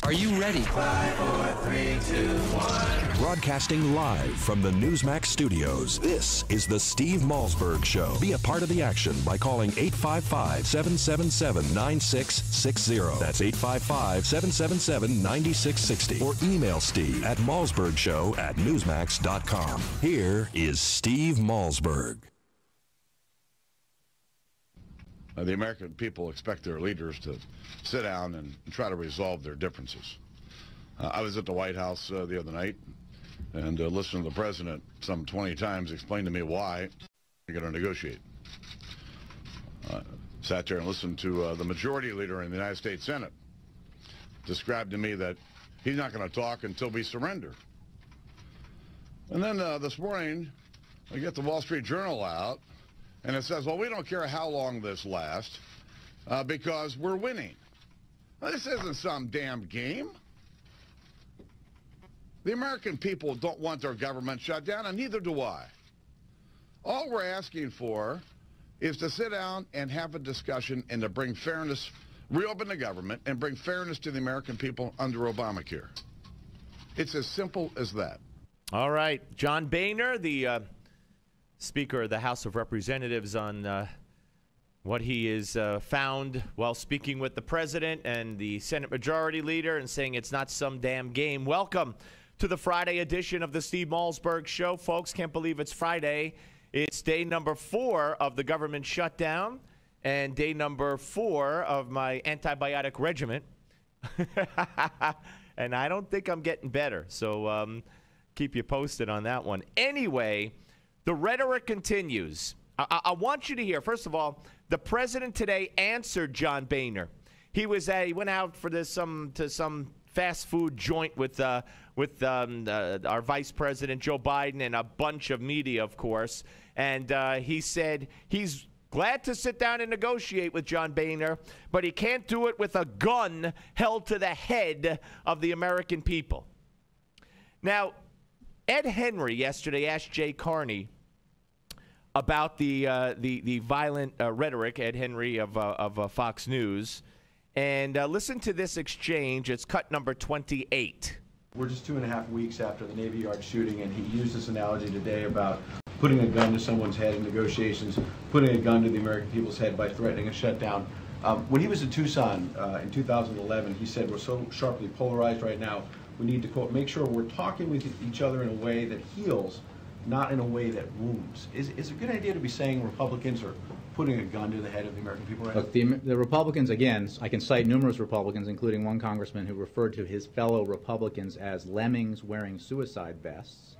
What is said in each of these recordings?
Are you ready? 5, 4, 3, 2, 1. Broadcasting live from the Newsmax studios, this is the Steve Malzberg Show. Be a part of the action by calling 855-777-9660. That's 855-777-9660. Or email Steve at malzbergshow@newsmax.com. Here is Steve Malzberg. The American people expect their leaders to sit down and try to resolve their differences. I was at the White House the other night and listened to the president some 20 times explain to me why you're going to negotiate. Sat there and listened to the majority leader in the United States Senate describe to me that he's not going to talk until we surrender. And then this morning, I get the Wall Street Journal out, and it says, well, we don't care how long this lasts because we're winning. Well, this isn't some damn game. The American people don't want their government shut down, and neither do I. All we're asking for is to sit down and have a discussion and to bring fairness, reopen the government, and bring fairness to the American people under Obamacare. It's as simple as that. All right. John Boehner, the Speaker of the House of Representatives, on what he is found while speaking with the President and the Senate Majority Leader and saying it's not some damn game. Welcome to the Friday edition of the Steve Malzberg Show. Folks, can't believe it's Friday. It's day number 4 of the government shutdown and day number 4 of my antibiotic regimen. And I don't think I'm getting better, so keep you posted on that one. Anyway, the rhetoric continues. I want you to hear, first of all, the president today answered John Boehner. He went out for this to some fast food joint with our Vice President Joe Biden and a bunch of media, of course. And he said he's glad to sit down and negotiate with John Boehner, but he can't do it with a gun held to the head of the American people. Now, Ed Henry yesterday asked Jay Carney about the violent rhetoric, Ed Henry of Fox News. And listen to this exchange. It's cut number 28. We're just 2.5 weeks after the Navy Yard shooting, and he used this analogy today about putting a gun to someone's head in negotiations, putting a gun to the American people's head by threatening a shutdown. When he was in Tucson in 2011, he said, we're so sharply polarized right now, we need to, quote, make sure we're talking with each other in a way that heals, not in a way that wounds. Is it a good idea to be saying Republicans are putting a gun to the head of the American people right now? Look, the Republicans, again, I can cite numerous Republicans, including one congressman who referred to his fellow Republicans as lemmings wearing suicide vests.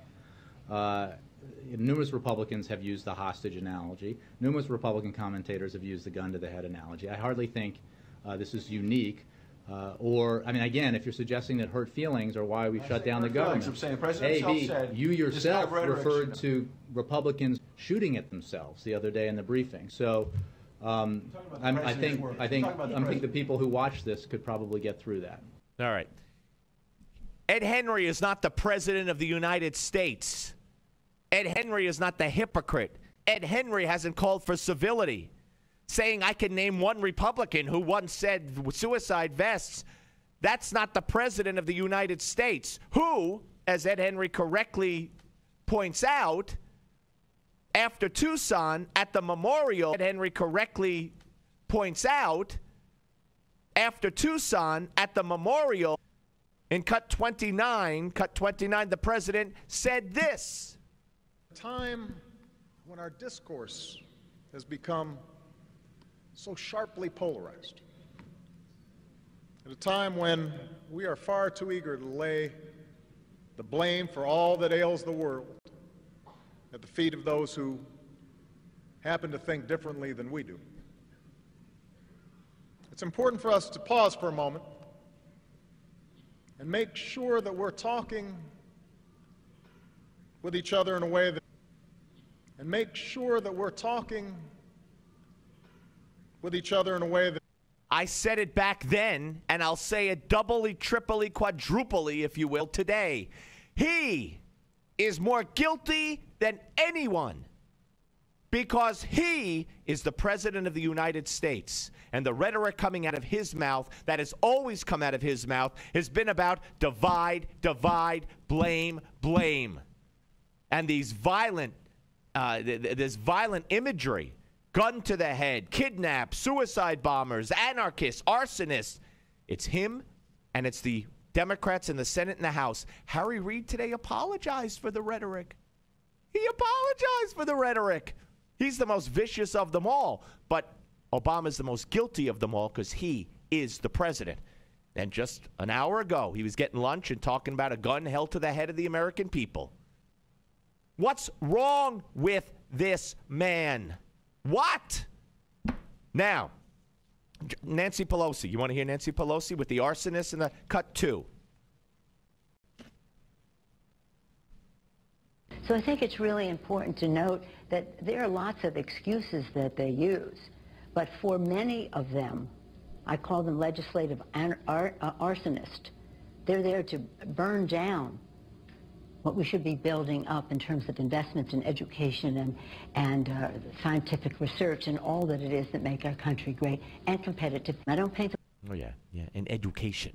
Numerous Republicans have used the hostage analogy. Numerous Republican commentators have used the gun to the head analogy. I hardly think this is unique. I mean, again, if you're suggesting that hurt feelings are why we shut down the government, I'm saying President said, you yourself referred to Republicans shooting at themselves the other day in the briefing. So I think the people who watch this could probably get through that. All right. Ed Henry is not the President of the United States. Ed Henry is not the hypocrite. Ed Henry hasn't called for civility, saying I can name one Republican who once said suicide vests. That's not the President of the United States, who, as Ed Henry correctly points out, after Tucson at the memorial, Ed Henry correctly points out, after Tucson at the memorial, in cut 29, the President said this. A time when our discourse has become so sharply polarized, at a time when we are far too eager to lay the blame for all that ails the world at the feet of those who happen to think differently than we do. It's important for us to pause for a moment and make sure that we're talking with each other in a way that, I said it back then, and I'll say it doubly, triply, quadruply, if you will, today. He is more guilty than anyone because he is the president of the United States. And the rhetoric coming out of his mouth, that has always come out of his mouth, has been about divide, divide, blame, blame. And these this violent imagery, gun to the head, kidnap, suicide bombers, anarchists, arsonists. It's him, and it's the Democrats in the Senate and the House. Harry Reid today apologized for the rhetoric. He apologized for the rhetoric. He's the most vicious of them all, but Obama's the most guilty of them all because he is the president. And just an hour ago, he was getting lunch and talking about a gun held to the head of the American people. What's wrong with this man? What? Now, Nancy Pelosi. You want to hear Nancy Pelosi with the arsonist in the cut 2? So I think it's really important to note that there are lots of excuses that they use, but for many of them, I call them legislative arsonists. They're there to burn down what we should be building up in terms of investments in education and scientific research and all that it is that make our country great and competitive. I don't paint the... Oh, yeah, and education.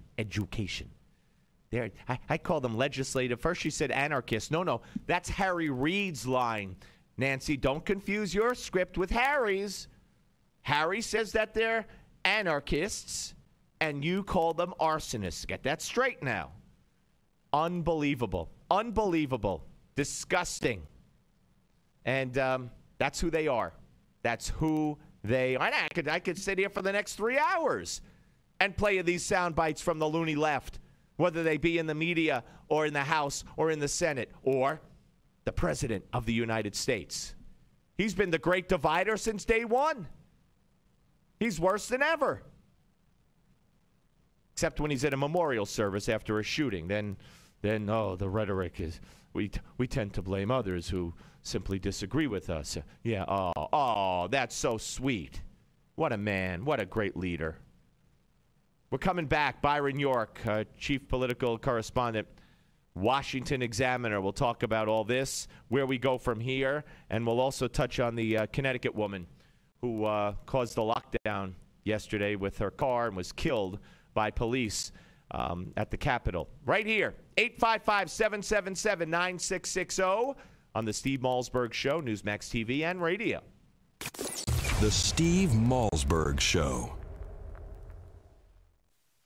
I call them legislative. First she said anarchists. No, that's Harry Reid's line. Nancy, don't confuse your script with Harry's. Harry says that they're anarchists, and you call them arsonists. Get that straight now. Unbelievable. Disgusting. And that's who they are. That's who they are. I could sit here for the next 3 hours and play you these sound bites from the loony left, whether they be in the media or in the House or in the Senate or the President of the United States. He's been the great divider since day one. He's worse than ever. Except when he's at a memorial service after a shooting. Then the rhetoric is, we tend to blame others who simply disagree with us. Yeah, that's so sweet. What a man. What a great leader. We're coming back. Byron York, chief political correspondent, Washington Examiner. We'll talk about all this, where we go from here, and we'll also touch on the Connecticut woman who caused the lockdown yesterday with her car and was killed by police at the Capitol. Right here, 855-777-9660 on the Steve Malzberg Show, Newsmax TV and radio. The Steve Malzberg Show.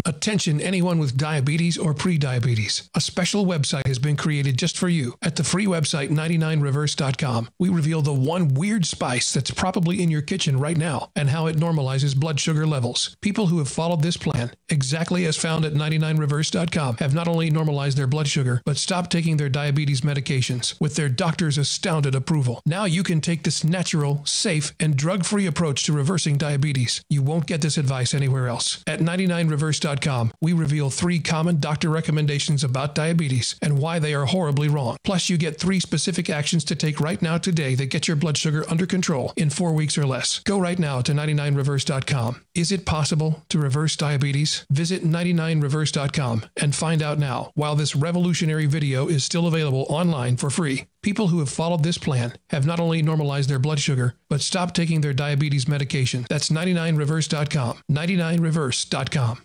Attention anyone with diabetes or pre-diabetes. A special website has been created just for you at the free website 99reverse.com. We reveal the one weird spice that's probably in your kitchen right now and how it normalizes blood sugar levels. People who have followed this plan, exactly as found at 99reverse.com, have not only normalized their blood sugar, but stopped taking their diabetes medications with their doctor's astounded approval. Now you can take this natural, safe, and drug-free approach to reversing diabetes. You won't get this advice anywhere else. At 99reverse.com, we reveal 3 common doctor recommendations about diabetes and why they are horribly wrong. Plus, you get 3 specific actions to take right now today that get your blood sugar under control in 4 weeks or less. Go right now to 99reverse.com. Is it possible to reverse diabetes? Visit 99reverse.com and find out now while this revolutionary video is still available online for free. People who have followed this plan have not only normalized their blood sugar, but stopped taking their diabetes medication. That's 99reverse.com. 99reverse.com.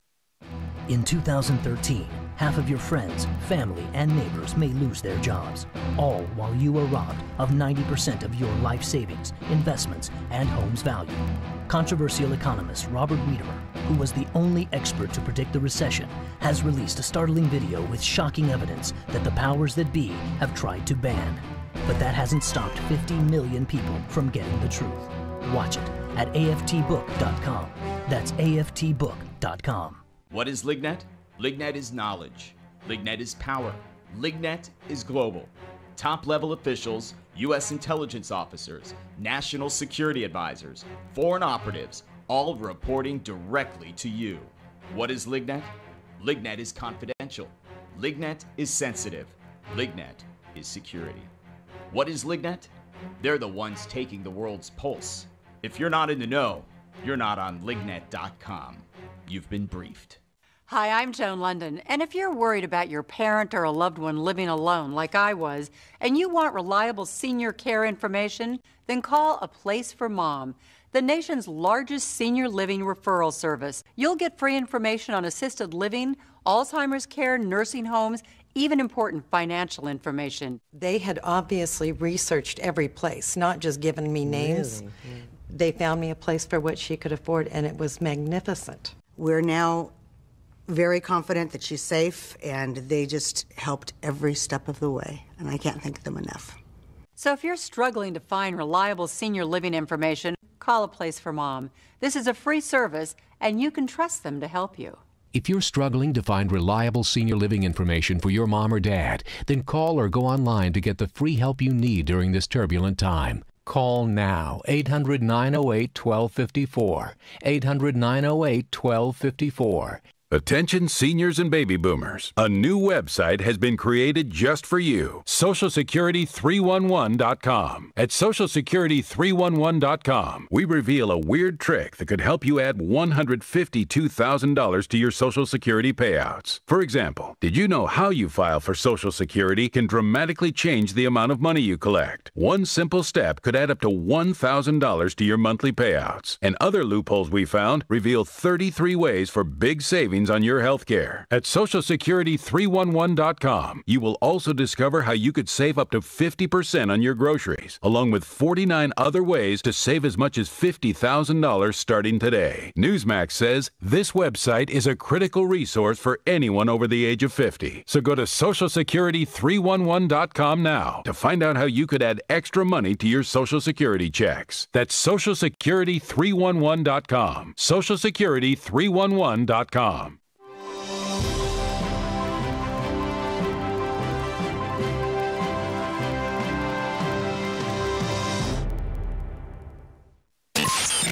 In 2013, half of your friends, family, and neighbors may lose their jobs, all while you are robbed of 90% of your life savings, investments, and home's value. Controversial economist Robert Wiedemer, who was the only expert to predict the recession, has released a startling video with shocking evidence that the powers that be have tried to ban. But that hasn't stopped 50 million people from getting the truth. Watch it at aftbook.com. That's aftbook.com. What is LigNet? LigNet is knowledge. LigNet is power. LigNet is global. Top-level officials, U.S. intelligence officers, national security advisors, foreign operatives, all reporting directly to you. What is LigNet? LigNet is confidential. LigNet is sensitive. LigNet is security. What is LigNet? They're the ones taking the world's pulse. If you're not in the know, you're not on lignet.com. You've been briefed. Hi, I'm Joan London, and if you're worried about your parent or a loved one living alone like I was, and you want reliable senior care information, then call A Place for Mom, the nation's largest senior living referral service. You'll get free information on assisted living, Alzheimer's care, nursing homes, even important financial information. They had obviously researched every place, not just given me names. Really? Yeah. They found me a place for what she could afford, and it was magnificent. We're now very confident that she's safe, and they just helped every step of the way, and I can't thank them enough. So if you're struggling to find reliable senior living information, call A Place for Mom. This is a free service, and you can trust them to help you. If you're struggling to find reliable senior living information for your mom or dad, then call or go online to get the free help you need during this turbulent time. Call now, 800-908-1254, 800-908-1254. Attention seniors and baby boomers. A new website has been created just for you. SocialSecurity311.com. At SocialSecurity311.com, we reveal a weird trick that could help you add $152,000 to your Social Security payouts. For example, did you know how you file for Social Security can dramatically change the amount of money you collect? One simple step could add up to $1,000 to your monthly payouts. And other loopholes we found reveal 33 ways for big savings on your health care. At SocialSecurity311.com, you will also discover how you could save up to 50% on your groceries, along with 49 other ways to save as much as $50,000 starting today. Newsmax says this website is a critical resource for anyone over the age of 50. So go to SocialSecurity311.com now to find out how you could add extra money to your Social Security checks. That's SocialSecurity311.com. SocialSecurity311.com.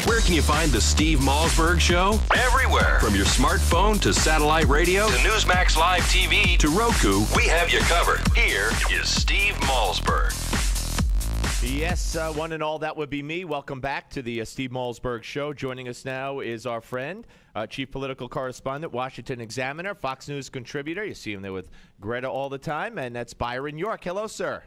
Where can you find the Steve Malzberg Show? Everywhere. From your smartphone to satellite radio to Newsmax Live TV to Roku, we have you covered. Here is Steve Malzberg. Yes, one and all, that would be me. Welcome back to the Steve Malzberg Show. Joining us now is our friend, chief political correspondent, Washington Examiner, Fox News contributor. You see him there with Greta all the time, and that's Byron York. Hello, sir.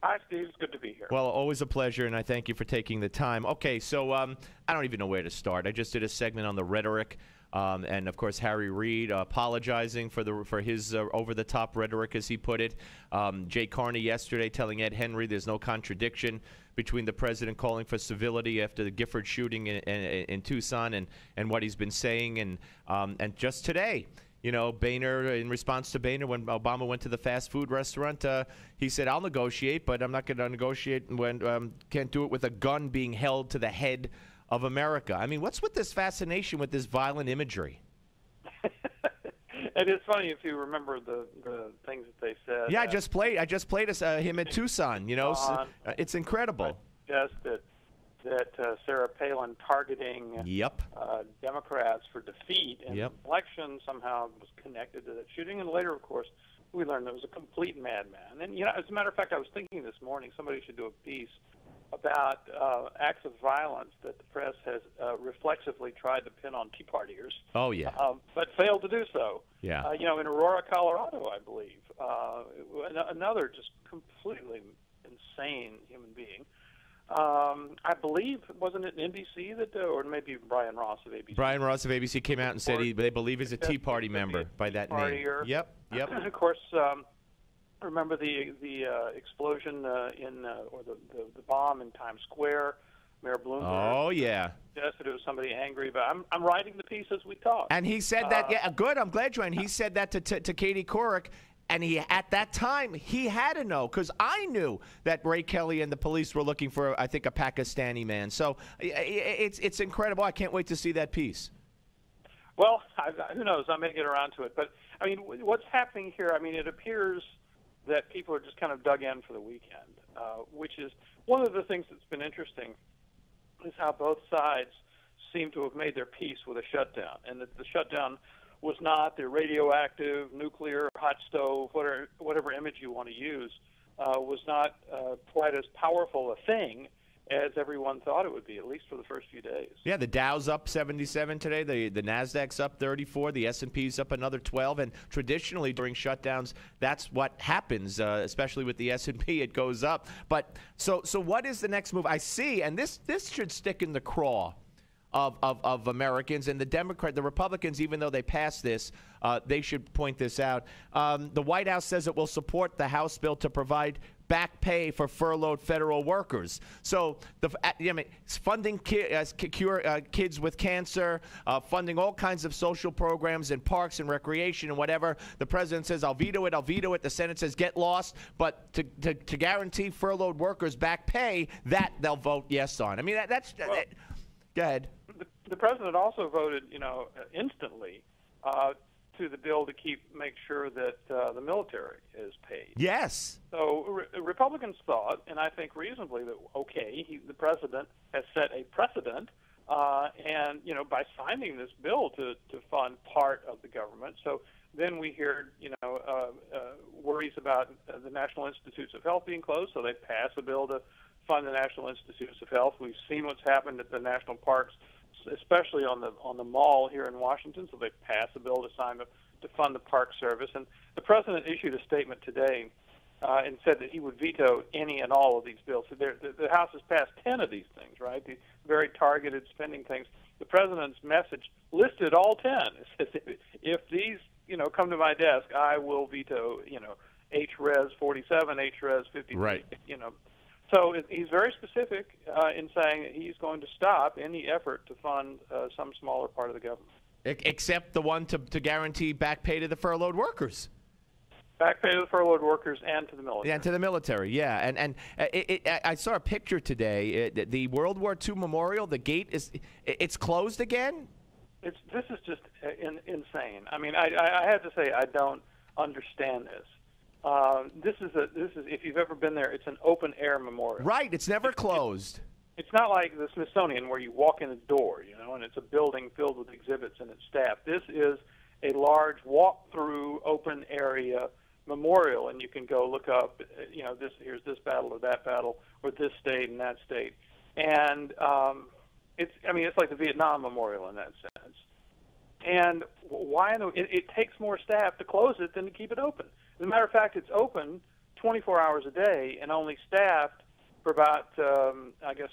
Hi, Steve. It's good to be here. Well, always a pleasure, and I thank you for taking the time. Okay, so I don't even know where to start. I just did a segment on the rhetoric, and of course Harry Reid apologizing for his over-the-top rhetoric, as he put it. Jay Carney yesterday telling Ed Henry there's no contradiction between the president calling for civility after the Gifford shooting in Tucson and what he's been saying, and just today. You know, Boehner, in response to Boehner, when Obama went to the fast food restaurant, he said, I'll negotiate, but I'm not going to negotiate when can't do it with a gun being held to the head of America. I mean, what's with this fascination with this violent imagery? It is funny if you remember the things that they said. Yeah, I just played him at Tucson. You know, it's incredible. Just that Sarah Palin targeting Democrats for defeat in the election somehow was connected to that shooting. And later, of course, we learned it was a complete madman. And, you know, as a matter of fact, I was thinking this morning somebody should do a piece about acts of violence that the press has reflexively tried to pin on Tea Partiers. Oh, yeah. But failed to do so. Yeah. You know, in Aurora, Colorado, I believe. Another just completely insane human being. I believe, wasn't it NBC that, or maybe Brian Ross of ABC? Brian Ross of ABC came out and said they believe he's a Tea Party member by that name. Yep. And of course, remember the explosion or the bomb in Times Square. Mayor Bloomberg. Oh yeah. Suggested it was somebody angry, but I'm writing the piece as we talk. And he said that. Yeah, good. I'm glad you. And he said that to Katie Couric. And at that time, he had to know, because I knew that Ray Kelly and the police were looking for, I think, a Pakistani man. So it's incredible. I can't wait to see that piece. Well, who knows? I may get around to it. But, I mean, what's happening here, I mean, it appears that people are just kind of dug in for the weekend, which is one of the things that's been interesting is how both sides seem to have made their peace with a shutdown, and that the shutdown was not the radioactive, nuclear, hot stove, whatever image you want to use, was not quite as powerful a thing as everyone thought it would be, at least for the first few days. Yeah, the Dow's up 77 today. The Nasdaq's up 34. The S&P's up another 12. And traditionally during shutdowns, that's what happens, especially with the S&P. It goes up. But so what is the next move? I see, and this should stick in the craw of Americans, and the Republicans, even though they passed this, they should point this out. The White House says it will support the House bill to provide back pay for furloughed federal workers. So funding kids with cancer, funding all kinds of social programs in parks and recreation and whatever. The president says, I'll veto it, I'll veto it. The Senate says, get lost. But to guarantee furloughed workers back pay, that they'll vote yes on. I mean, that's go ahead. The president also voted, instantly to the bill to make sure that the military is paid. Yes. So Republicans thought, and I think reasonably, that the president has set a precedent, and by signing this bill to fund part of the government. So then we heard, worries about the National Institutes of Health being closed. So they passed a bill to fund the National Institutes of Health. We've seen what's happened at the national parks, especially on the mall here in Washington. So they passed a bill to fund the Park Service. And the president issued a statement today and said that he would veto any and all of these bills. So the House has passed 10 of these things, right? These very targeted spending things. The president's message listed all 10. It says, if these, come to my desk, I will veto, HRES 47, HRES 53, right. So he's very specific in saying that he's going to stop any effort to fund some smaller part of the government. Except the one to guarantee back pay to the furloughed workers. Back pay to the furloughed workers and to the military. Yeah, and to the military, yeah. And I saw a picture today. The World War II Memorial, the gate it's closed again? This is just insane. I mean, I have to say I don't understand this. This is if you've ever been there, it's an open air memorial. Right, it's never closed. It's not like the Smithsonian where you walk in the door, and it's a building filled with exhibits and its staff. This is a large walk-through open area memorial, and you can go look up, here's this battle or that battle or this state and that state. And it's like the Vietnam Memorial in that sense. And why it takes more staff to close it than to keep it open. As a matter of fact, it's open 24 hours a day and only staffed for about,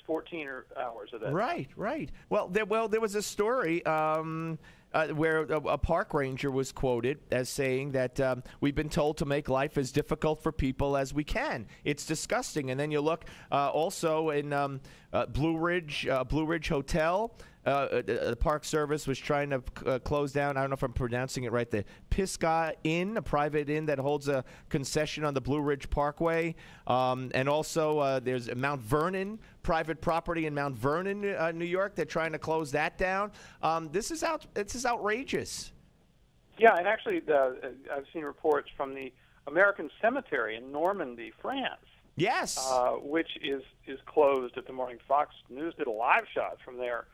14 hours a day. Right. Well, there was a story where a park ranger was quoted as saying that we've been told to make life as difficult for people as we can. It's disgusting. And then you look also in Blue Ridge Hotel. The Park Service was trying to close down, I don't know if I'm pronouncing it right, the Pisgah Inn, a private inn that holds a concession on the Blue Ridge Parkway. And also there's Mount Vernon, private property in Mount Vernon, New York. They're trying to close that down. This is outrageous. Yeah, and actually I've seen reports from the American Cemetery in Normandy, France. Yes. Which is closed at the morning. Fox News did a live shot from there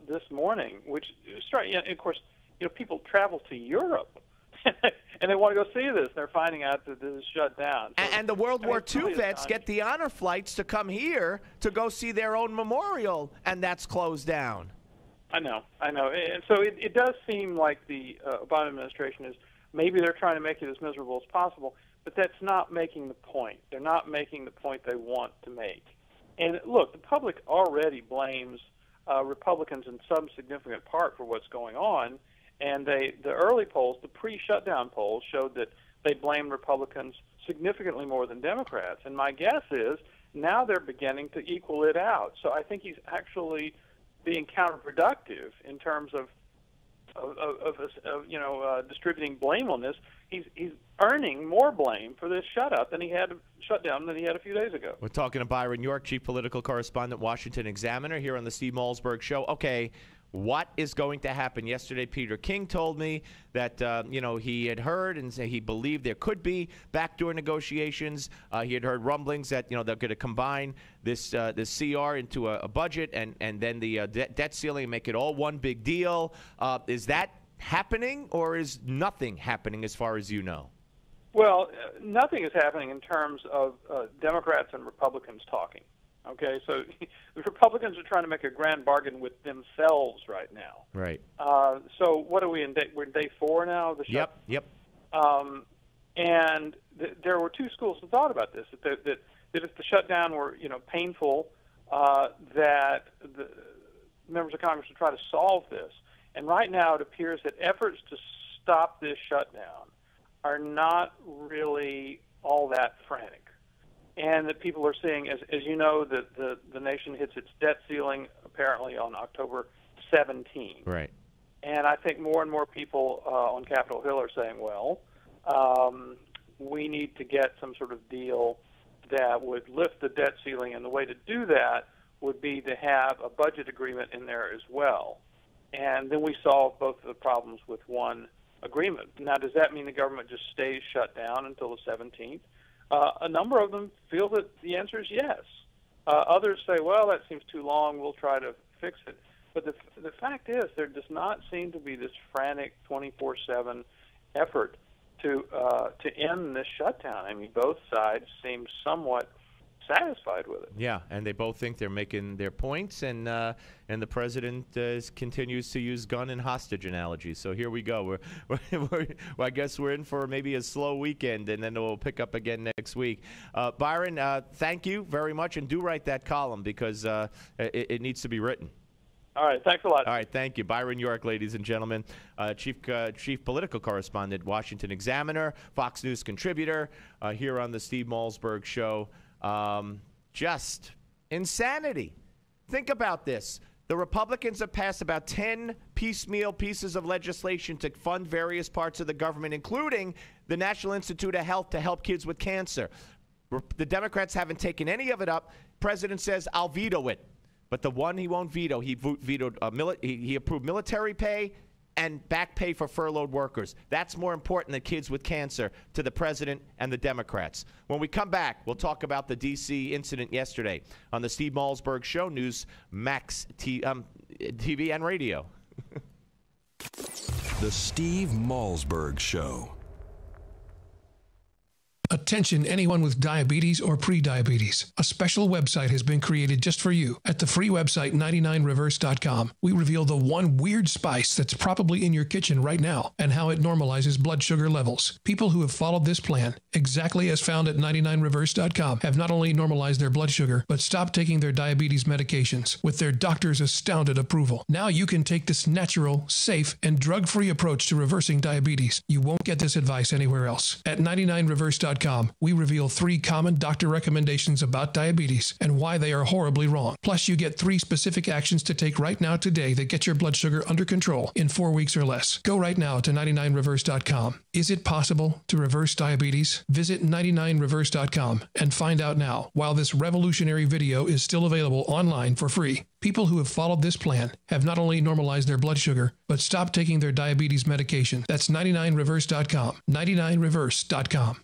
this morning, which of course, people travel to Europe and they want to go see this. They're finding out that this is shut down. So, and the World War II vets get the honor flights to come here to go see their own memorial, and that's closed down. I know. And so it does seem like the Obama administration is maybe they're trying to make it as miserable as possible, but that's not making the point. They're not making the point they want to make. And look, the public already blames Republicans in some significant part for what's going on, and the early polls, the pre-shutdown polls, showed that they blamed Republicans significantly more than Democrats. And my guess is now they're beginning to equal it out. So I think he's actually being counterproductive in terms of distributing blame on this. He's earning more blame for this shutdown than he had a few days ago. We're talking to Byron York, chief political correspondent, Washington Examiner, here on the Steve Malzberg Show. Okay, what is going to happen? Yesterday, Peter King told me that he had heard and he believed there could be backdoor negotiations. He had heard rumblings that they're going to combine this CR into a budget and then the debt ceiling and make it all one big deal. Is that happening, or is nothing happening as far as you know? Well, nothing is happening in terms of Democrats and Republicans talking. Okay, so the Republicans are trying to make a grand bargain with themselves right now. Right. So what are we in day? We're in day 4 now. Of the Yep. And there were two schools of thought about this. That if the shutdown were painful, that the members of Congress would try to solve this. And right now, it appears that efforts to stop this shutdown are not really all that frantic. And that people are seeing, as you know, that the nation hits its debt ceiling apparently on October 17. Right. And I think more and more people on Capitol Hill are saying, well, we need to get some sort of deal that would lift the debt ceiling. And the way to do that would be to have a budget agreement in there as well. And then we solve both of the problems with one agreement. Now, does that mean the government just stays shut down until the 17th? A number of them feel that the answer is yes. Others say, well, that seems too long. We'll try to fix it. But the fact is, there does not seem to be this frantic 24/7 effort to end this shutdown. I mean, both sides seem somewhat satisfied with it. Yeah, and they both think they're making their points, and the president continues to use gun and hostage analogies. So here we go. I guess we're in for maybe a slow weekend, and then we'll pick up again next week. Byron, thank you very much, and do write that column because it needs to be written. All right, thanks a lot. All right, thank you. Byron York, ladies and gentlemen, chief political correspondent, Washington Examiner, Fox News contributor, here on the Steve Malzberg Show. Just insanity. Think about this. The Republicans have passed about 10 piecemeal pieces of legislation to fund various parts of the government, including the National Institute of Health to help kids with cancer. The Democrats haven't taken any of it up. President says, I'll veto it. But the one he won't veto, he vetoed. He approved military pay and back pay for furloughed workers. That's more important than kids with cancer to the president and the Democrats. When we come back, we'll talk about the D.C. incident yesterday on the Steve Malzberg Show, News Max TV and radio. The Steve Malzberg Show. Attention anyone with diabetes or prediabetes. A special website has been created just for you at the free website 99reverse.com. We reveal the one weird spice that's probably in your kitchen right now and how it normalizes blood sugar levels. People who have followed this plan, exactly as found at 99reverse.com, have not only normalized their blood sugar, but stopped taking their diabetes medications with their doctor's astounded approval. Now you can take this natural, safe, and drug-free approach to reversing diabetes. You won't get this advice anywhere else. At 99reverse.com, we reveal 3 common doctor recommendations about diabetes and why they are horribly wrong. Plus, you get 3 specific actions to take right now today that get your blood sugar under control in 4 weeks or less. Go right now to 99reverse.com. Is it possible to reverse diabetes? Visit 99reverse.com and find out now while this revolutionary video is still available online for free. People who have followed this plan have not only normalized their blood sugar, but stopped taking their diabetes medication. That's 99reverse.com. 99reverse.com.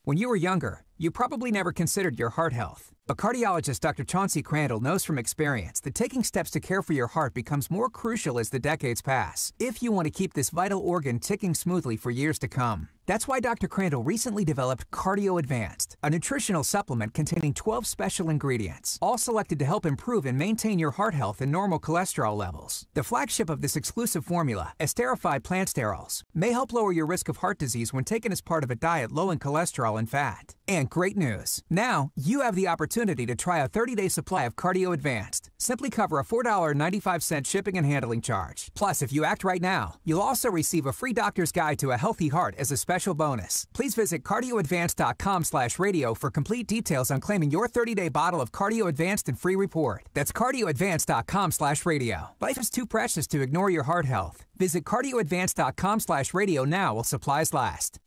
When you were younger, you probably never considered your heart health. But cardiologist Dr. Chauncey Crandall knows from experience that taking steps to care for your heart becomes more crucial as the decades pass, if you want to keep this vital organ ticking smoothly for years to come. That's why Dr. Crandall recently developed Cardio Advanced, a nutritional supplement containing 12 special ingredients, all selected to help improve and maintain your heart health and normal cholesterol levels. The flagship of this exclusive formula, esterified plant sterols, may help lower your risk of heart disease when taken as part of a diet low in cholesterol and fat. And great news, now you have the opportunity to try a 30-day supply of Cardio Advanced. Simply cover a $4.95 shipping and handling charge. Plus, if you act right now, you'll also receive a free doctor's guide to a healthy heart as a special bonus. Please visit cardioadvanced.com/radio for complete details on claiming your 30-day bottle of Cardio Advanced and free report. That's cardioadvanced.com/radio. Life is too precious to ignore your heart health. Visit cardioadvanced.com/radio now while supplies last.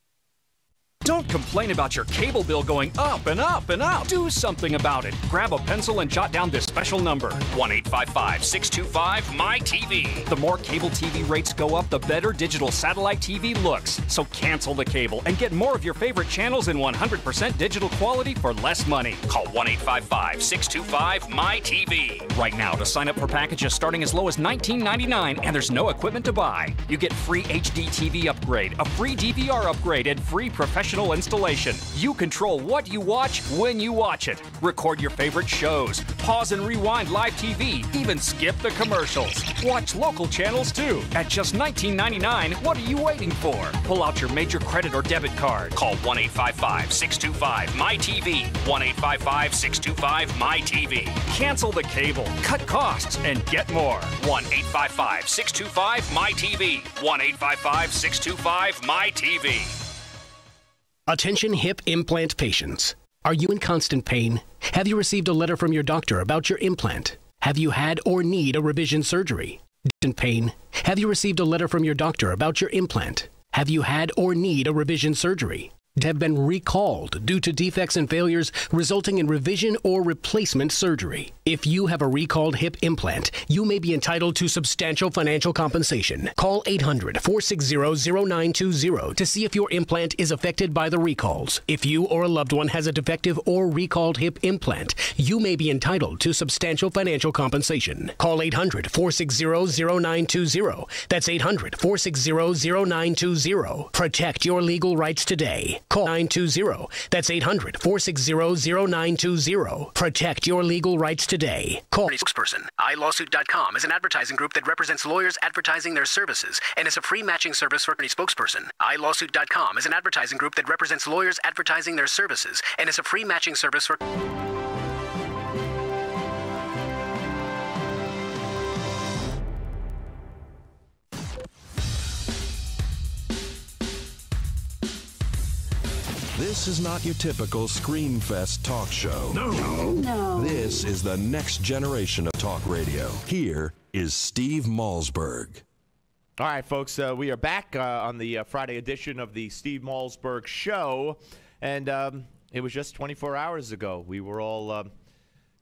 Don't complain about your cable bill going up and up and up. Do something about it. Grab a pencil and jot down this special number, 1-855-625-MY-TV. The more cable TV rates go up, the better digital satellite TV looks. So cancel the cable and get more of your favorite channels in 100% digital quality for less money. Call 1-855-625-MY-TV. Right now to sign up for packages starting as low as $19.99, and there's no equipment to buy. You get free HD TV upgrade, a free DVR upgrade, and free professional professional installation. You control what you watch when you watch it. Record your favorite shows. Pause and rewind live TV. Even skip the commercials. Watch local channels too. At just $19.99, what are you waiting for? Pull out your major credit or debit card. Call 1-855-625-MyTV. 1-855-625-MyTV. Cancel the cable, cut costs, and get more. 1-855-625-MyTV. 1-855-625-MyTV. Attention hip implant patients. Are you in constant pain? Have you received a letter from your doctor about your implant? Have you had or need a revision surgery? Distant pain. Have you received a letter from your doctor about your implant? Have you had or need a revision surgery? Have been recalled due to defects and failures resulting in revision or replacement surgery. If you have a recalled hip implant, you may be entitled to substantial financial compensation. Call 800-460-0920 to see if your implant is affected by the recalls. If you or a loved one has a defective or recalled hip implant, you may be entitled to substantial financial compensation. Call 800-460-0920. That's 800-460-0920. Protect your legal rights today. Call 920. That's 800-460-0920. Protect your legal rights today. Call spokesperson. iLawsuit.com is an advertising group that represents lawyers advertising their services and is a free matching service for any spokesperson. iLawsuit.com is an advertising group that represents lawyers advertising their services and is a free matching service for... This is not your typical Screamfest talk show. No. This is the next generation of talk radio. Here is Steve Malzberg. All right, folks, we are back on the Friday edition of the Steve Malzberg Show, and it was just 24 hours ago. We were all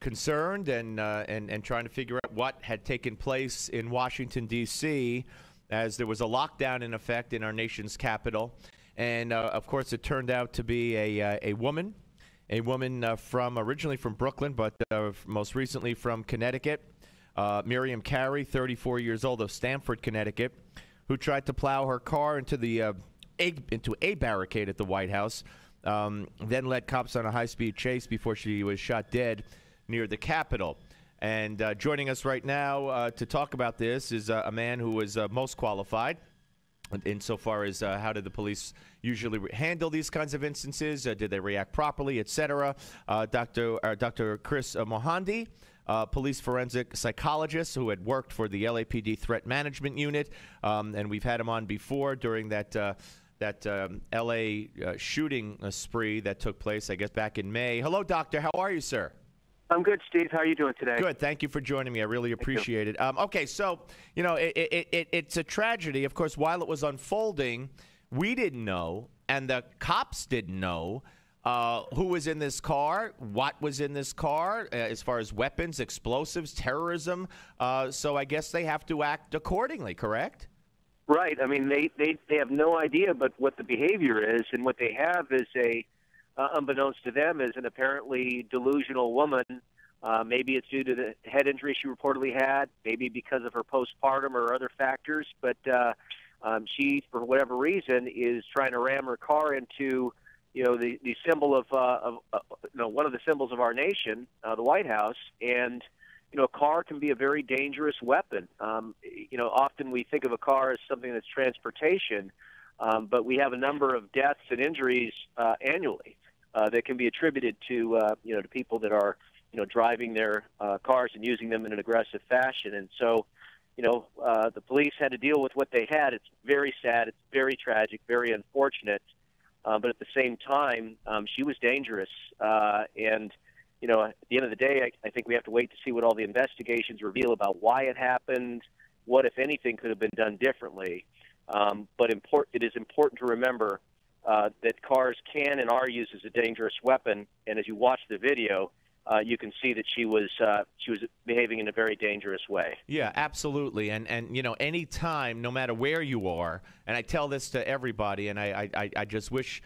concerned and trying to figure out what had taken place in Washington, D.C., as there was a lockdown in effect in our nation's capital. And, of course, it turned out to be a woman from originally from Brooklyn, but most recently from Connecticut, Miriam Carey, 34 years old, of Stamford, Connecticut, who tried to plow her car into a barricade at the White House, then led cops on a high-speed chase before she was shot dead near the Capitol. And joining us right now to talk about this is a man who was most qualified insofar as how did the police usually handle these kinds of instances? Did they react properly, etc.? Dr. Chris Mohandi, police forensic psychologist who had worked for the LAPD Threat Management Unit, and we've had him on before during that L.A. shooting spree that took place, I guess, back in May. Hello, Doctor. How are you, sir? I'm good, Steve. How are you doing today? Good. Thank you for joining me. I really appreciate it. Okay, so, you know, it's a tragedy. Of course, while it was unfolding, we didn't know, and the cops didn't know who was in this car, what was in this car, as far as weapons, explosives, terrorism. So I guess they have to act accordingly, correct? Right. I mean, they have no idea but what the behavior is, and what they have is unbeknownst to them, is an apparently delusional woman. Maybe it's due to the head injury she reportedly had, maybe because of her postpartum or other factors, but she, for whatever reason, is trying to ram her car into, the symbol of one of the symbols of our nation, the White House, and a car can be a very dangerous weapon. Often we think of a car as something that's transportation, but we have a number of deaths and injuries annually that can be attributed to to people that are driving their cars and using them in an aggressive fashion. And so the police had to deal with what they had. It's very sad. It's very tragic, very unfortunate. But at the same time, she was dangerous. And at the end of the day, I think we have to wait to see what all the investigations reveal about why it happened, what, if anything, could have been done differently. But it is important to remember that cars can and are used as a dangerous weapon. And as you watch the video, you can see that she was behaving in a very dangerous way. Yeah, absolutely. And any time, no matter where you are, and I tell this to everybody, and I just wish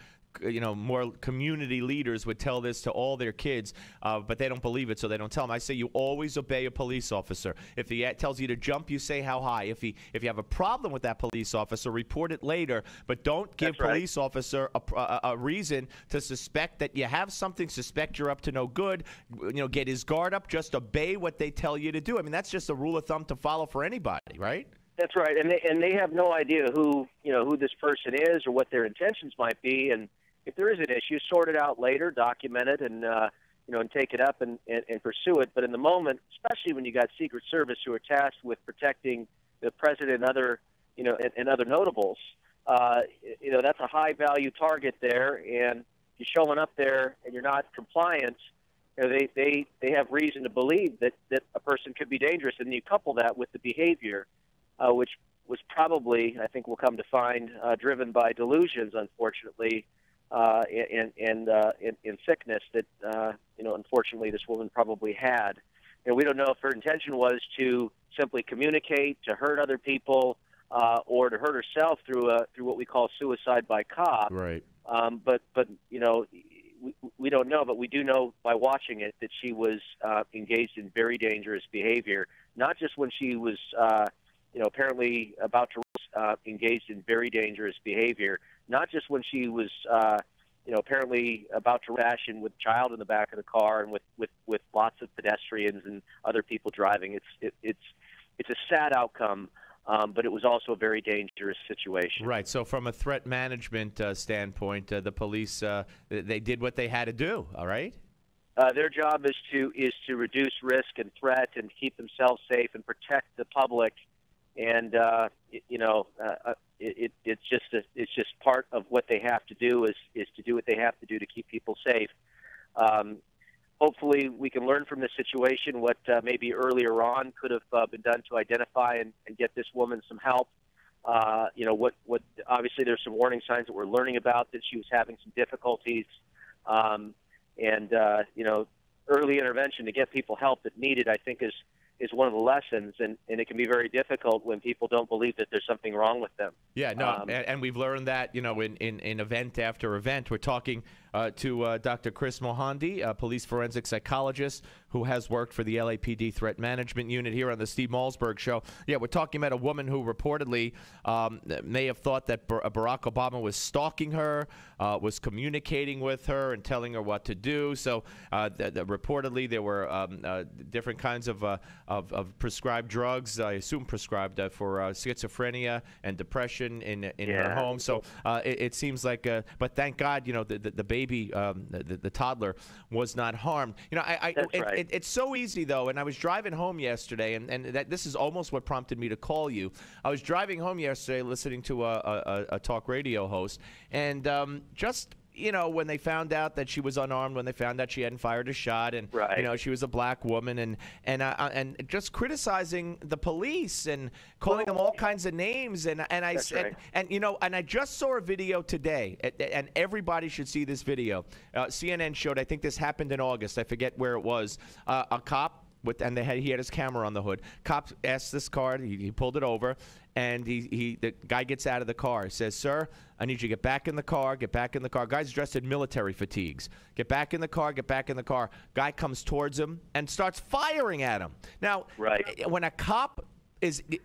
more community leaders would tell this to all their kids, but they don't believe it, so they don't tell them. I say you always obey a police officer. If he tells you to jump, you say how high. If you have a problem with that police officer, report it later, but don't give police officer a reason to suspect that you have something, suspect you're up to no good, get his guard up, just obey what they tell you to do. I mean, that's just a rule of thumb to follow for anybody, right? That's right, and they have no idea who this person is or what their intentions might be, and if there is an issue, sort it out later, document it, and and take it up and pursue it. But in the moment, especially when you got Secret Service who are tasked with protecting the president and other and other notables, that's a high value target there. And you're showing up there and you're not compliant, they have reason to believe that a person could be dangerous. And you couple that with the behavior, which was probably, I think we'll come to find, driven by delusions, unfortunately, in sickness that unfortunately this woman probably had. We don't know if her intention was to simply communicate, to hurt other people, or to hurt herself through what we call suicide by cop. Right. But we don't know, but we do know by watching it that she was engaged in very dangerous behavior. Not just when she was apparently about to engaged in very dangerous behavior. Not just when she was, apparently about to crash in with a child in the back of the car and with lots of pedestrians and other people driving. It's a sad outcome, but it was also a very dangerous situation. Right. So from a threat management standpoint, the police they did what they had to do. All right. Their job is to reduce risk and threat and keep themselves safe and protect the public. And it's just part of what they have to do is to do what they have to do to keep people safe. Hopefully, we can learn from this situation what maybe earlier on could have been done to identify and get this woman some help. What obviously there's some warning signs that we're learning about, that she was having some difficulties, and early intervention to get people help that need it, I think is one of the lessons, and it can be very difficult when people don't believe that there's something wrong with them. Yeah, no, and we've learned that, in event after event. We're talking to Dr. Chris Mohandi, a police forensic psychologist who has worked for the LAPD Threat Management Unit here on the Steve Malzberg Show. Yeah, we're talking about a woman who reportedly may have thought that Barack Obama was stalking her, was communicating with her and telling her what to do. So reportedly there were different kinds of prescribed drugs, I assume prescribed for schizophrenia and depression in her home. So it seems like, but thank God, the baby, the toddler, was not harmed. It's so easy though. And I was driving home yesterday, and this is almost what prompted me to call you. I was driving home yesterday, listening to a talk radio host, and when they found out that she was unarmed, when they found out she hadn't fired a shot, and she was a black woman, and just criticizing the police and calling them all kinds of names, and I said, and I just saw a video today, and everybody should see this video. CNN showed, I think this happened in August, I forget where it was, a cop. He had his camera on the hood. Cop asked this car, he pulled it over, and the guy gets out of the car. He says, "Sir, I need you to get back in the car, get back in the car." Guy's dressed in military fatigues. Get back in the car, get back in the car. Guy comes towards him and starts firing at him. Now, when a cop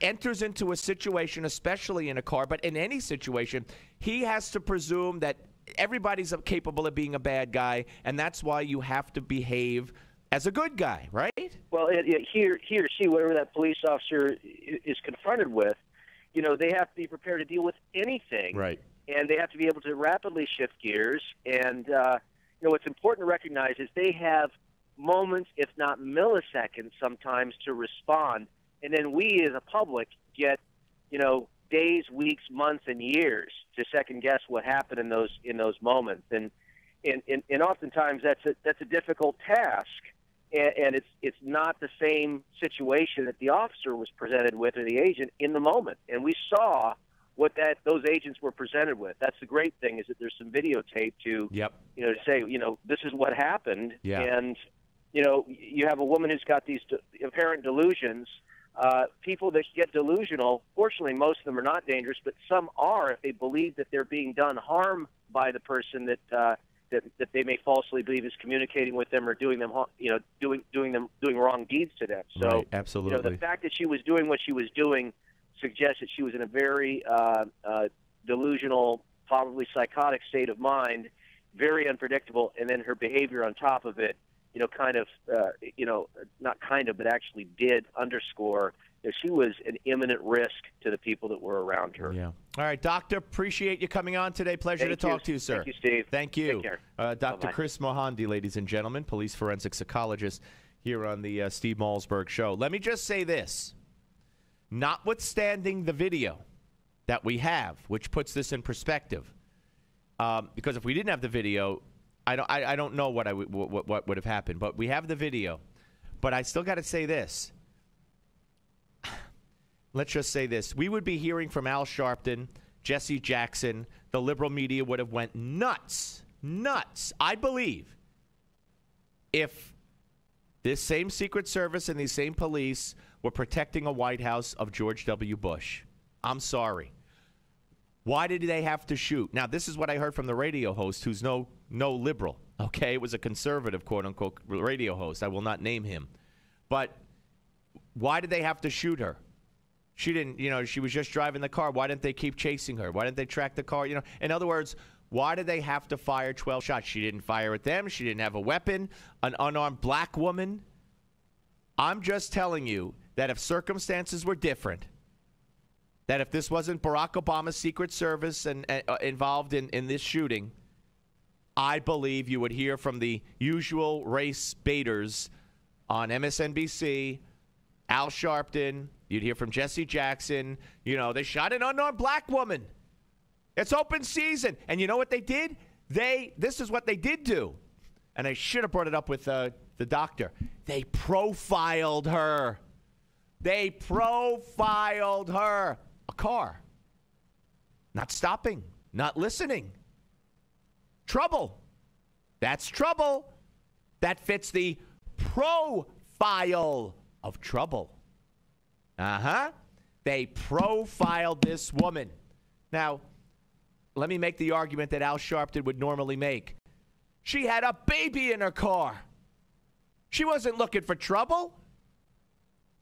enters into a situation, especially in a car, but in any situation, he has to presume that everybody's capable of being a bad guy, and that's why you have to behave as a good guy, right? Well, he or she, whatever that police officer is confronted with, they have to be prepared to deal with anything. Right. And they have to be able to rapidly shift gears. And, what's important to recognize is they have moments, if not milliseconds sometimes, to respond. And then we as a public get, days, weeks, months, and years to second-guess what happened in those moments. And oftentimes that's a difficult task. And it's not the same situation that the officer was presented with, or the agent, in the moment. And we saw what those agents were presented with. That's the great thing, is that there's some videotape to to say, this is what happened. Yeah. And you have a woman who's got these apparent delusions, people that get delusional, fortunately most of them are not dangerous, but some are if they believe that they're being done harm by the person that that they may falsely believe is communicating with them or doing them, doing wrong deeds to them. So, right, absolutely. The fact that she was doing what she was doing suggests that she was in a very delusional, probably psychotic state of mind, very unpredictable, and then her behavior on top of it, not kind of, but actually did underscore that she was an imminent risk to the people that were around her. Yeah. All right, Doctor, appreciate you coming on today. Pleasure to talk to you, sir. Thank you, Steve. Thank you. Take care. Dr. Bye-bye. Chris Mohandi, ladies and gentlemen, police forensic psychologist here on the Steve Malzberg Show. Let me just say this. Notwithstanding the video that we have, which puts this in perspective, because if we didn't have the video, I don't know what would have happened. But we have the video. But I still got to say this. Let's just say this. We would be hearing from Al Sharpton, Jesse Jackson. The liberal media would have went nuts. Nuts. I believe if this same Secret Service and these same police were protecting a White House of George W. Bush. I'm sorry. Why did they have to shoot? Now, this is what I heard from the radio host, who's no liberal. Okay, it was a conservative, quote-unquote, radio host. I will not name him. But why did they have to shoot her? She didn't, she was just driving the car. Why didn't they keep chasing her? Why didn't they track the car? In other words, why did they have to fire 12 shots? She didn't fire at them. She didn't have a weapon. An unarmed black woman. I'm just telling you that if circumstances were different, that if this wasn't Barack Obama's Secret Service and involved in this shooting, I believe you would hear from the usual race baiters on MSNBC, Al Sharpton. You'd hear from Jesse Jackson. They shot an unarmed black woman. It's open season. And you know what they did? This is what they did do. And I should have brought it up with the doctor. They profiled her. They profiled her. A car. Not stopping. Not listening. Trouble. That's trouble. That fits the profile of trouble. They profiled this woman. Now, let me make the argument that Al Sharpton would normally make. She had a baby in her car. She wasn't looking for trouble.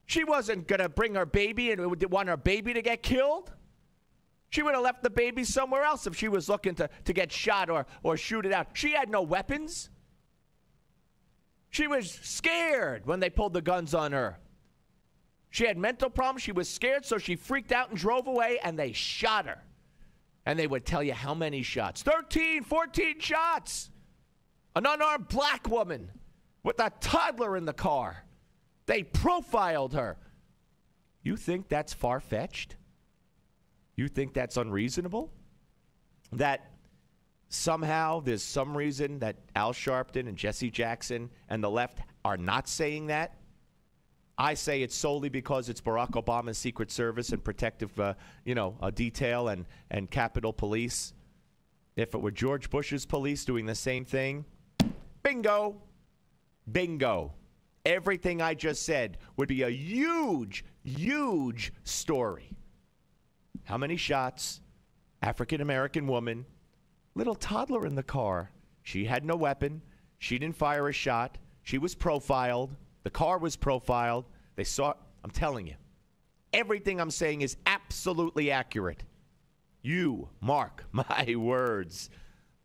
She wasn't going to bring her baby and want her baby to get killed. She would have left the baby somewhere else if she was looking to get shot or shoot it out. She had no weapons. She was scared when they pulled the guns on her. She had mental problems. She was scared, so she freaked out and drove away, and they shot her. And they would tell you how many shots. 13, 14 shots. An unarmed black woman with a toddler in the car. They profiled her. You think that's far-fetched? You think that's unreasonable? That somehow there's some reason that Al Sharpton and Jesse Jackson and the left are not saying that? I say it's solely because it's Barack Obama's Secret Service and protective, detail and Capitol Police. If it were George Bush's police doing the same thing, bingo, bingo. Everything I just said would be a huge, huge story. How many shots? African-American woman, little toddler in the car. She had no weapon. She didn't fire a shot. She was profiled. The car was profiled. They saw, I'm telling you, everything I'm saying is absolutely accurate. You mark my words.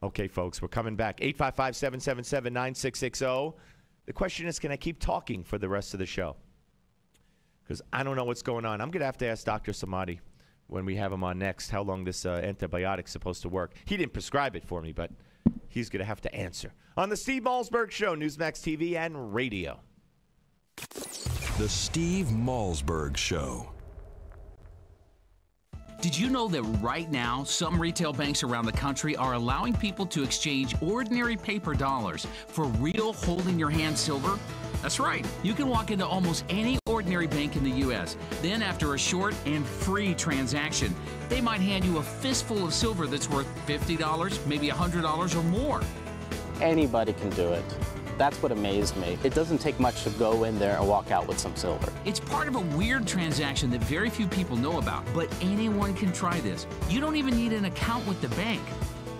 Okay, folks, we're coming back. 855-777-9660. The question is, can I keep talking for the rest of the show? Because I don't know what's going on. I'm going to have to ask Dr. Samadi when we have him on next how long this antibiotic's supposed to work. He didn't prescribe it for me, but he's going to have to answer. On the Steve Malzberg Show, Newsmax TV and radio. The Steve Malzberg Show. Did you know that right now, some retail banks around the country are allowing people to exchange ordinary paper dollars for real hold-in-your-hand silver? That's right. You can walk into almost any ordinary bank in the U.S. Then, after a short and free transaction, they might hand you a fistful of silver that's worth $50, maybe $100 or more. Anybody can do it. That's what amazed me. It doesn't take much to go in there and walk out with some silver. It's part of a weird transaction that very few people know about, but anyone can try this. You don't even need an account with the bank.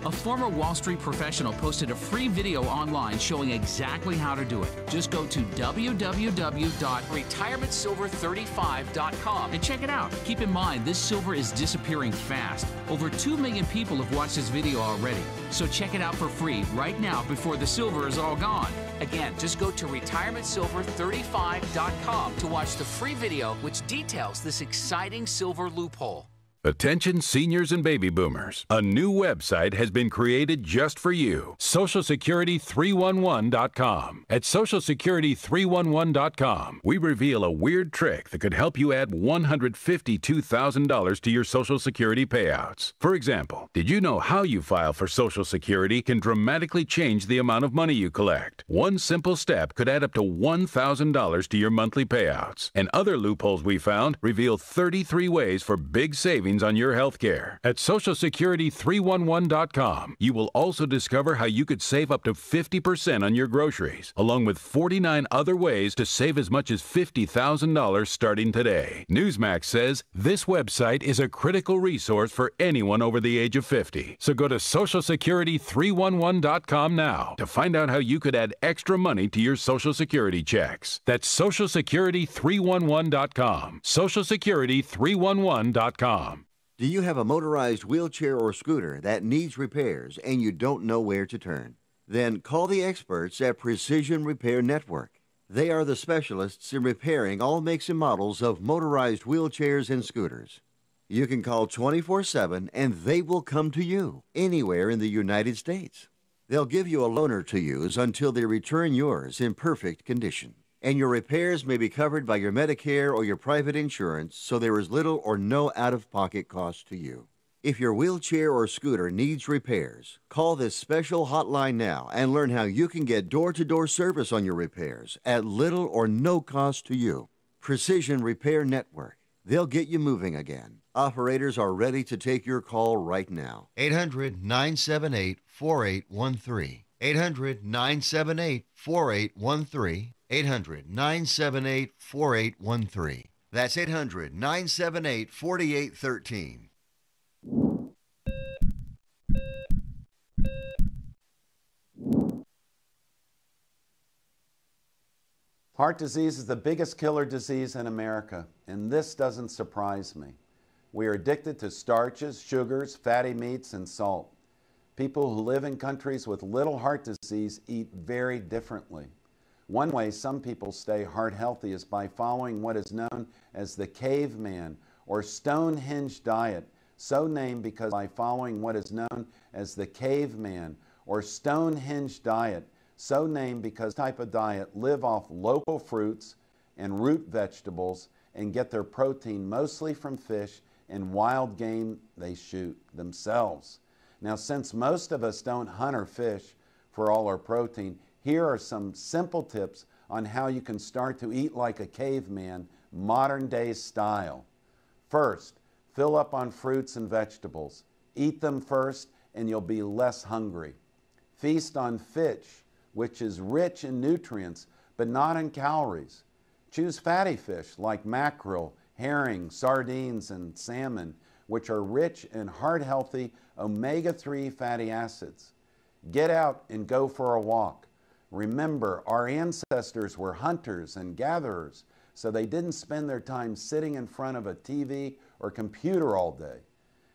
A former Wall Street professional posted a free video online showing exactly how to do it. Just go to www.retirementsilver35.com and check it out. Keep in mind, this silver is disappearing fast. Over 2 million people have watched this video already. So check it out for free right now before the silver is all gone. Again, just go to retirementsilver35.com to watch the free video which details this exciting silver loophole. Attention seniors and baby boomers. A new website has been created just for you. SocialSecurity311.com. At SocialSecurity311.com, we reveal a weird trick that could help you add $152,000 to your Social Security payouts. For example, did you know how you file for Social Security can dramatically change the amount of money you collect? One simple step could add up to $1,000 to your monthly payouts. And other loopholes we found reveal 33 ways for big savings on your health care. At SocialSecurity311.com, you will also discover how you could save up to 50% on your groceries, along with 49 other ways to save as much as $50,000 starting today. Newsmax says this website is a critical resource for anyone over the age of 50. So go to SocialSecurity311.com now to find out how you could add extra money to your Social Security checks. That's SocialSecurity311.com. SocialSecurity311.com. Do you have a motorized wheelchair or scooter that needs repairs and you don't know where to turn? Then call the experts at Precision Repair Network. They are the specialists in repairing all makes and models of motorized wheelchairs and scooters. You can call 24/7 and they will come to you anywhere in the United States. They'll give you a loaner to use until they return yours in perfect condition. And your repairs may be covered by your Medicare or your private insurance, so there is little or no out-of-pocket cost to you. If your wheelchair or scooter needs repairs, call this special hotline now and learn how you can get door-to-door service on your repairs at little or no cost to you. Precision Repair Network. They'll get you moving again. Operators are ready to take your call right now. 800-978-4813. 800-978-4813. 800-978-4813. That's 800-978-4813. Heart disease is the biggest killer disease in America, and this doesn't surprise me. We are addicted to starches, sugars, fatty meats, and salt. People who live in countries with little heart disease eat very differently. One way some people stay heart healthy is by following what is known as the caveman or Stonehenge diet, so named because by following what is known as the caveman or Stonehenge diet, so named because type of diet live off local fruits and root vegetables and get their protein mostly from fish and wild game they shoot themselves. Now, since most of us don't hunt or fish for all our protein, here are some simple tips on how you can start to eat like a caveman, modern day style. First, fill up on fruits and vegetables. Eat them first and you'll be less hungry. Feast on fish, which is rich in nutrients but not in calories. Choose fatty fish like mackerel, herring, sardines, and salmon, which are rich in heart-healthy omega-3 fatty acids. Get out and go for a walk. Remember, our ancestors were hunters and gatherers, so they didn't spend their time sitting in front of a TV or computer all day.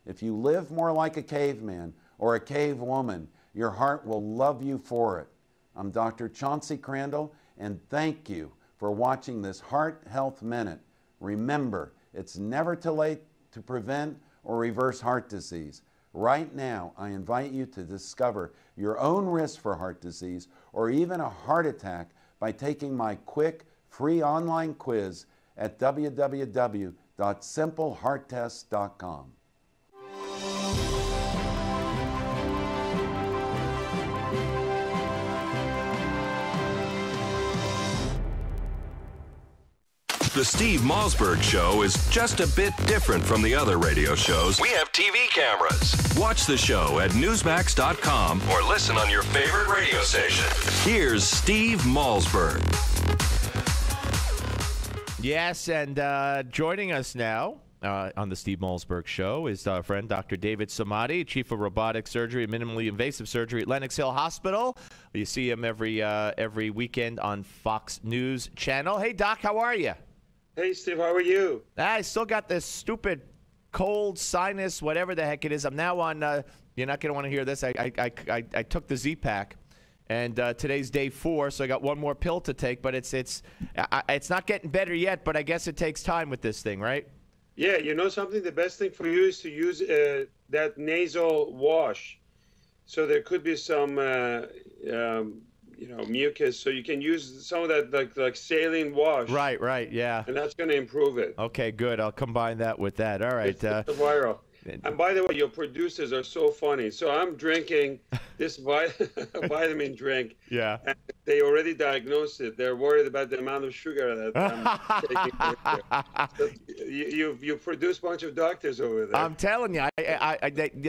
If you live more like a caveman or a cave woman, your heart will love you for it. I'm Dr. Chauncey Crandall, and thank you for watching this Heart Health Minute. Remember, it's never too late to prevent or reverse heart disease. Right now, I invite you to discover your own risk for heart disease or even a heart attack by taking my quick, free online quiz at www.simplehearttest.com. The The Steve Malzberg Show is just a bit different from the other radio shows. We have TV cameras. Watch the show at Newsmax.com or listen on your favorite radio station. Here's Steve Malzberg. Yes, and joining us now on the Steve Malzberg Show is our friend Dr. David Samadi, Chief of Robotic Surgery and Minimally Invasive Surgery at Lenox Hill Hospital. You see him every weekend on Fox News Channel. Hey, Doc, how are you? Hey, Steve, how are you? I still got this stupid cold sinus, whatever the heck it is. I'm now on, you're not going to want to hear this. I took the Z-Pack. And today's day 4, so I got one more pill to take. But it's not getting better yet. But I guess it takes time with this thing, right? Yeah, you know something? The best thing for you is to use that nasal wash. So there could be some, mucus. So you can use some of that like saline wash. Right, yeah. And that's going to improve it. Okay, good. I'll combine that with that. All right. It's viral. And by the way, your producers are so funny. So I'm drinking this vitamin drink. Yeah. And they already diagnosed it. They're worried about the amount of sugar that I'm taking. So you produce a bunch of doctors over there. I'm telling you,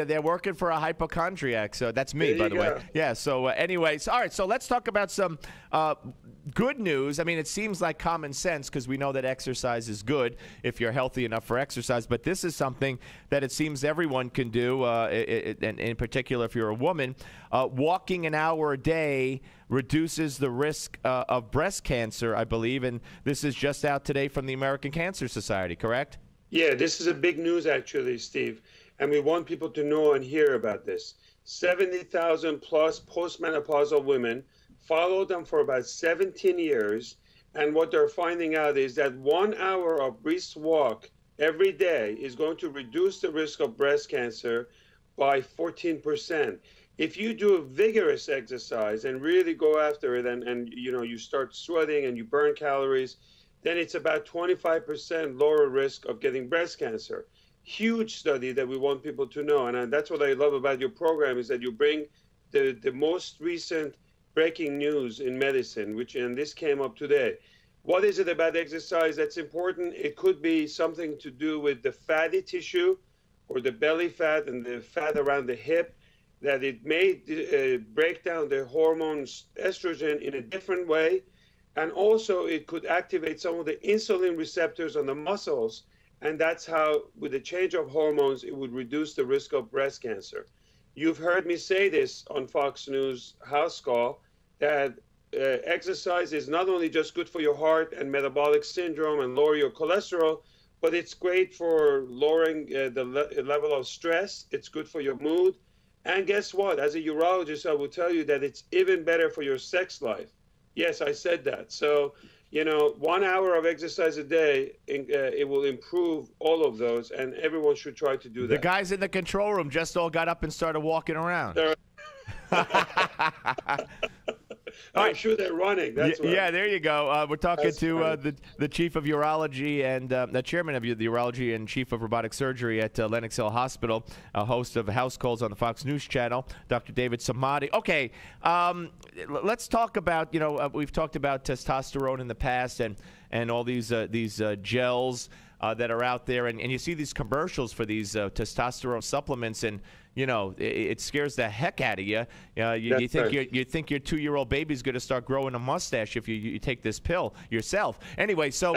they're working for a hypochondriac. So that's me, by the way. Yeah. So anyways, all right. So let's talk about some good news. I mean, it seems like common sense because we know that exercise is good if you're healthy enough for exercise. But this is something that it seems everyone can do, and in particular if you're a woman. Walking an hour a day reduces the risk of breast cancer, I believe. And this is just out today from the American Cancer Society, correct? Yeah, this is a big news, actually, Steve. And we want people to know and hear about this. 70,000 plus postmenopausal women. Followed them for about 17 years, and what they're finding out is that 1 hour of brisk walk every day is going to reduce the risk of breast cancer by 14%. If you do a vigorous exercise and really go after it and you start sweating and you burn calories, then it's about 25% lower risk of getting breast cancer. Huge study that we want people to know, and that's what I love about your program is that you bring the most recent breaking news in medicine, and this came up today. What is it about exercise that's important? It could be something to do with the fatty tissue or the belly fat and the fat around the hip, that it may break down the hormones estrogen in a different way. And also it could activate some of the insulin receptors on the muscles. And that's how, with the change of hormones, it would reduce the risk of breast cancer. You've heard me say this on Fox News House Call, that exercise is not only just good for your heart and metabolic syndrome and lower your cholesterol, but it's great for lowering the level of stress. It's good for your mood. And guess what? As a urologist, I will tell you that it's even better for your sex life. Yes, I said that. So, 1 hour of exercise a day, it will improve all of those, and everyone should try to do that. The guys in the control room just all got up and started walking around. I'm sure they're running. That's yeah, there you go. We're talking to the chief of urology and the chairman of the urology and chief of robotic surgery at Lenox Hill Hospital, a host of House Calls on the Fox News Channel, Dr. David Samadi. Okay, let's talk about, we've talked about testosterone in the past and all these gels that are out there, and you see these commercials for these testosterone supplements, and it scares the heck out of you. You think you think your 2-year-old baby's going to start growing a mustache if you take this pill yourself. Anyway, so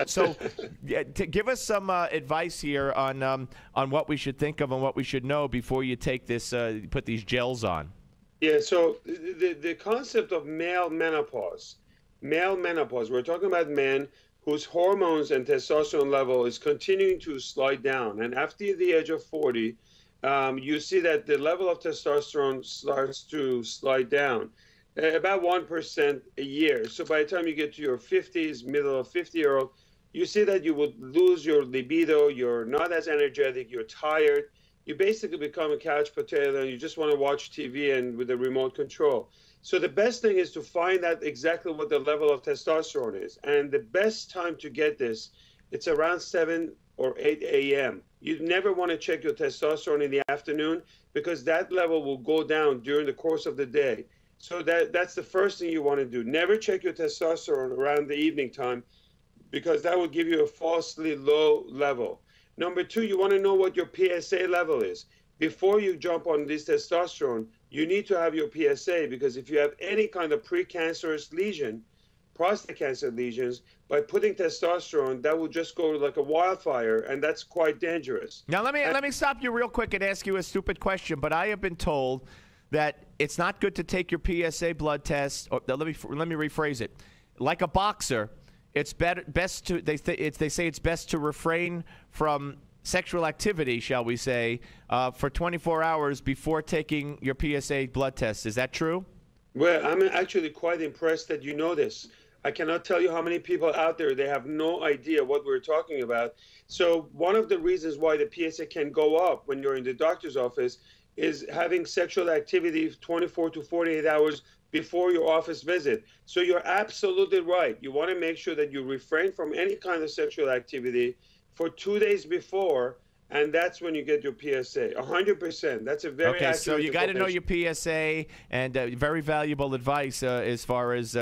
give us some advice here on what we should think of and what we should know before you take this, put these gels on. Yeah. So the concept of male menopause, we're talking about men whose hormones and testosterone level is continuing to slide down, and after the age of 40. You see that the level of testosterone starts to slide down about 1% a year. So by the time you get to your 50s, middle of 50-year-old, you see that you would lose your libido. You're not as energetic. You're tired. You basically become a couch potato, and you just want to watch TV and with a remote control. So the best thing is to find out exactly what the level of testosterone is. And the best time to get this, it's around 7 or 8 a.m. You never want to check your testosterone in the afternoon because that level will go down during the course of the day. So that's the first thing you want to do. Never check your testosterone around the evening time. because that will give you a falsely low level. Number two, you want to know what your PSA level is. Before you jump on this testosterone, you need to have your PSA, because if you have any kind of precancerous lesion, prostate cancer lesions, by putting testosterone, that will just go like a wildfire, and that's quite dangerous. Now, let me stop you real quick and ask you a stupid question, but I have been told that it's not good to take your PSA blood test. Or, let me rephrase it. Like a boxer, it's best to they say it's best to refrain from sexual activity, shall we say, for 24 hours before taking your PSA blood test. Is that true? Well, I'm actually quite impressed that you know this. I cannot tell you how many people out there, they have no idea what we're talking about. So one of the reasons why the PSA can go up when you're in the doctor's office is having sexual activity 24 to 48 hours before your office visit. So you're absolutely right. You want to make sure that you refrain from any kind of sexual activity for 2 days before, and that's when you get your PSA. 100%. That's a very accurate so you got to know your PSA, and very valuable advice as far as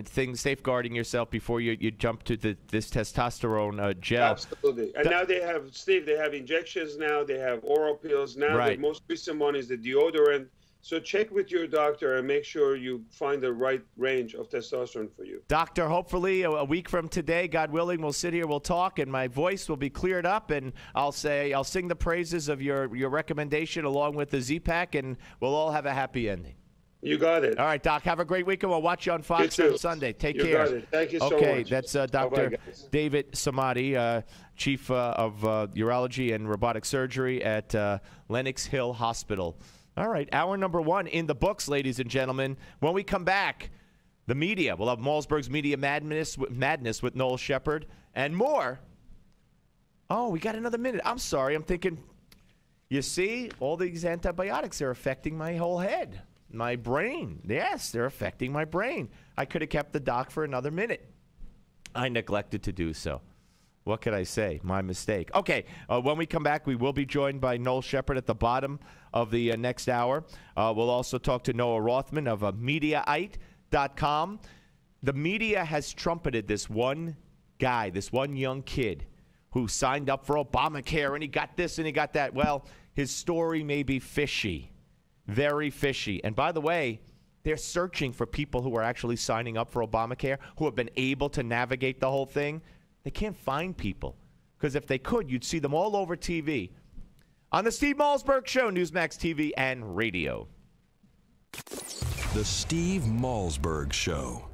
things safeguarding yourself before you jump to this testosterone gel. Absolutely. And now they have, Steve, they have injections now. They have oral pills. Now right. The most recent one is the deodorant. So check with your doctor and make sure you find the right range of testosterone for you. Doctor, hopefully a week from today, God willing, we'll sit here, we'll talk, and my voice will be cleared up, and I'll sing the praises of your recommendation along with the Z-Pack, and we'll all have a happy ending. You got it. All right, Doc, have a great weekend. We'll watch you on Fox on Sunday. Take care. You got it. Thank you so much. Okay, that's Dr. Bye-bye, David Samadi, Chief of Urology and Robotic Surgery at Lenox Hill Hospital. All right, hour number one in the books, ladies and gentlemen. When we come back, the media. We'll have Malzberg's Media Madness with Noel Shepard and more. Oh, we got another minute. I'm sorry. I'm thinking, you see, all these antibiotics are affecting my whole head, my brain. Yes, they're affecting my brain. I could have kept the doc for another minute. I neglected to do so. What could I say? My mistake. Okay, when we come back, we will be joined by Noel Shepard at the bottom of the next hour. We'll also talk to Noah Rothman of Mediaite.com. The media has trumpeted this one guy, this one young kid who signed up for Obamacare, and he got this and he got that. Well, his story may be fishy, very fishy. And by the way, they're searching for people who are actually signing up for Obamacare, who have been able to navigate the whole thing. They can't find people, because if they could, you'd see them all over TV. On the Steve Malzberg Show, Newsmax TV and radio. The Steve Malzberg Show.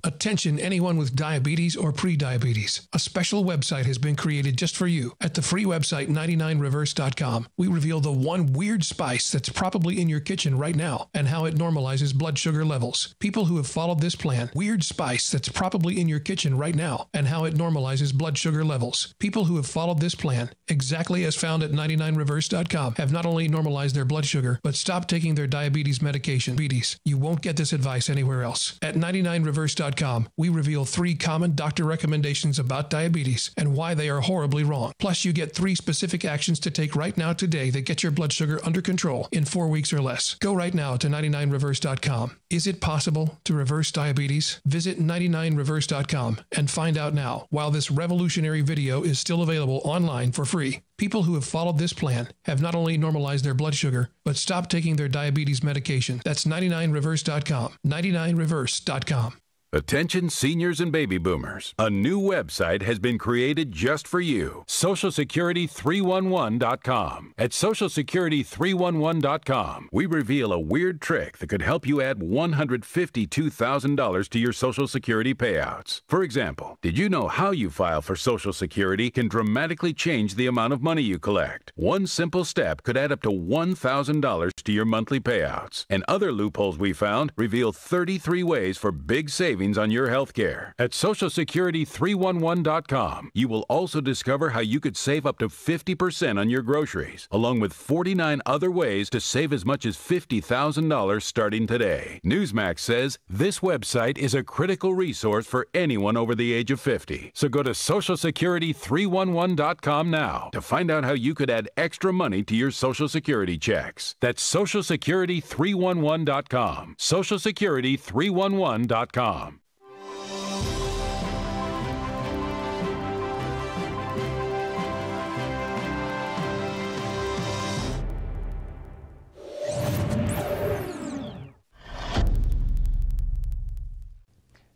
Attention anyone with diabetes or prediabetes. A special website has been created just for you. At the free website 99reverse.com, we reveal the one weird spice that's probably in your kitchen right now and how it normalizes blood sugar levels. People who have followed this plan, weird spice that's probably in your kitchen right now and how it normalizes blood sugar levels. People who have followed this plan, exactly as found at 99reverse.com, have not only normalized their blood sugar, but stopped taking their diabetes medication. You won't get this advice anywhere else. At 99reverse.com, we reveal 3 common doctor recommendations about diabetes and why they are horribly wrong. Plus, you get 3 specific actions to take right now today that get your blood sugar under control in 4 weeks or less. Go right now to 99reverse.com. Is it possible to reverse diabetes? Visit 99reverse.com and find out now, while this revolutionary video is still available online for free. People who have followed this plan have not only normalized their blood sugar, but stopped taking their diabetes medication. That's 99reverse.com. 99reverse.com. Attention seniors and baby boomers. A new website has been created just for you. SocialSecurity311.com. At SocialSecurity311.com, we reveal a weird trick that could help you add $152,000 to your Social Security payouts. For example, did you know how you file for Social Security can dramatically change the amount of money you collect? One simple step could add up to $1,000 to your monthly payouts. And other loopholes we found reveal 33 ways for big savings on your health care. At SocialSecurity311.com, you will also discover how you could save up to 50% on your groceries, along with 49 other ways to save as much as $50,000 starting today. Newsmax says this website is a critical resource for anyone over the age of 50. So go to SocialSecurity311.com now to find out how you could add extra money to your Social Security checks. That's SocialSecurity311.com. SocialSecurity311.com.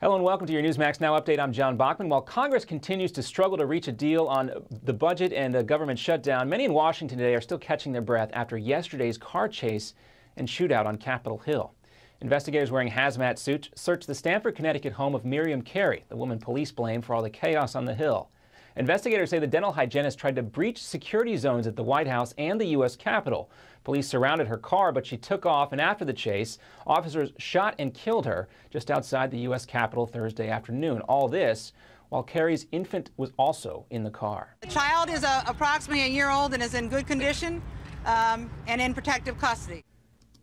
Hello and welcome to your Newsmax Now update. I'm John Bachman. While Congress continues to struggle to reach a deal on the budget and the government shutdown, many in Washington today are still catching their breath after yesterday's car chase and shootout on Capitol Hill. Investigators wearing hazmat suits searched the Stamford, Connecticut home of Miriam Carey, the woman police blame for all the chaos on the Hill. Investigators say the dental hygienist tried to breach security zones at the White House and the U.S. Capitol. Police surrounded her car, but she took off, and after the chase, officers shot and killed her just outside the U.S. Capitol Thursday afternoon. All this while Carey's infant was also in the car. The child is approximately a year old and is in good condition and in protective custody.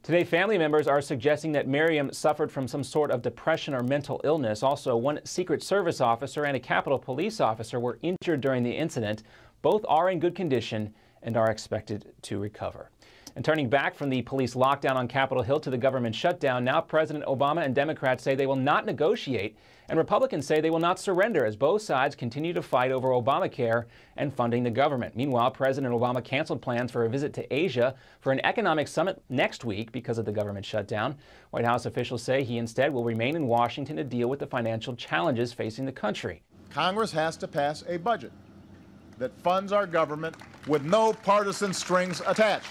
Today, family members are suggesting that Miriam suffered from some sort of depression or mental illness. Also, one Secret Service officer and a Capitol Police officer were injured during the incident. Both are in good condition and are expected to recover. And turning back from the police lockdown on Capitol Hill to the government shutdown, now President Obama and Democrats say they will not negotiate, and Republicans say they will not surrender as both sides continue to fight over Obamacare and funding the government. Meanwhile, President Obama canceled plans for a visit to Asia for an economic summit next week because of the government shutdown. White House officials say he instead will remain in Washington to deal with the financial challenges facing the country. Congress has to pass a budget that funds our government with no partisan strings attached.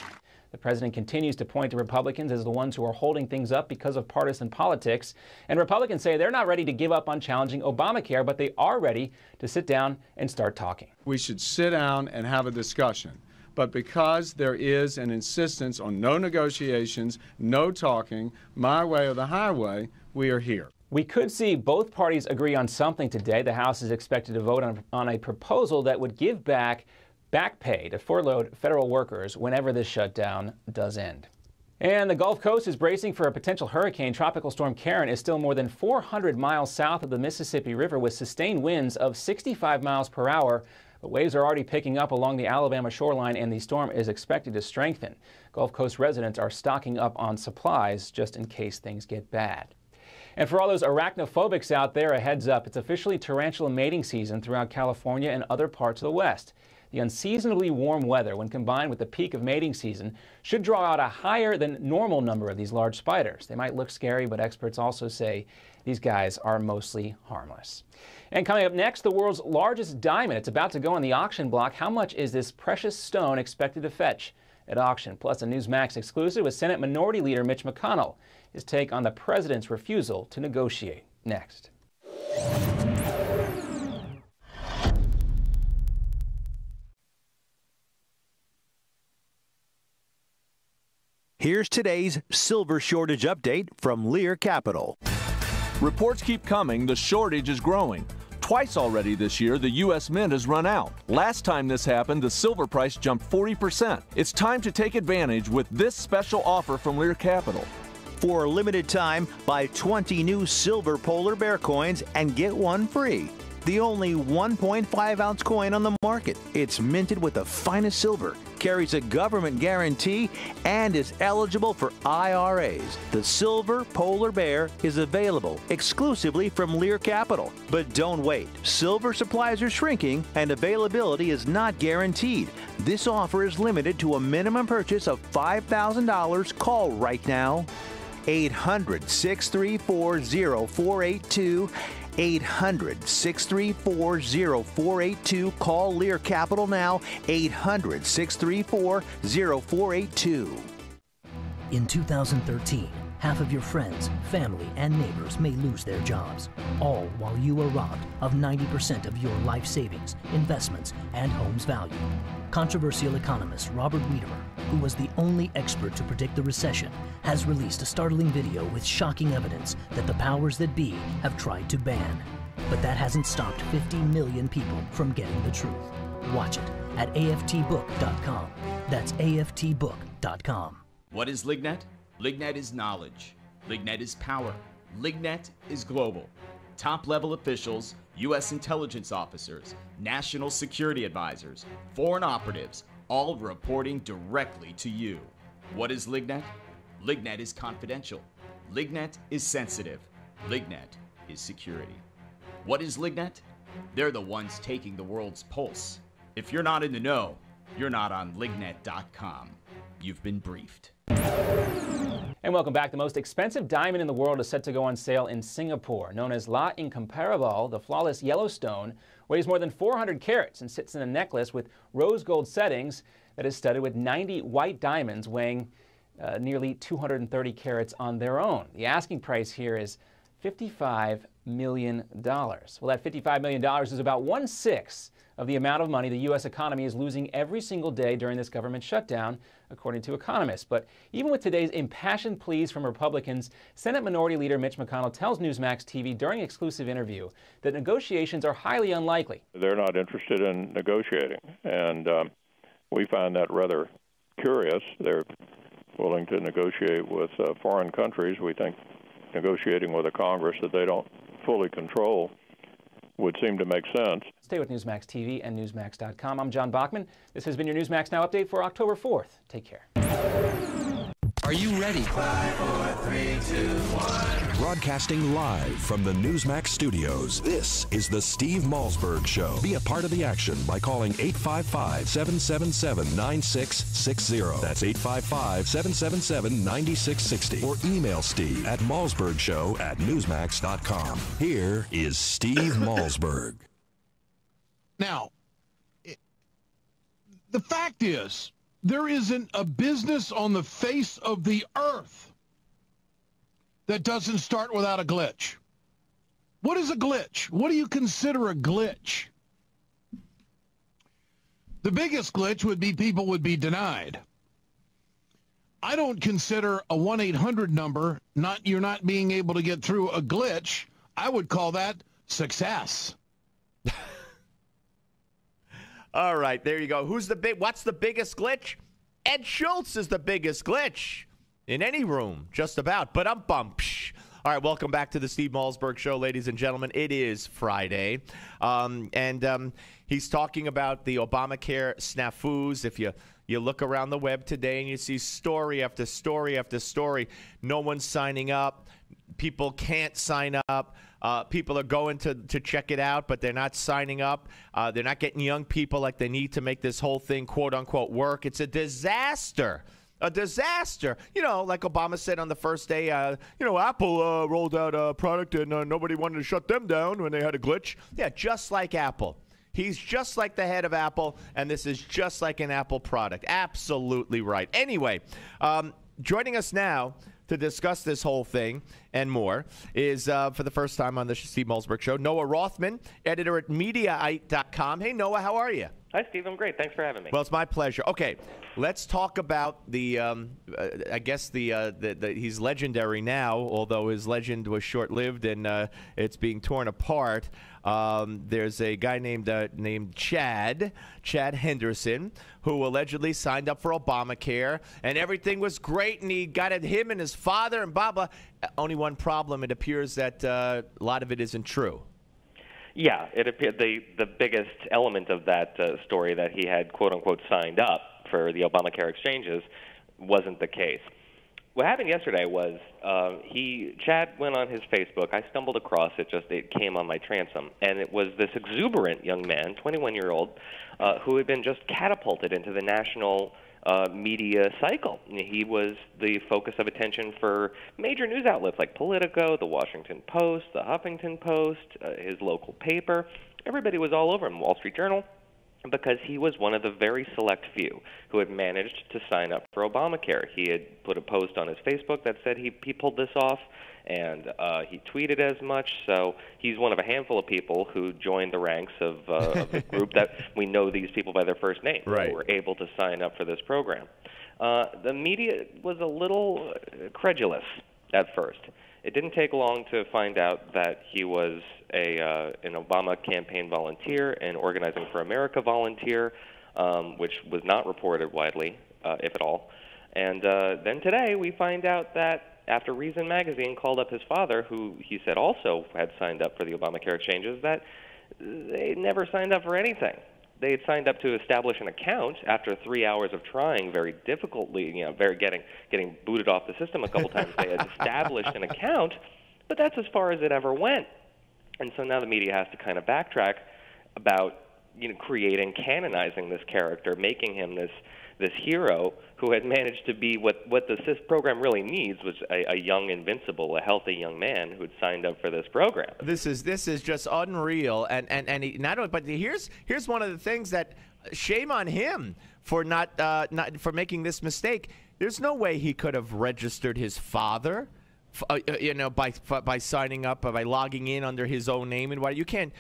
The president continues to point to Republicans as the ones who are holding things up because of partisan politics. And Republicans say they're not ready to give up on challenging Obamacare, but they are ready to sit down and start talking. We should sit down and have a discussion. But because there is an insistence on no negotiations, no talking, my way or the highway, we are here. We could see both parties agree on something today. The House is expected to vote on a proposal that would give back pay to furloughed federal workers whenever this shutdown does end. And the Gulf Coast is bracing for a potential hurricane. Tropical storm Karen is still more than 400 miles south of the Mississippi River with sustained winds of 65 miles per hour. But waves are already picking up along the Alabama shoreline, and the storm is expected to strengthen. Gulf Coast residents are stocking up on supplies just in case things get bad. And for all those arachnophobics out there, a heads up. It's officially tarantula mating season throughout California and other parts of the West. The unseasonably warm weather, when combined with the peak of mating season, should draw out a higher than normal number of these large spiders. They might look scary, but experts also say these guys are mostly harmless. And coming up next, the world's largest diamond. It's about to go on the auction block. How much is this precious stone expected to fetch at auction? Plus a Newsmax exclusive with Senate Minority Leader Mitch McConnell. His take on the president's refusal to negotiate. Next. Here's today's silver shortage update from Lear Capital. Reports keep coming, the shortage is growing. Twice already this year, the U.S. Mint has run out. Last time this happened, the silver price jumped 40%. It's time to take advantage with this special offer from Lear Capital. For a limited time, buy 20 new silver polar bear coins and get one free. The only 1.5 ounce coin on the market. It's minted with the finest silver, carries a government guarantee, and is eligible for IRAs. The silver polar bear is available exclusively from Lear Capital. But don't wait. Silver supplies are shrinking and availability is not guaranteed. This offer is limited to a minimum purchase of $5,000. Call right now. 800-634-0482. 800-634-0482. Call Lear Capital now. 800-634-0482. In 2013, half of your friends, family, and neighbors may lose their jobs, all while you are robbed of 90% of your life savings, investments, and home's value. Controversial economist Robert Wiedemer, who was the only expert to predict the recession, has released a startling video with shocking evidence that the powers that be have tried to ban. But that hasn't stopped 50 million people from getting the truth. Watch it at aftbook.com. That's aftbook.com. What is Lignet? Lignet is knowledge. Lignet is power. Lignet is global. Top-level officials, U.S. intelligence officers, national security advisors, foreign operatives, all reporting directly to you. What is Lignet? Lignet is confidential. Lignet is sensitive. Lignet is security. What is Lignet? They're the ones taking the world's pulse. If you're not in the know, you're not on Lignet.com. You've been briefed. And welcome back. The most expensive diamond in the world is set to go on sale in Singapore. Known as La Incomparable, the flawless Yellowstone weighs more than 400 carats and sits in a necklace with rose gold settings that is studded with 90 white diamonds weighing nearly 230 carats on their own. The asking price here is $55 million. Well, that $55 million is about 1/6 of the amount of money the U.S. economy is losing every single day during this government shutdown, according to economists. But even with today's impassioned pleas from Republicans, Senate Minority Leader Mitch McConnell tells Newsmax TV during an exclusive interview that negotiations are highly unlikely. They're not interested in negotiating, and we find that rather curious. They're willing to negotiate with foreign countries. We think negotiating with a Congress that they don't fully control would seem to make sense. Stay with Newsmax TV and Newsmax.com. I'm John Bachman. This has been your Newsmax Now update for October 4th. Take care. Are you ready? 5, 4, 3, 2, 1. Broadcasting live from the Newsmax studios, this is the Steve Malzberg Show. Be a part of the action by calling 855-777-9660. That's 855-777-9660. Or email Steve at malzbergshow@newsmax.com. Here is Steve Malzberg. Now, the fact is, there isn't a business on the face of the earth that doesn't start without a glitch. What is a glitch? What do you consider a glitch? The biggest glitch would be people would be denied. I don't consider a 1-800 number, you're not being able to get through a glitch. I would call that success. All right, there you go. What's the biggest glitch? Ed Schultz is the biggest glitch in any room, just about. But All right, welcome back to the Steve Malzberg Show, ladies and gentlemen. It is Friday, and he's talking about the Obamacare snafus. If you look around the web today and you see story after story after story, no one's signing up. People can't sign up. People are going to check it out, but they're not signing up. They're not getting young people like they need to make this whole thing, quote unquote, work. It's a disaster. A disaster. You know, like Obama said on the first day, Apple rolled out a product and nobody wanted to shut them down when they had a glitch. Yeah, just like Apple. He's just like the head of Apple, and this is just like an Apple product. Absolutely right. Anyway, joining us now to discuss this whole thing and more is, for the first time on the Steve Malzberg Show, Noah Rothman, editor at Mediaite.com. Hey, Noah, how are you? Hi, Steve. I'm great. Thanks for having me. Well, it's my pleasure. Okay, let's talk about the, I guess he's legendary now, although his legend was short-lived and it's being torn apart. There's a guy named Chad Henderson, who allegedly signed up for Obamacare, and everything was great, and he got at him and his father and blah, blah. Only one problem, it appears that a lot of it isn't true. Yeah, it appeared the biggest element of that story, that he had, quote-unquote, signed up for the Obamacare exchanges, wasn't the case. What happened yesterday was Chad went on his Facebook. I stumbled across it, it came on my transom, and it was this exuberant young man, 21-year-old, who had been just catapulted into the national media cycle. He was the focus of attention for major news outlets like Politico, the Washington Post, the Huffington Post, his local paper. Everybody was all over him, Wall Street Journal, because he was one of the very select few who had managed to sign up for Obamacare. He had put a post on his Facebook that said he pulled this off, and he tweeted as much. So he's one of a handful of people who joined the ranks of the group that we know these people by their first name, right, who were able to sign up for this program. The media was a little credulous at first. It didn't take long to find out that he was an Obama campaign volunteer, an Organizing for America volunteer, which was not reported widely, if at all. And then today we find out that after Reason Magazine called up his father, who he said also had signed up for the Obamacare exchanges, that they never signed up for anything. They had signed up to establish an account after 3 hours of trying very difficultly, getting booted off the system a couple times. They had established an account, but that's as far as it ever went. And so now the media has to kind of backtrack about, canonizing this character, making him this this hero who had managed to be what the SIS program really needs was a young invincible, a healthy young man who had signed up for this program. This is just unreal, and he, not only, but here's one of the things that shame on him for not for making this mistake. There's no way he could have registered his father, by signing up, by logging in under his own name and what. You can't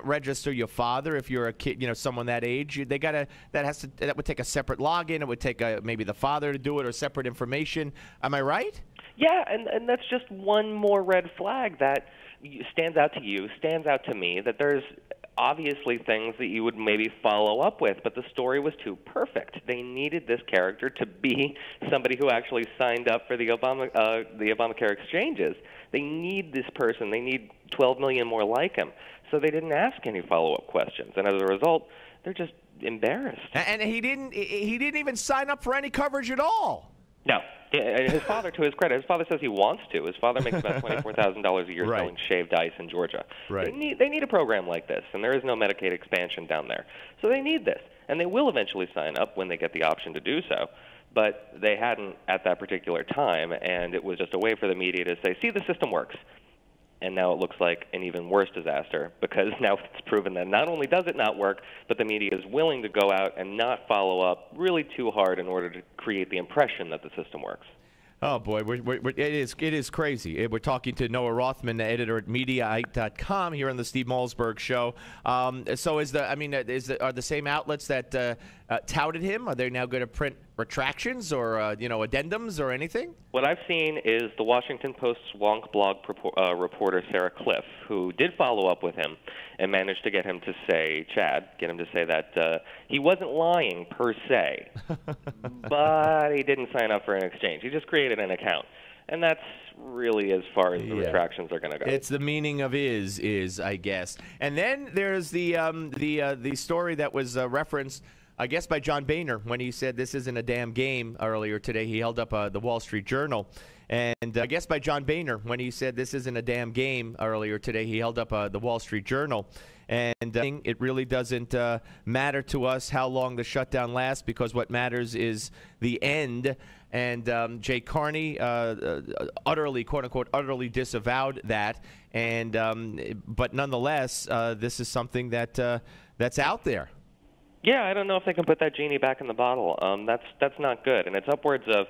register your father if you're a kid, someone that age. That would take a separate login. It would take maybe the father to do it or separate information. Am I right? Yeah, and that's just one more red flag that stands out to you, stands out to me, that there's obviously things that you would maybe follow up with, but the story was too perfect. They needed this character to be somebody who actually signed up for the Obamacare exchanges. They need this person. They need 12 million more like him. So they didn't ask any follow-up questions, and as a result, they're just embarrassed. And he didn't even sign up for any coverage at all. No. And his father, to his credit, his father says he wants to. His father makes about $24,000 a year selling shaved ice in Georgia. Right. They need a program like this, and there is no Medicaid expansion down there. So they need this, and they will eventually sign up when they get the option to do so. But they hadn't at that particular time, and it was just a way for the media to say, see, the system works. And now it looks like an even worse disaster, because now it's proven that not only does it not work, but the media is willing to go out and not follow up really too hard in order to create the impression that the system works. Oh, boy, it is crazy. We're talking to Noah Rothman, editor at Mediaite.com, here on the Steve Malzberg Show. So are the same outlets that touted him, are they now going to print retractions or addendums or anything? What I've seen is the Washington Post's Wonk blog reporter Sarah Cliff, who did follow up with him and managed to get him to say, get him to say that he wasn't lying per se, but he didn't sign up for an exchange. He just created an account. And that's really as far as the retractions are going to go. It's the meaning of is, I guess. And then there's the story that was referenced, I guess, by John Boehner when he said this isn't a damn game earlier today. He held up the Wall Street Journal. And I guess by John Boehner when he said this isn't a damn game earlier today. He held up the Wall Street Journal. And it really doesn't matter to us how long the shutdown lasts, because what matters is the end. And Jay Carney utterly, quote-unquote, utterly disavowed that. And but nonetheless, this is something that's out there. Yeah, I don't know if they can put that genie back in the bottle. That's not good, and it's upwards of.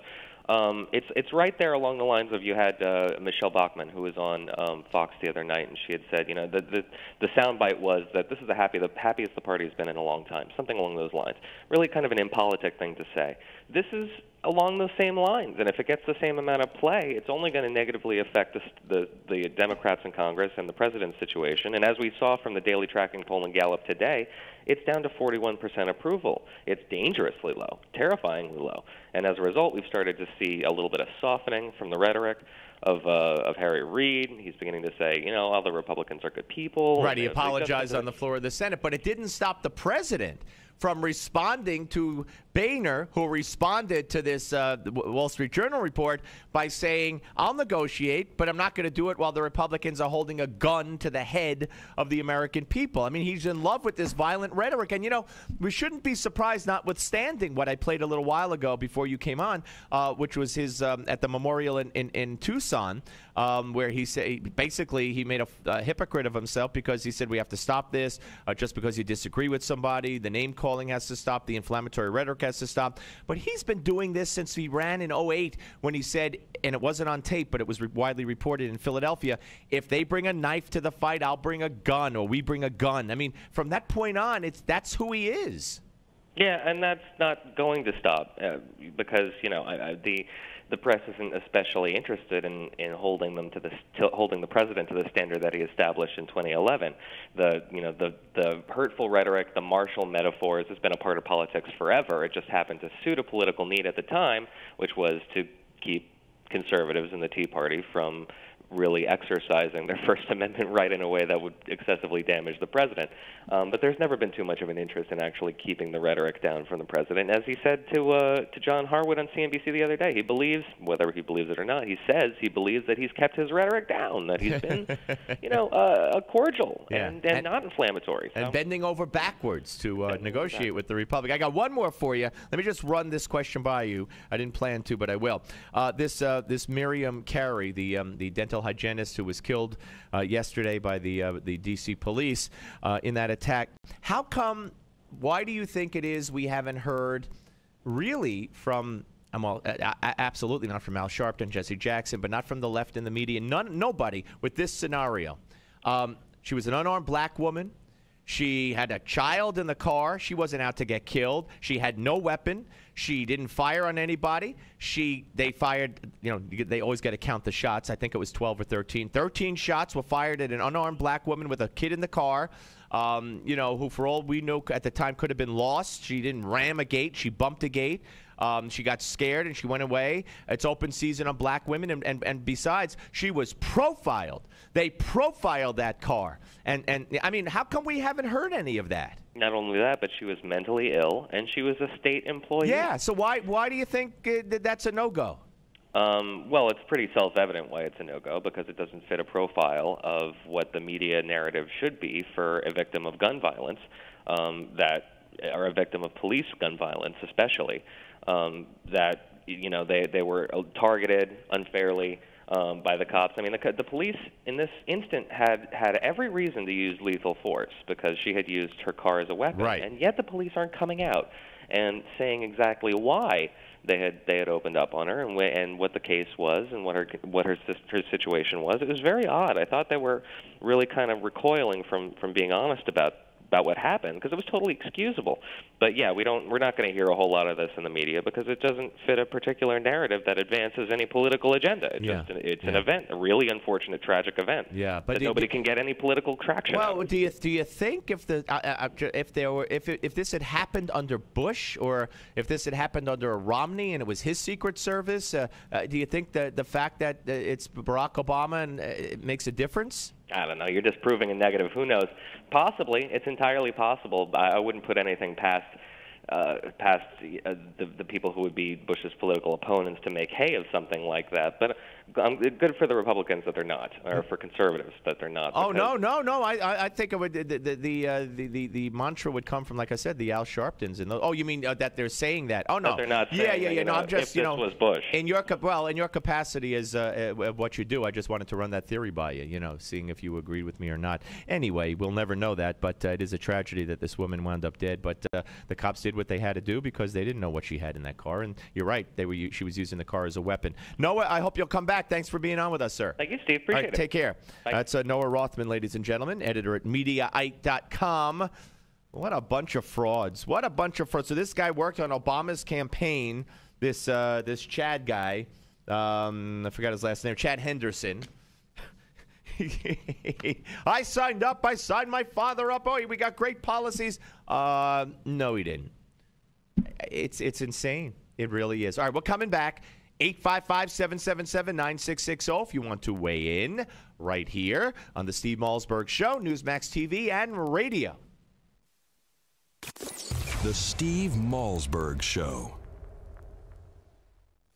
It's right there along the lines of, you had Michelle Bachmann, who was on Fox the other night, and she had said, the soundbite was that this is the happiest the party has been in a long time, something along those lines. Really kind of an impolitic thing to say. This is along those same lines, and if it gets the same amount of play, it's only going to negatively affect the Democrats in Congress and the president's situation. And as we saw from the daily tracking poll in Gallup today, it's down to 41% approval. It's dangerously low, terrifyingly low. And as a result, we've started to see a little bit of softening from the rhetoric of Harry Reid. He's beginning to say, all the Republicans are good people. Right, he apologized on the floor of the Senate, but it didn't stop the president from responding to Boehner, who responded to this Wall Street Journal report by saying, I'll negotiate, but I'm not going to do it while the Republicans are holding a gun to the head of the American people. I mean, he's in love with this violent rhetoric. And, we shouldn't be surprised, notwithstanding what I played a little while ago before you came on, which was his at the memorial in Tucson, where he said basically he made a hypocrite of himself, because he said we have to stop this just because you disagree with somebody. The name calling has to stop. The inflammatory rhetoric has to stop. But he's been doing this since he ran in 2008, when he said, and it wasn't on tape, but it was widely reported in Philadelphia, if they bring a knife to the fight, I'll bring a gun, or we bring a gun. I mean, from that point on, that's who he is. Yeah, and that's not going to stop because the press isn't especially interested in holding them holding the president to the standard that he established in 2011. The hurtful rhetoric, the martial metaphors, has been a part of politics forever. It just happened to suit a political need at the time, which was to keep conservatives in the Tea Party from really exercising their First Amendment right in a way that would excessively damage the president. But there's never been too much of an interest in actually keeping the rhetoric down from the president. As he said to John Harwood on CNBC the other day, he believes, whether he believes it or not, he says he believes that he's kept his rhetoric down, that he's been, cordial and not inflammatory. So. And bending over backwards to negotiate with the Republic. I got one more for you. Let me just run this question by you. I didn't plan to, but I will. This Miriam Carey, the dental hygienist who was killed yesterday by the D.C. police in that attack. How come? Why do you think it is we haven't heard really from? Absolutely not from Al Sharpton, Jesse Jackson, but not from the left in the media. Nobody with this scenario. She was an unarmed black woman. She had a child in the car. She wasn't out to get killed. She had no weapon. She didn't fire on anybody. They fired, they always got to count the shots. I think it was 12 or 13. 13 shots were fired at an unarmed black woman with a kid in the car, who for all we know at the time could have been lost. She didn't ram a gate. She bumped a gate. She got scared and she went away. It's open season on black women. And besides, she was profiled. They profiled that car. And I mean, how come we haven't heard any of that? Not only that, but she was mentally ill and she was a state employee. Yeah, so why do you think that's a no-go? Well, it's pretty self-evident why it's a no-go, because it doesn't fit a profile of what the media narrative should be for a victim of gun violence, or a victim of police gun violence especially. They were targeted unfairly by the cops. I mean, the police in this instant had every reason to use lethal force because she had used her car as a weapon, right. And yet the police aren't coming out and saying exactly why they had opened up on her and what the case was and what her situation was. It was very odd. I thought they were really kind of recoiling from being honest about what happened, because it was totally excusable. But yeah, we're not going to hear a whole lot of this in the media because it doesn't fit a particular narrative that advances any political agenda. It's an event, a really unfortunate, tragic event. Yeah, but that nobody can get any political traction. Well, do you think if this had happened under Bush, or if this had happened under Romney and it was his Secret Service, do you think that the fact that it's Barack Obama and it makes a difference? I don't know. You're just proving a negative. Who knows? Possibly. It's entirely possible. I wouldn't put anything past the people who would be Bush's political opponents to make hay of something like that. But good for the Republicans that they're not, or for conservatives that they're not. Oh, no. I think it would, the mantra would come from, like I said, the Al Sharptons. Oh, you mean that they're saying that? Oh, no. That they're not saying yeah. No, I'm just, if this was Bush. In your capacity as what you do, I just wanted to run that theory by you, seeing if you agreed with me or not. Anyway, we'll never know that, but it is a tragedy that this woman wound up dead. But the cops did what they had to do because they didn't know what she had in that car. And you're right, she was using the car as a weapon. Noah, I hope you'll come back. Thanks for being on with us, sir. Thank you, Steve. Appreciate it. Take care. Bye. That's Noah Rothman, ladies and gentlemen, editor at Mediaite.com. What a bunch of frauds. What a bunch of frauds. So this guy worked on Obama's campaign, this Chad guy. I forgot his last name. Chad Henderson. I signed up. I signed my father up. Oh, we got great policies. No, he didn't. It's insane. It really is. All right, we're coming back. 855-777-9660 if you want to weigh in right here on the Steve Malzberg Show, Newsmax TV and radio. The Steve Malzberg Show.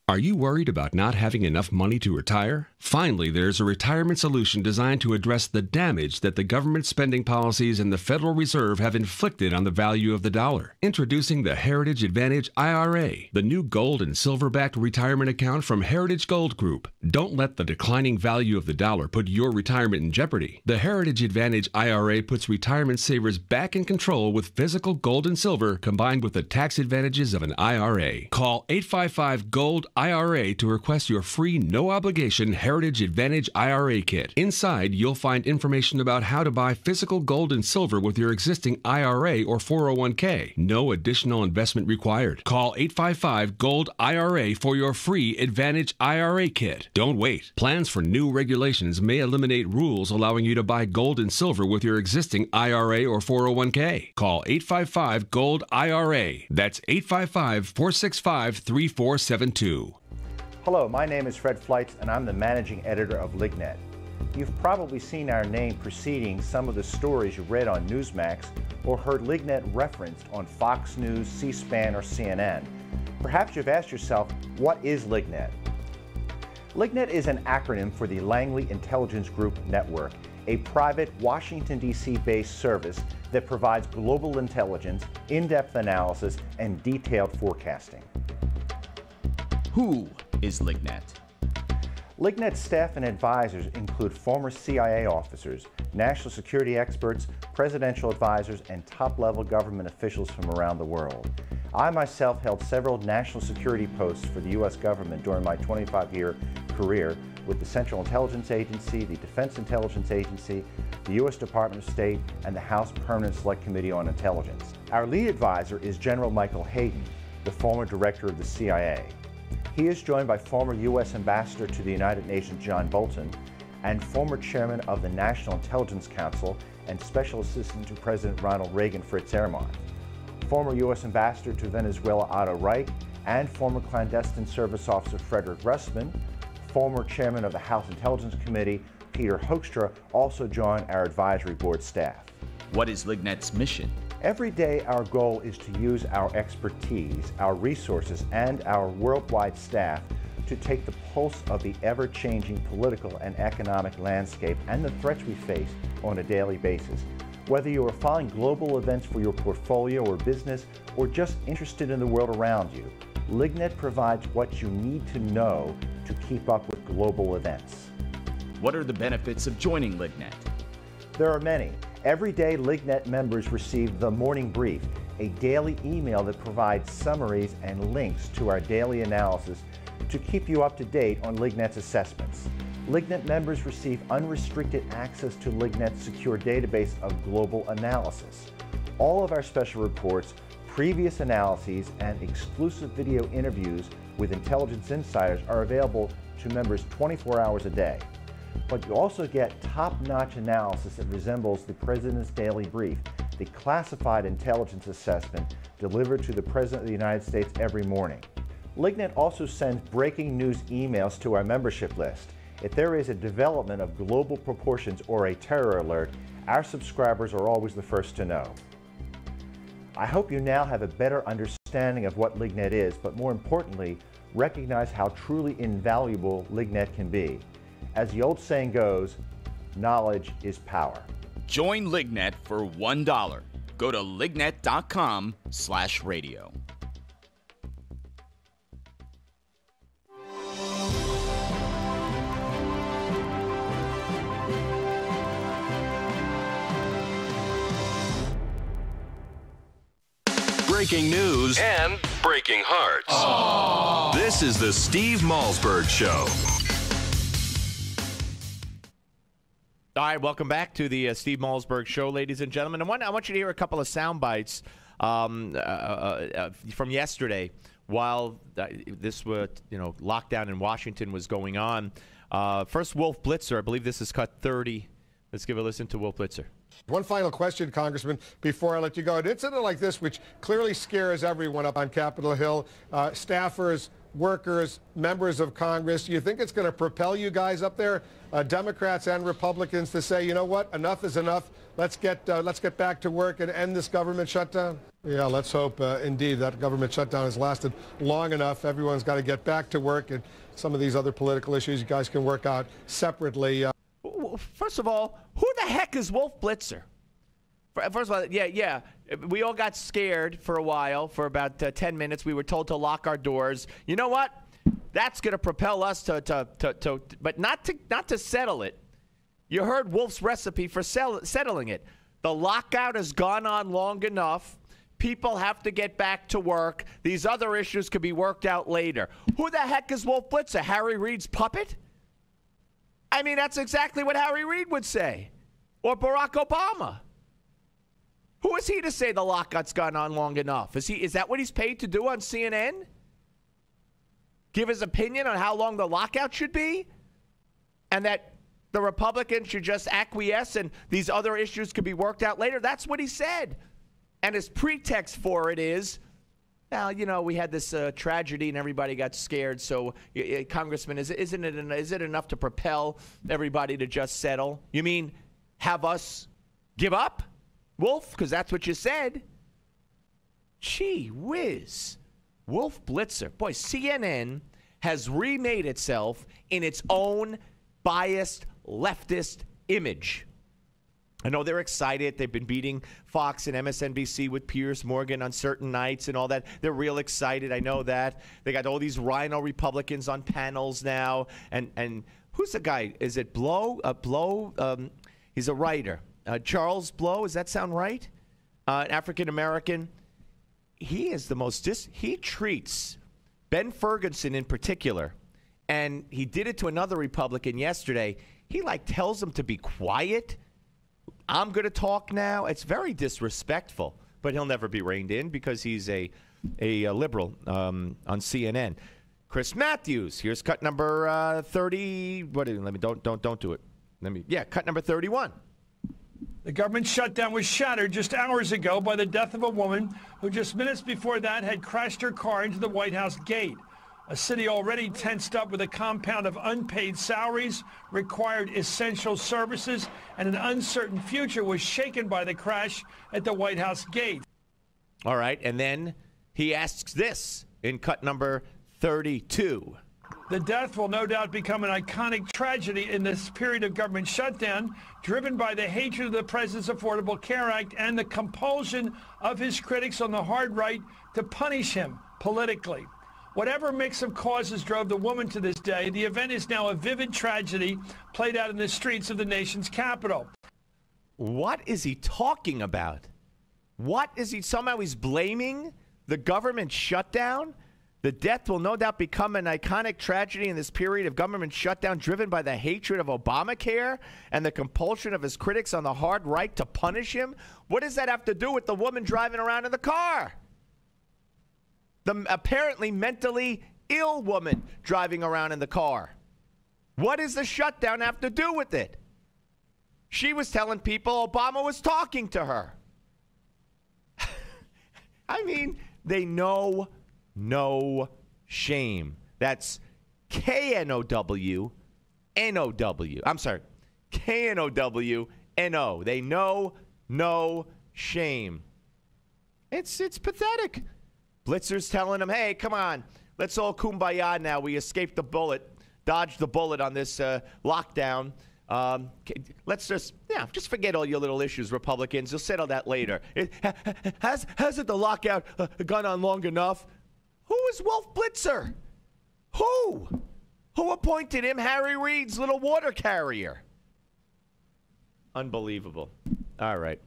Are you worried about not having enough money to retire? Finally, there's a retirement solution designed to address the damage that the government spending policies and the Federal Reserve have inflicted on the value of the dollar. Introducing the Heritage Advantage IRA, the new gold and silver-backed retirement account from Heritage Gold Group. Don't let the declining value of the dollar put your retirement in jeopardy. The Heritage Advantage IRA puts retirement savers back in control with physical gold and silver combined with the tax advantages of an IRA. Call 855-GOLD-IRA to request your free, no-obligation Heritage Advantage IRA kit. Inside, you'll find information about how to buy physical gold and silver with your existing IRA or 401k. No additional investment required. Call 855-GOLD-IRA for your free Advantage IRA kit. Don't wait. Plans for new regulations may eliminate rules allowing you to buy gold and silver with your existing IRA or 401k. Call 855-GOLD-IRA. That's 855-465-3472. Hello, my name is Fred Fleitz, and I'm the managing editor of LigNet. You've probably seen our name preceding some of the stories you read on Newsmax or heard LigNet referenced on Fox News, C-SPAN, or CNN. Perhaps you've asked yourself, what is LigNet? LigNet is an acronym for the Langley Intelligence Group Network, a private Washington, D.C. based service that provides global intelligence, in-depth analysis, and detailed forecasting. Who is LigNet? LigNet staff and advisors include former CIA officers, national security experts, presidential advisors, and top-level government officials from around the world. I myself held several national security posts for the U.S. government during my 25-year career with the Central Intelligence Agency, the Defense Intelligence Agency, the U.S. Department of State, and the House Permanent Select Committee on Intelligence. Our lead advisor is General Michael Hayden, the former director of the CIA. He is joined by former U.S. Ambassador to the United Nations John Bolton and former chairman of the National Intelligence Council and Special Assistant to President Ronald Reagan Fritz Ehrmann, former U.S. Ambassador to Venezuela Otto Reich, and former clandestine service officer Frederick Russman. Former chairman of the House Intelligence Committee Peter Hoekstra also joined our advisory board staff. What is LigNet's mission? Every day, our goal is to use our expertise, our resources, and our worldwide staff to take the pulse of the ever-changing political and economic landscape and the threats we face on a daily basis. Whether you are following global events for your portfolio or business, or just interested in the world around you, LigNet provides what you need to know to keep up with global events. What are the benefits of joining LigNet? There are many. Every day, LigNet members receive the Morning Brief, a daily email that provides summaries and links to our daily analysis to keep you up to date on LigNet's assessments. LigNet members receive unrestricted access to LigNet's secure database of global analysis. All of our special reports, previous analyses, and exclusive video interviews with intelligence insiders are available to members 24 hours a day. But you also get top-notch analysis that resembles the President's Daily Brief, the classified intelligence assessment delivered to the President of the United States every morning. LigNet also sends breaking news emails to our membership list. If there is a development of global proportions or a terror alert, our subscribers are always the first to know. I hope you now have a better understanding of what LigNet is, but more importantly, recognize how truly invaluable LigNet can be. As the old saying goes, knowledge is power. Join LigNet for $1. Go to lignet.com/radio. Breaking news and breaking hearts. Aww. This is the Steve Malzberg Show. All right, welcome back to the Steve Malzberg Show, ladies and gentlemen. I want you to hear a couple of sound bites from yesterday while this lockdown in Washington was going on. First, Wolf Blitzer. I believe this is cut 30. Let's give a listen to Wolf Blitzer. One final question, Congressman, before I let you go. An incident like this, which clearly scares everyone up on Capitol Hill, staffers, workers, members of Congress, do you think it's going to propel you guys up there, Democrats and Republicans, to say, you know what, enough is enough. Let's get back to work and end this government shutdown? Yeah, let's hope indeed that government shutdown has lasted long enough. Everyone's got to get back to work, and some of these other political issues you guys can work out separately. First of all, who the heck is Wolf Blitzer? First of all, yeah. We all got scared for a while. For about 10 minutes, we were told to lock our doors. You know what? That's going to propel us but not to settle it. You heard Wolf's recipe for settling it. The lockout has gone on long enough. People have to get back to work. These other issues could be worked out later. Who the heck is Wolf Blitzer? Harry Reid's puppet? I mean, that's exactly what Harry Reid would say. Or Barack Obama. Who is he to say the lockout's gone on long enough? Is that what he's paid to do on CNN? Give his opinion on how long the lockout should be? And that the Republicans should just acquiesce and these other issues could be worked out later? That's what he said. And his pretext for it is, Now, you know, we had this tragedy and everybody got scared. So, Congressman, is it enough to propel everybody to just settle? You mean have us give up, Wolf? Because that's what you said. Gee whiz. Wolf Blitzer. Boy, CNN has remade itself in its own biased leftist image. I know they're excited. They've been beating Fox and MSNBC with Piers Morgan on certain nights and all that. They're real excited. I know that. They got all these rhino Republicans on panels now. And who's the guy? Is it Blow? He's a writer. Charles Blow, does that sound right? An African-American. He is the most he treats Ben Ferguson in particular, and he did it to another Republican yesterday. He tells him to be quiet. I'm going to talk now. It's very disrespectful, but he'll never be reined in because he's a liberal on CNN. Chris Matthews, here's cut number 30. Don't do it. Cut number 31. The government shutdown was shattered just hours ago by the death of a woman who just minutes before that had crashed her car into the White House gate. A city already tensed up with a compound of unpaid salaries, required essential services, and an uncertain future was shaken by the crash at the White House gate. All right, and then he asks this in cut number 32. The death will no doubt become an iconic tragedy in this period of government shutdown, driven by the hatred of the President's Affordable Care Act and the compulsion of his critics on the hard right to punish him politically. Whatever mix of causes drove the woman to this day, the event is now a vivid tragedy played out in the streets of the nation's capital. What is he talking about? Somehow he's blaming the government shutdown? The death will no doubt become an iconic tragedy in this period of government shutdown driven by the hatred of Obamacare and the compulsion of his critics on the hard right to punish him? What does that have to do with the woman driving around in the car? The apparently mentally ill woman driving around in the car. What does the shutdown have to do with it? She was telling people Obama was talking to her. I mean, they know no shame. That's K-N-O-W-N-O-W. I'm sorry, K-N-O-W-N-O. They know no shame. It's pathetic. Blitzer's telling them, hey, come on, let's all kumbaya now. We escaped the bullet, dodged the bullet on this lockdown. Let's just forget all your little issues, Republicans. You'll settle that later. Hasn't the lockout gone on long enough? Who is Wolf Blitzer? Who appointed him Harry Reid's little water carrier? Unbelievable. All right.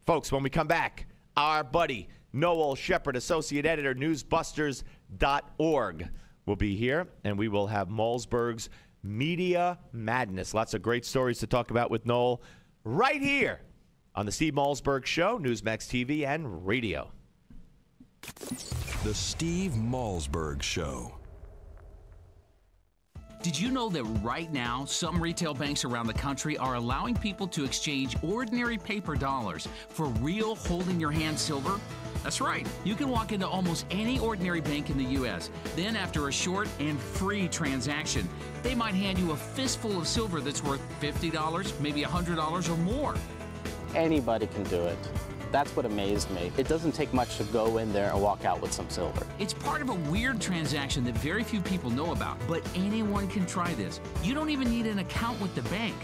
Folks, when we come back, our buddy Noel Shepard, associate editor, newsbusters.org, will be here, and we will have Malzberg's Media Madness. Lots of great stories to talk about with Noel right here on the Steve Malzberg Show, Newsmax TV and radio. The Steve Malzberg Show. Did you know that right now, some retail banks around the country are allowing people to exchange ordinary paper dollars for real holding-your-hand silver? That's right. You can walk into almost any ordinary bank in the U.S. Then, after a short and free transaction, they might hand you a fistful of silver that's worth $50, maybe $100 or more. Anybody can do it. That's what amazed me. It doesn't take much to go in there and walk out with some silver. It's part of a weird transaction that very few people know about, but anyone can try this. You don't even need an account with the bank.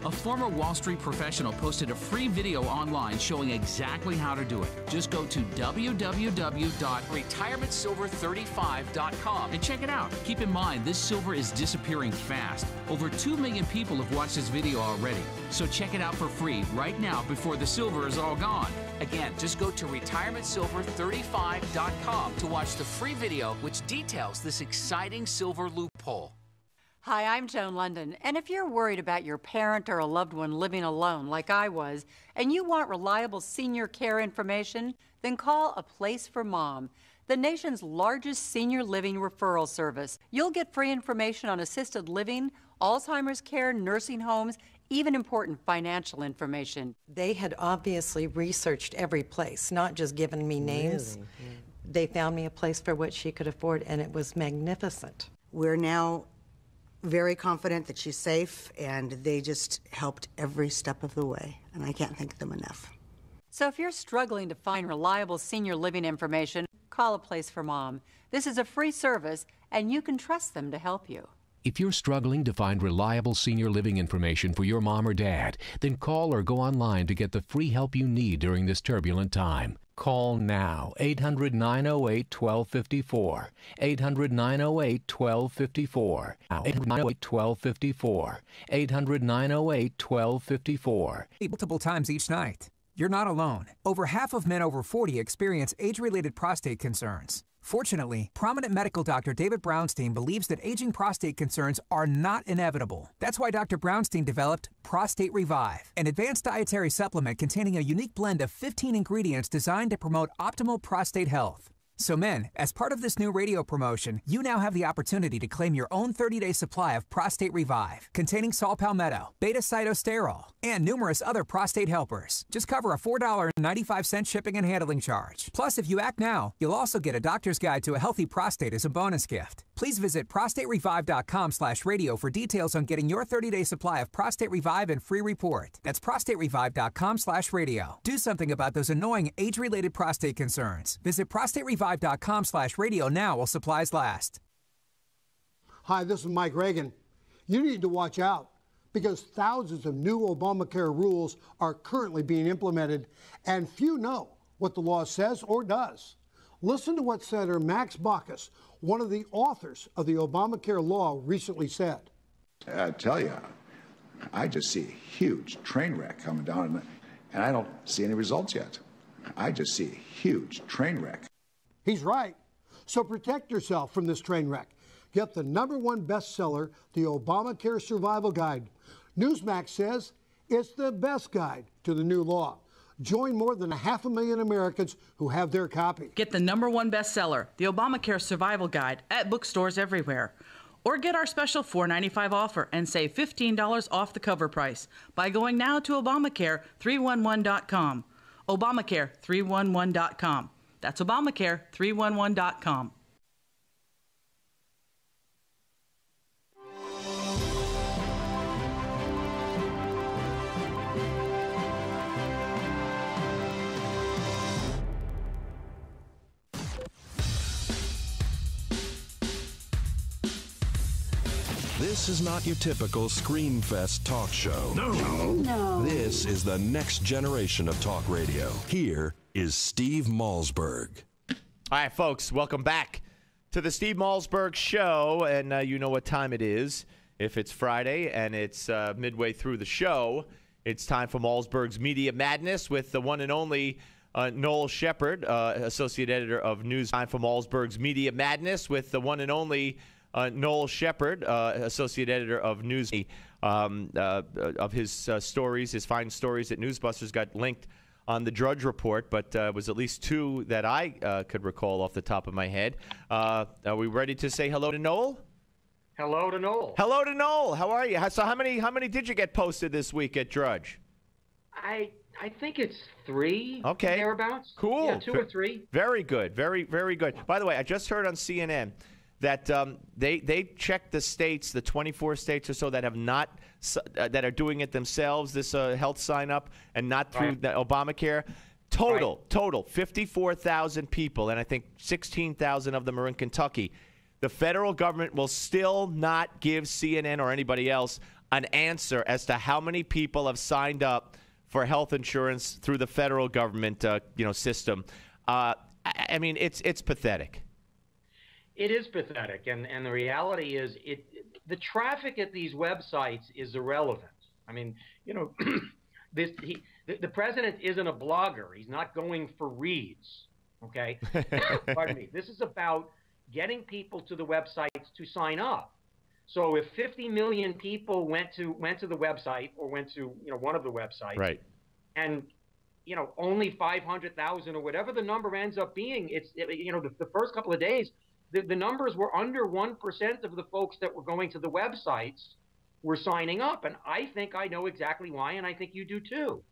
A former Wall Street professional posted a free video online showing exactly how to do it. Just go to www.retirementsilver35.com and check it out. Keep in mind, this silver is disappearing fast. Over 2 million people have watched this video already. So check it out for free right now before the silver is all gone. Again, just go to retirementsilver35.com to watch the free video which details this exciting silver loophole. Hi, I'm Joan London, and if you're worried about your parent or a loved one living alone like I was, and you want reliable senior care information, then call A Place for Mom, the nation's largest senior living referral service. You'll get free information on assisted living, Alzheimer's care, nursing homes, even important financial information. They had obviously researched every place, not just given me names. Really? They found me a place for what she could afford, and it was magnificent. We're now very confident that she's safe, and they just helped every step of the way, and I can't thank them enough. So if you're struggling to find reliable senior living information, call A Place for Mom. This is a free service, and you can trust them to help you. If you're struggling to find reliable senior living information for your mom or dad, then call or go online to get the free help you need during this turbulent time. Call now, 800-908-1254, 800-908-1254, 800-908-1254, 800-908-1254. Multiple times each night. You're not alone. Over half of men over 40 experience age-related prostate concerns. Fortunately, prominent medical doctor David Brownstein believes that aging prostate concerns are not inevitable. That's why Dr. Brownstein developed Prostate Revive, an advanced dietary supplement containing a unique blend of 15 ingredients designed to promote optimal prostate health. So men, as part of this new radio promotion, you now have the opportunity to claim your own 30-day supply of Prostate Revive, containing saw palmetto, beta-cytosterol, and numerous other prostate helpers. Just cover a $4.95 shipping and handling charge. Plus, if you act now, you'll also get a doctor's guide to a healthy prostate as a bonus gift. Please visit prostaterevive.com/radio for details on getting your 30-day supply of Prostate Revive and free report. That's prostaterevive.com/radio. Do something about those annoying age-related prostate concerns. Visit prostaterevive.com/radio now while supplies last. Hi, this is Mike Reagan. You need to watch out because thousands of new Obamacare rules are currently being implemented, and few know what the law says or does. Listen to what Senator Max Baucus, one of the authors of the Obamacare law, recently said. I tell you, I just see a huge train wreck coming down, and I don't see any results yet. I just see a huge train wreck. He's right. So protect yourself from this train wreck. Get the #1 bestseller, the Obamacare Survival Guide. Newsmax says it's the best guide to the new law. Join more than 500,000 Americans who have their copy. Get the #1 bestseller, the Obamacare Survival Guide, at bookstores everywhere. Or get our special $4.95 offer and save $15 off the cover price by going now to Obamacare311.com. Obamacare311.com. That's Obamacare311.com. This is not your typical Screamfest talk show. No. This is the next generation of talk radio. Here is Steve Malzberg. All right, folks, welcome back to the Steve Malzberg Show. And you know what time it is. If it's Friday and it's midway through the show, it's time for Malzberg's Media Madness with the one and only Noel Shepard, Associate Editor of News. Time for Malzberg's Media Madness with the one and only Noel Shepard, Associate Editor of News, of his stories, his fine stories that Newsbusters got linked on the Drudge Report, but was at least two that I could recall off the top of my head. Are we ready to say hello to Noel? Hello to Noel. Hello to Noel. How are you? So how many did you get posted this week at Drudge? I think it's 3. Okay. Thereabouts. Cool. Yeah, 2 or 3. Very good. Very, very good. By the way, I just heard on CNN that they checked the states, the 24 states or so that have not that are doing it themselves, this health sign up, and not through the Obamacare. Total 54,000 people, and I think 16,000 of them are in Kentucky. The federal government will still not give CNN or anybody else an answer as to how many people have signed up for health insurance through the federal government system. I mean, it's pathetic. It is pathetic, and the reality is the traffic at these websites is irrelevant. I mean, the president isn't a blogger. He's not going for reads, okay? Pardon me. This is about getting people to the websites to sign up. So if 50 million people went to the website or went to one of the websites, right, and only 500,000 or whatever the number ends up being, the first couple of days, the numbers were under 1% of the folks that were going to the websites were signing up. And I think I know exactly why, and I think you do too.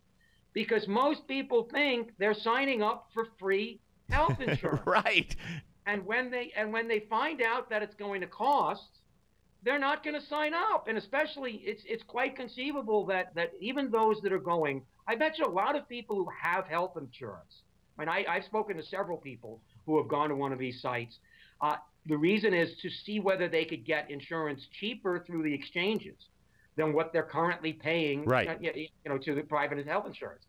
Because most people think they're signing up for free health insurance. Right. And when they find out that it's going to cost, they're not going to sign up. And especially, it's quite conceivable that even those that are going, I bet you a lot of people who have health insurance. I mean, I've spoken to several people who have gone to one of these sites. The reason is to see whether they could get insurance cheaper through the exchanges than what they're currently paying, right. To the private health insurance.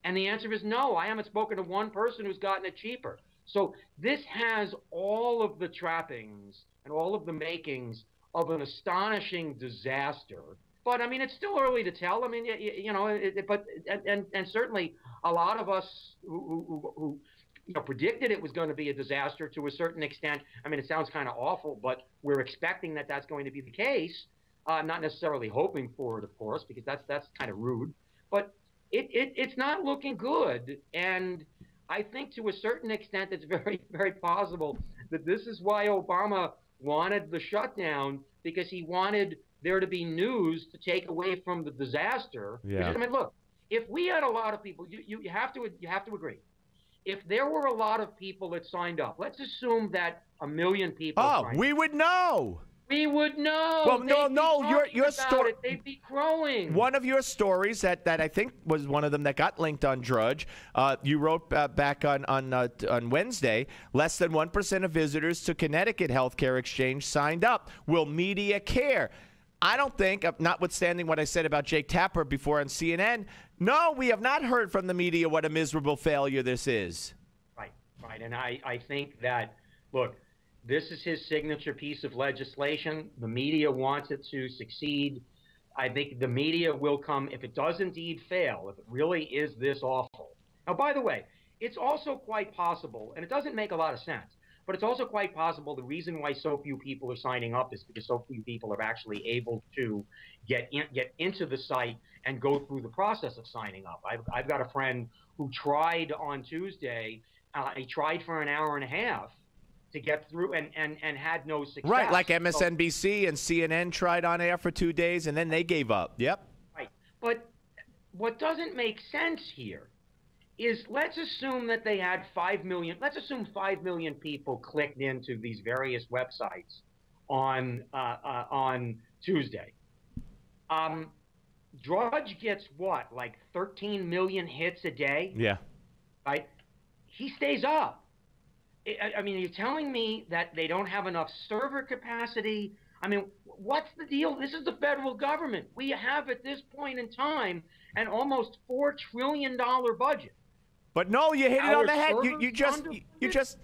And the answer is no. I haven't spoken to one person who's gotten it cheaper. So this has all of the trappings and all of the makings of an astonishing disaster. But I mean, it's still early to tell. I mean, and certainly a lot of us who predicted it was going to be a disaster to a certain extent. I mean, it sounds kind of awful, but we're expecting that that's going to be the case. Not necessarily hoping for it, of course, because that's kind of rude. But it's not looking good, and I think to a certain extent it's very, very possible that this is why Obama wanted the shutdown, because he wanted there to be news to take away from the disaster. Yeah. Because, I mean, look, if we had a lot of people, you have to agree. If there were a lot of people that signed up, let's assume that 1 million people. We would know. We would know. Well, no, your story. They'd be growing. One of your stories that I think was one of them that got linked on Drudge. You wrote back on Wednesday. Less than 1% of visitors to Connecticut Healthcare Exchange signed up. Will media care? I don't think, notwithstanding what I said about Jake Tapper before on CNN. No, we have not heard from the media what a miserable failure this is. Right, and I think that, look, this is his signature piece of legislation. The media wants it to succeed. I think the media will come, if it does indeed fail, if it really is this awful. Now, by the way, it's also quite possible, and it doesn't make a lot of sense, but it's also quite possible the reason why so few people are signing up is because so few people are actually able to get into the site and go through the process of signing up. I've got a friend who tried on Tuesday. He tried for an hour and a half to get through and had no success. Right, like MSNBC and CNN tried on air for 2 days, and then they gave up. Yep. Right. But what doesn't make sense here is, let's assume that they had 5 million. Let's assume 5 million people clicked into these various websites on Tuesday. Drudge gets what, like 13 million hits a day? Yeah. Right? He stays up. I mean, you're telling me that they don't have enough server capacity? I mean, what's the deal? This is the federal government. We have at this point in time an almost $4 trillion budget. But no, you hit it on the head.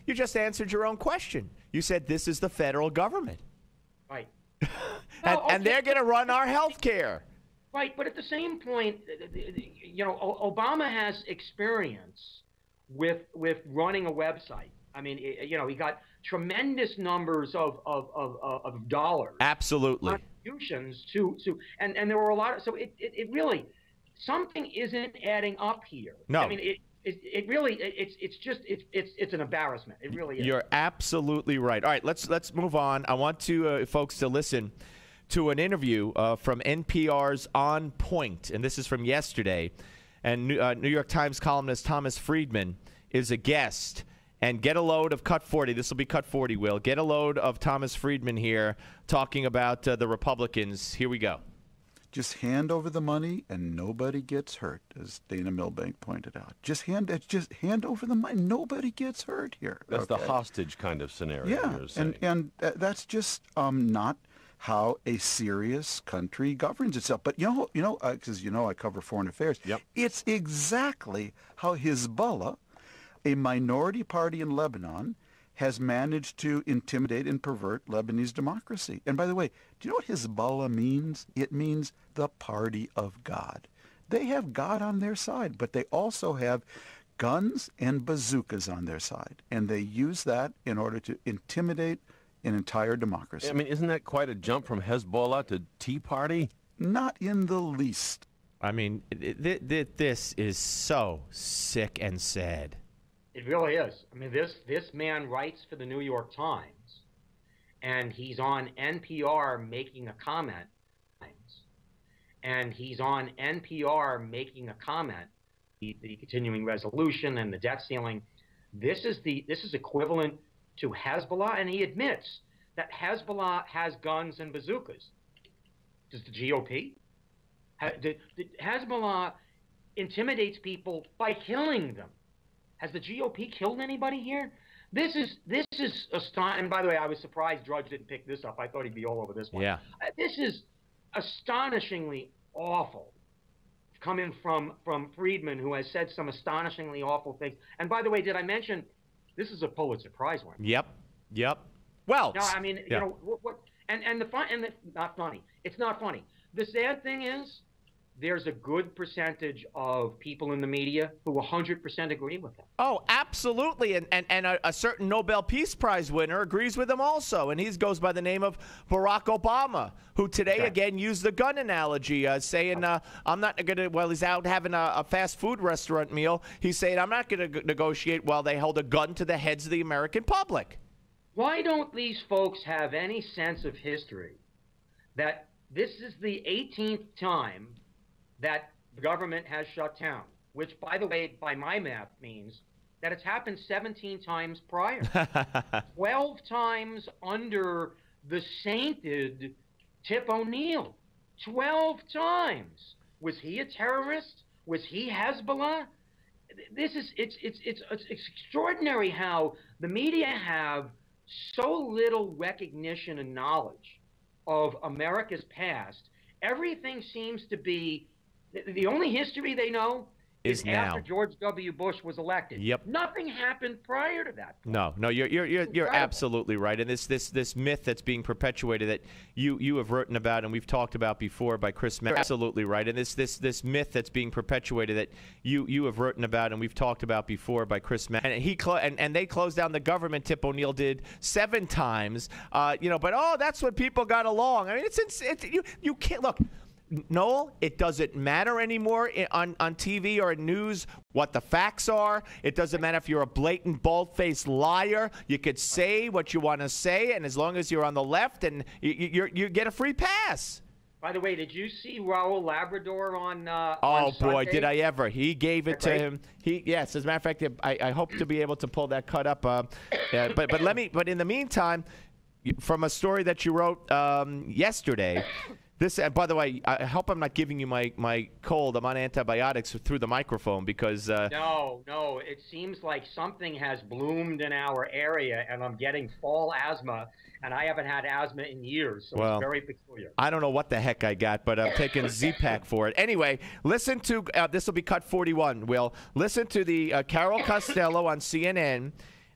You just answered your own question. You said this is the federal government. Right. and they're going to run our health care. Right, but at the same point, Obama has experience with running a website. I mean, he got tremendous numbers of dollars. Absolutely. Contributions to and there were a lot of, so it really, something isn't adding up here. No. I mean, it really, it's an embarrassment. It really is. You're absolutely right. All right, let's move on. I want folks to listen to an interview from NPR's On Point, and this is from yesterday. And New York Times columnist Thomas Friedman is a guest. And get a load of Cut 40. This will be Cut 40, Will. Get a load of Thomas Friedman here talking about the Republicans. Here we go. Just hand over the money and nobody gets hurt, as Dana Milbank pointed out. Just hand over the money. Nobody gets hurt here. That's the hostage kind of scenario. Yeah, and that's just not how a serious country governs itself. But because I cover foreign affairs. Yep. It's exactly how Hezbollah, a minority party in Lebanon, has managed to intimidate and pervert Lebanese democracy. And by the way, do you know what Hezbollah means? It means the party of God. They have God on their side, but they also have guns and bazookas on their side. And they use that in order to intimidate an entire democracy. I mean, isn't that quite a jump from Hezbollah to Tea Party? Not in the least. I mean, this is so sick and sad. It really is. I mean, this man writes for the New York Times, and he's on NPR making a comment. The continuing resolution and the debt ceiling. This is equivalent to Hezbollah, and he admits that Hezbollah has guns and bazookas. Does the GOP? Hezbollah intimidates people by killing them. Has the GOP killed anybody here? This is astonishing. And by the way, I was surprised Drudge didn't pick this up. I thought he'd be all over this one. Yeah. This is astonishingly awful, coming from Friedman, who has said some astonishingly awful things. And by the way, did I mention this is a Pulitzer Prize winner? Yep. Well, no, I mean, you know what? Not funny. It's not funny. The sad thing is, there's a good percentage of people in the media who 100% agree with him. Oh, absolutely. And a certain Nobel Peace Prize winner agrees with him also. And he goes by the name of Barack Obama, who today, again, used the gun analogy, saying, I'm not going to, well, he's out having a fast food restaurant meal. He's saying, I'm not going to negotiate while they hold a gun to the heads of the American public. Why don't these folks have any sense of history that this is the 18th time that the government has shut down, which, by the way, by my math means that it's happened 17 times prior. 12 times under the sainted Tip O'Neill. 12 times. Was he a terrorist? Was he Hezbollah? It's extraordinary how the media have so little recognition and knowledge of America's past. Everything seems to be, the only history they know is after George W. Bush was elected. Yep. Nothing happened prior to that. No, you're absolutely right. And this myth that's being perpetuated that you have written about and we've talked about before by Chris Mack. Absolutely right. And this myth that's being perpetuated that you have written about and we've talked about before by Chris Mack. And they closed down the government. Tip O'Neill did 7 times. But that's when people got along. I mean, you can't look. Noel, it doesn't matter anymore on TV or in news what the facts are. It doesn't matter if you're a blatant, bald-faced liar. You could say what you want to say, and as long as you're on the left, and you get a free pass. By the way, did you see Raul Labrador on Oh, on boy, Sunday? did I ever. He gave it to him. Yes, as a matter of fact, I hope to be able to pull that cut up. But in the meantime, from a story that you wrote yesterday, this, by the way, I hope I'm not giving you my cold. I'm on antibiotics through the microphone because... No. It seems like something has bloomed in our area, and I'm getting fall asthma, and I haven't had asthma in years, so it's very peculiar. I don't know what the heck I got, but I'm taking Z-Pack for it. Anyway, listen to... this will be cut 41, Will. Listen to the Carol Costello on CNN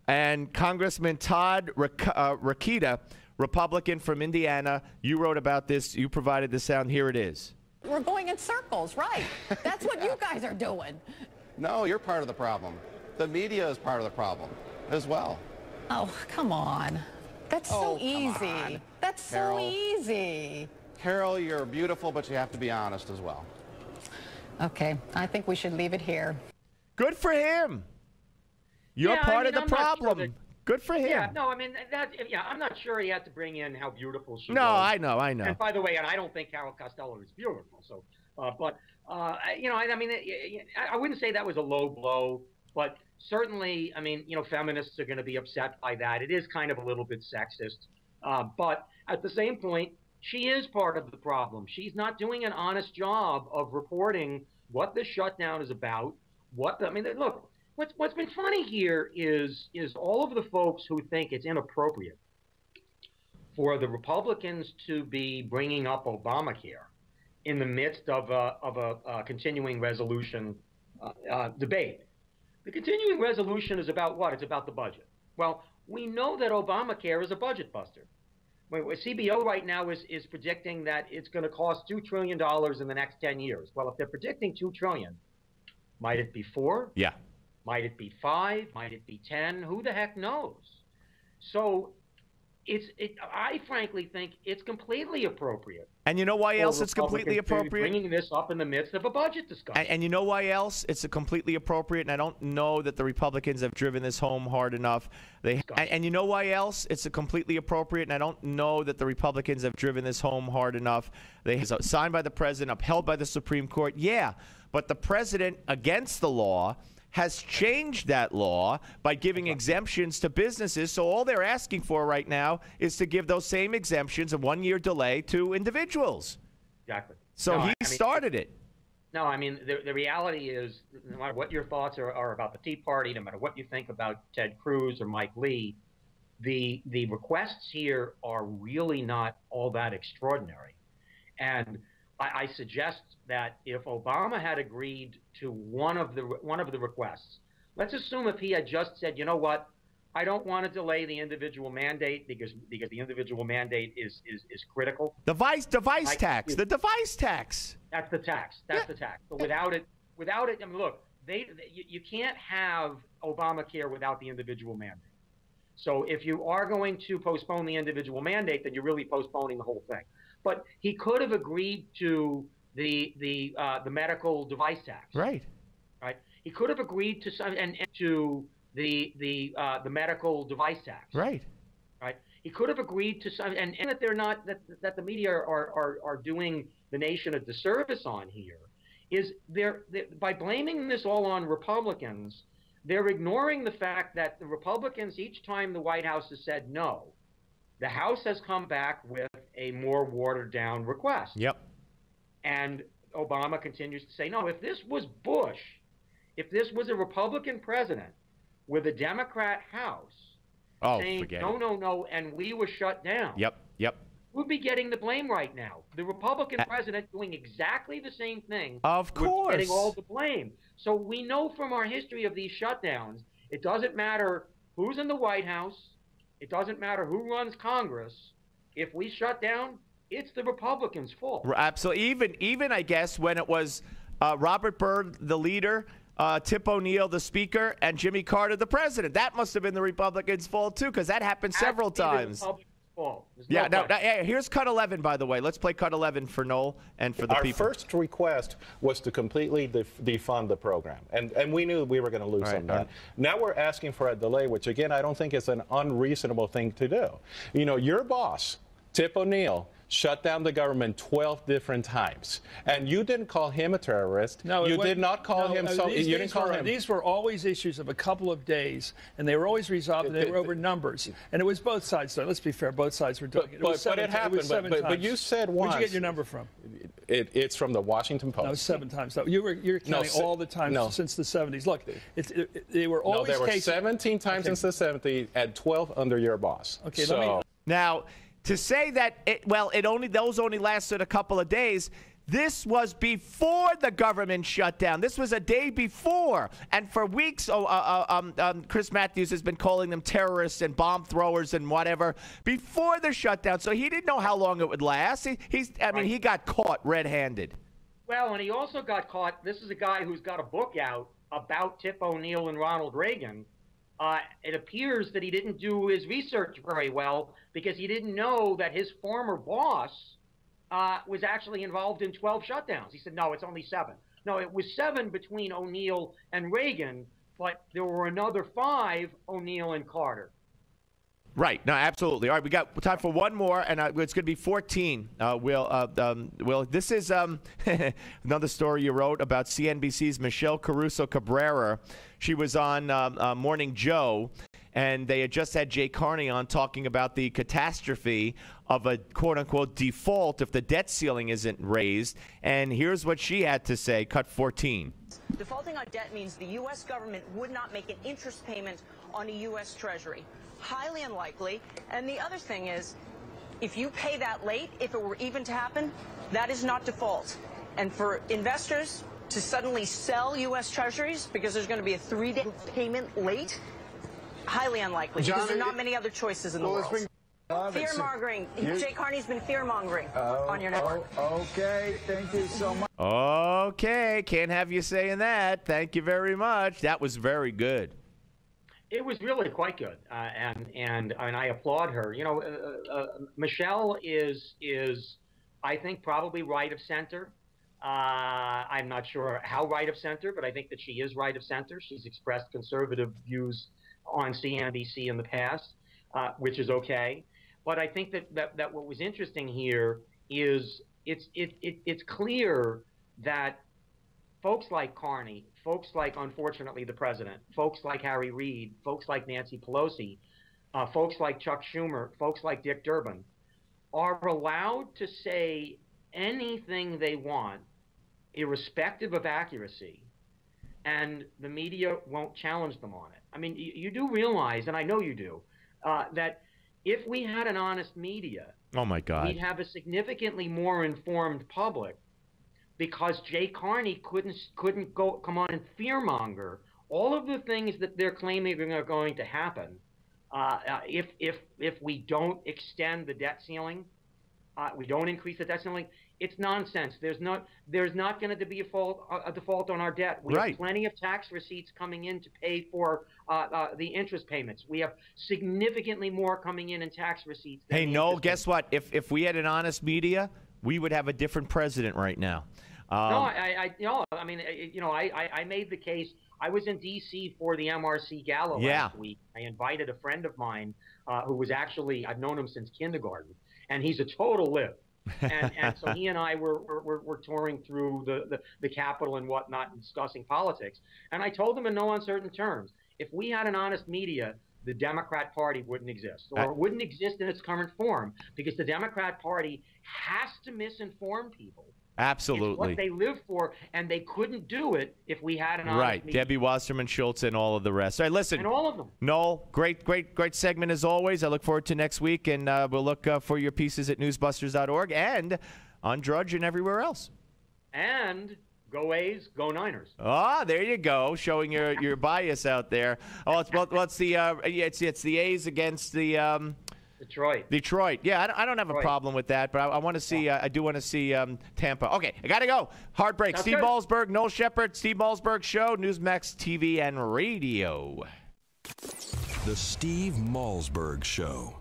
and Congressman Todd Rokita, Republican from Indiana. You wrote about this. You provided the sound. Here it is. We're going in circles, right? That's what you guys are doing. No, you're part of the problem. The media is part of the problem as well. Oh, come on. That's so easy. That's Carol. so easy. Carol, you're beautiful, but you have to be honest as well. Okay, I think we should leave it here. Good for him. You're part of the problem. Good for him. Yeah, no, I mean, I'm not sure he had to bring in how beautiful she was. No, I know. And by the way, I don't think Carol Costello is beautiful. So, I mean, I wouldn't say that was a low blow, but certainly, I mean, feminists are going to be upset by that. It is kind of a little bit sexist. But at the same point, she is part of the problem. She's not doing an honest job of reporting what the shutdown is about. Look. What's been funny here is all of the folks who think it's inappropriate for the Republicans to be bringing up Obamacare in the midst of a continuing resolution debate. The continuing resolution is about what? It's about the budget. Well, we know that Obamacare is a budget buster. CBO right now is predicting that it's going to cost $2 trillion in the next 10 years. Well, if they're predicting $2 trillion, might it be 4? Yeah. Might it be 5? Might it be 10? Who the heck knows? So I frankly think it's completely appropriate. And you know why else it's completely appropriate? Bringing this up in the midst of a budget discussion. And you know why else it's completely appropriate? And I don't know that the Republicans have driven this home hard enough. And you know why else it's completely appropriate? And I don't know that the Republicans have driven this home hard enough. They have signed by the president, upheld by the Supreme Court. Yeah, but the president, against the law, has changed that law by giving exemptions to businesses. So all they're asking for right now is to give those same exemptions, a 1-year delay, to individuals. Exactly. So he started it. No, I mean, the reality is, no matter what your thoughts are about the Tea Party, no matter what you think about Ted Cruz or Mike Lee, the requests here are really not all that extraordinary. And I suggest that if Obama had agreed to one of the requests, let's assume if he had just said, you know what, I don't want to delay the individual mandate because the individual mandate is critical. Device tax. The device tax. That's the tax. That's the tax. But without it, I mean, look, you can't have Obamacare without the individual mandate. So if you are going to postpone the individual mandate, then you're really postponing the whole thing. But he could have agreed to the medical device tax. Right. Right. He could have agreed to some and to the medical device tax. Right. Right. He could have agreed to some, and that they're not that the media are doing the nation a disservice on here is they're by blaming this all on Republicans. They're ignoring the fact that the Republicans, each time the White House has said no, the House has come back with a more watered down request. Yep. And Obama continues to say, no, if this was Bush, if this was a Republican president with a Democrat House saying no, and we were shut down. Yep. We'd be getting the blame right now. The Republican president doing exactly the same thing. Of course. Getting all the blame. So we know from our history of these shutdowns, it doesn't matter who's in the White House. It doesn't matter who runs Congress. If we shut down, it's the Republicans' fault. Absolutely. Even I guess when it was Robert Byrd, the leader, Tip O'Neill, the speaker, and Jimmy Carter, the president. That must have been the Republicans' fault, too, because that happened several times. Here's cut 11, by the way. Let's play cut 11 for Noel and for the people. Our first request was to completely defund the program, and we knew we were going to lose some money. Now we're asking for a delay, which, again, I don't think is an unreasonable thing to do. You know, your boss, Tip O'Neill, shut down the government 12 different times. And you didn't call him a terrorist. No, you did not call him so. You didn't call him. These were always issues of a couple of days, and they were always resolved, and they were over numbers. And it was both sides, though. Let's be fair, both sides were doing it. But it happened. But you said once. Where'd you get your number from? It's from the Washington Post. No, 7 times. Though. You're counting all the time since the 70s. Look, they were always there were cases. 17 times since the 70s, and 12 under your boss. Okay, so. Now, to say that those only lasted a couple of days, this was before the government shutdown. This was a day before. And for weeks, Chris Matthews has been calling them terrorists and bomb throwers and whatever before the shutdown. So he didn't know how long it would last. He got caught red-handed. Well, and he also got caught. This is a guy who's got a book out about Tip O'Neill and Ronald Reagan. It appears that he didn't do his research very well because he didn't know that his former boss was actually involved in 12 shutdowns. He said, no, it's only 7. No, it was 7 between O'Neill and Reagan, but there were another 5, O'Neill and Carter. Right. No, absolutely. All right, we got time for one more, and it's going to be 14. Will, this is another story you wrote about CNBC's Michelle Caruso Cabrera. She was on Morning Joe, and they had just had Jay Carney on talking about the catastrophe of a quote-unquote default if the debt ceiling isn't raised. And here's what she had to say, cut 14. Defaulting on debt means the U.S. government would not make an interest payment on a U.S. Treasury. Highly unlikely. And the other thing is, if you pay that late, if it were even to happen, that is not default. And for investors to suddenly sell U.S. Treasuries because there's going to be a 3-day payment late, highly unlikely, because there are not many other choices in the world. Fear-mongering. Jay Carney's been fear-mongering on your network. Okay, thank you so much. Okay, can't have you saying that. Thank you very much. That was very good. It was really quite good, and I applaud her. You know, Michelle is I think probably right of center. I'm not sure how right of center, but I think that she is right of center. She's expressed conservative views on CNBC in the past, which is okay. But I think that what was interesting here is it's clear that folks like Carney, folks like, unfortunately, the president, folks like Harry Reid, folks like Nancy Pelosi, folks like Chuck Schumer, folks like Dick Durbin, are allowed to say anything they want, irrespective of accuracy, and the media won't challenge them on it. I mean, you do realize, and I know you do, that if we had an honest media, oh my God, we'd have a significantly more informed public, because Jay Carney couldn't come on and fearmonger all of the things that they're claiming are going to happen if we don't extend the debt ceiling, we don't increase the debt ceiling. It's nonsense. There's not going to be a default on our debt. We have plenty of tax receipts coming in to pay for the interest payments. We have significantly more coming in tax receipts. Hey, Noel, guess what? If we had an honest media, we would have a different president right now. I made the case. I was in D.C. for the MRC Gala last week. I invited a friend of mine who was actually, I've known him since kindergarten, and he's a total lib. And so he and I were touring through the Capitol and whatnot and discussing politics. And I told him in no uncertain terms, if we had an honest media, the Democrat Party wouldn't exist, or it wouldn't exist in its current form, because the Democrat Party has to misinform people. Absolutely. It's what they live for, and they couldn't do it if we had an honest media. Debbie Wasserman Schultz and all of the rest. All right, listen. And all of them. Noel, great segment as always. I look forward to next week, and we'll look for your pieces at newsbusters.org and on Drudge and everywhere else. And go A's, go Niners. Ah, there you go, showing your bias out there. Oh, it's the A's against the Detroit. Yeah, I don't have a problem with that, but I want to see. I do want to see Tampa. Okay, I got to go. Hard break. That's Steve good. Malzberg, Noel Shepard, Steve Malzberg Show, Newsmax TV and Radio. The Steve Malzberg Show.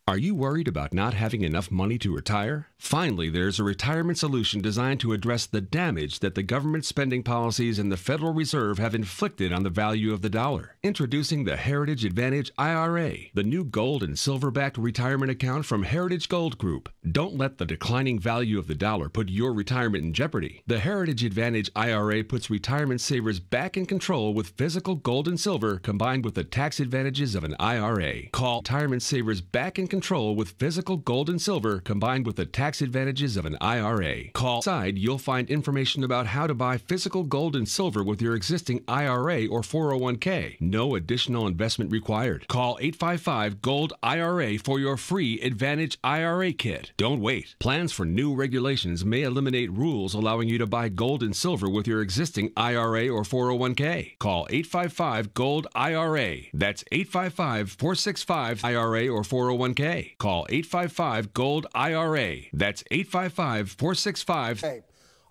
Are you worried about not having enough money to retire? Finally, there's a retirement solution designed to address the damage that the government spending policies and the Federal Reserve have inflicted on the value of the dollar. Introducing the Heritage Advantage IRA, the new gold and silver-backed retirement account from Heritage Gold Group. Don't let the declining value of the dollar put your retirement in jeopardy. The Heritage Advantage IRA puts retirement savers back in control with physical gold and silver combined with the tax advantages of an IRA. Call Retirement Savers back in control with physical gold and silver combined with the tax advantages of an IRA. Call Side, you'll find information about how to buy physical gold and silver with your existing IRA or 401k. No additional investment required. Call 855-GOLD-IRA for your free Advantage IRA kit. Don't wait. Plans for new regulations may eliminate rules allowing you to buy gold and silver with your existing IRA or 401k. Call 855-GOLD-IRA. That's 855-465-IRA or 401k. Call 855-GOLD-IRA. That's 855-465. Hey,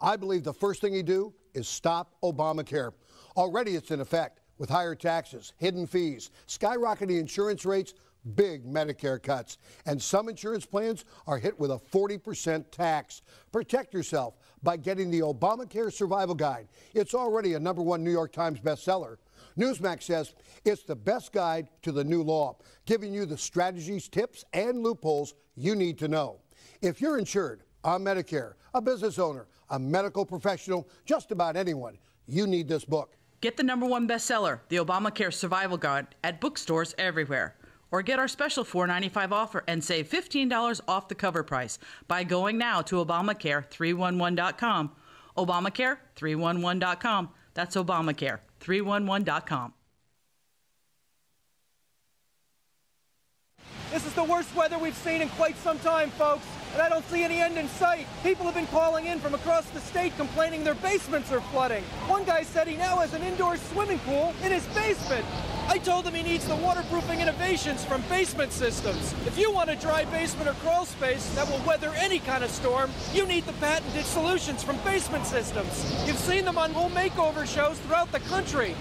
I believe the first thing you do is stop Obamacare. Already it's in effect with higher taxes, hidden fees, skyrocketing insurance rates, big Medicare cuts, and some insurance plans are hit with a 40% tax. Protect yourself by getting the Obamacare Survival Guide. It's already a #1 New York Times bestseller. Newsmax says it's the best guide to the new law, giving you the strategies, tips, and loopholes you need to know. If you're insured on Medicare, a business owner, a medical professional, just about anyone, you need this book. Get the #1 bestseller, The Obamacare Survival Guide, at bookstores everywhere. Or get our special $4.95 offer and save $15 off the cover price by going now to Obamacare311.com. Obamacare311.com. That's Obamacare311.com. This is the worst weather we've seen in quite some time, folks, and I don't see any end in sight. People have been calling in from across the state complaining their basements are flooding. One guy said he now has an indoor swimming pool in his basement. I told him he needs the waterproofing innovations from Basement Systems. If you want a dry basement or crawl space that will weather any kind of storm, you need the patented solutions from Basement Systems. You've seen them on home makeover shows throughout the country.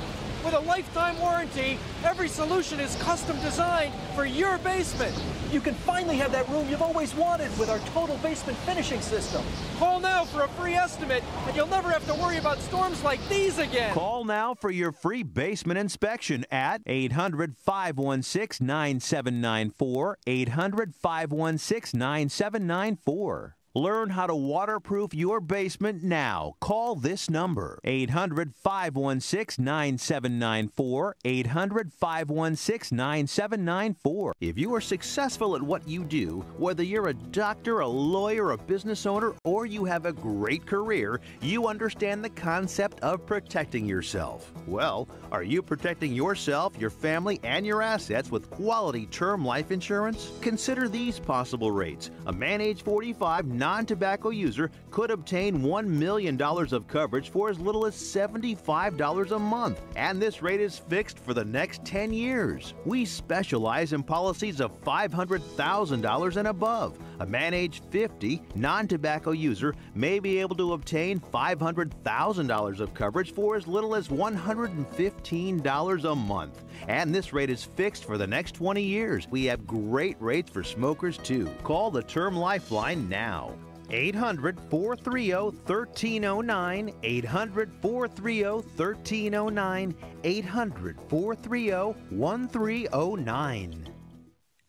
With a lifetime warranty, every solution is custom designed for your basement. You can finally have that room you've always wanted with our total basement finishing system. Call now for a free estimate, and you'll never have to worry about storms like these again. Call now for your free basement inspection at 800-516-9794, 800-516-9794. Learn how to waterproof your basement now. Call this number, 800-516-9794, 800-516-9794. If you are successful at what you do, whether you're a doctor, a lawyer, a business owner, or you have a great career, you understand the concept of protecting yourself. Well, are you protecting yourself, your family, and your assets with quality term life insurance? Consider these possible rates. A man age 45 non-tobacco user could obtain $1 million of coverage for as little as $75 a month, and this rate is fixed for the next 10 years. We specialize in policies of $500,000 and above. A man age 50 non-tobacco user may be able to obtain $500,000 of coverage for as little as $115 a month, and this rate is fixed for the next 20 years. We have great rates for smokers too. Call the Term Lifeline now. 800-430-1309, 800-430-1309, 800-430-1309.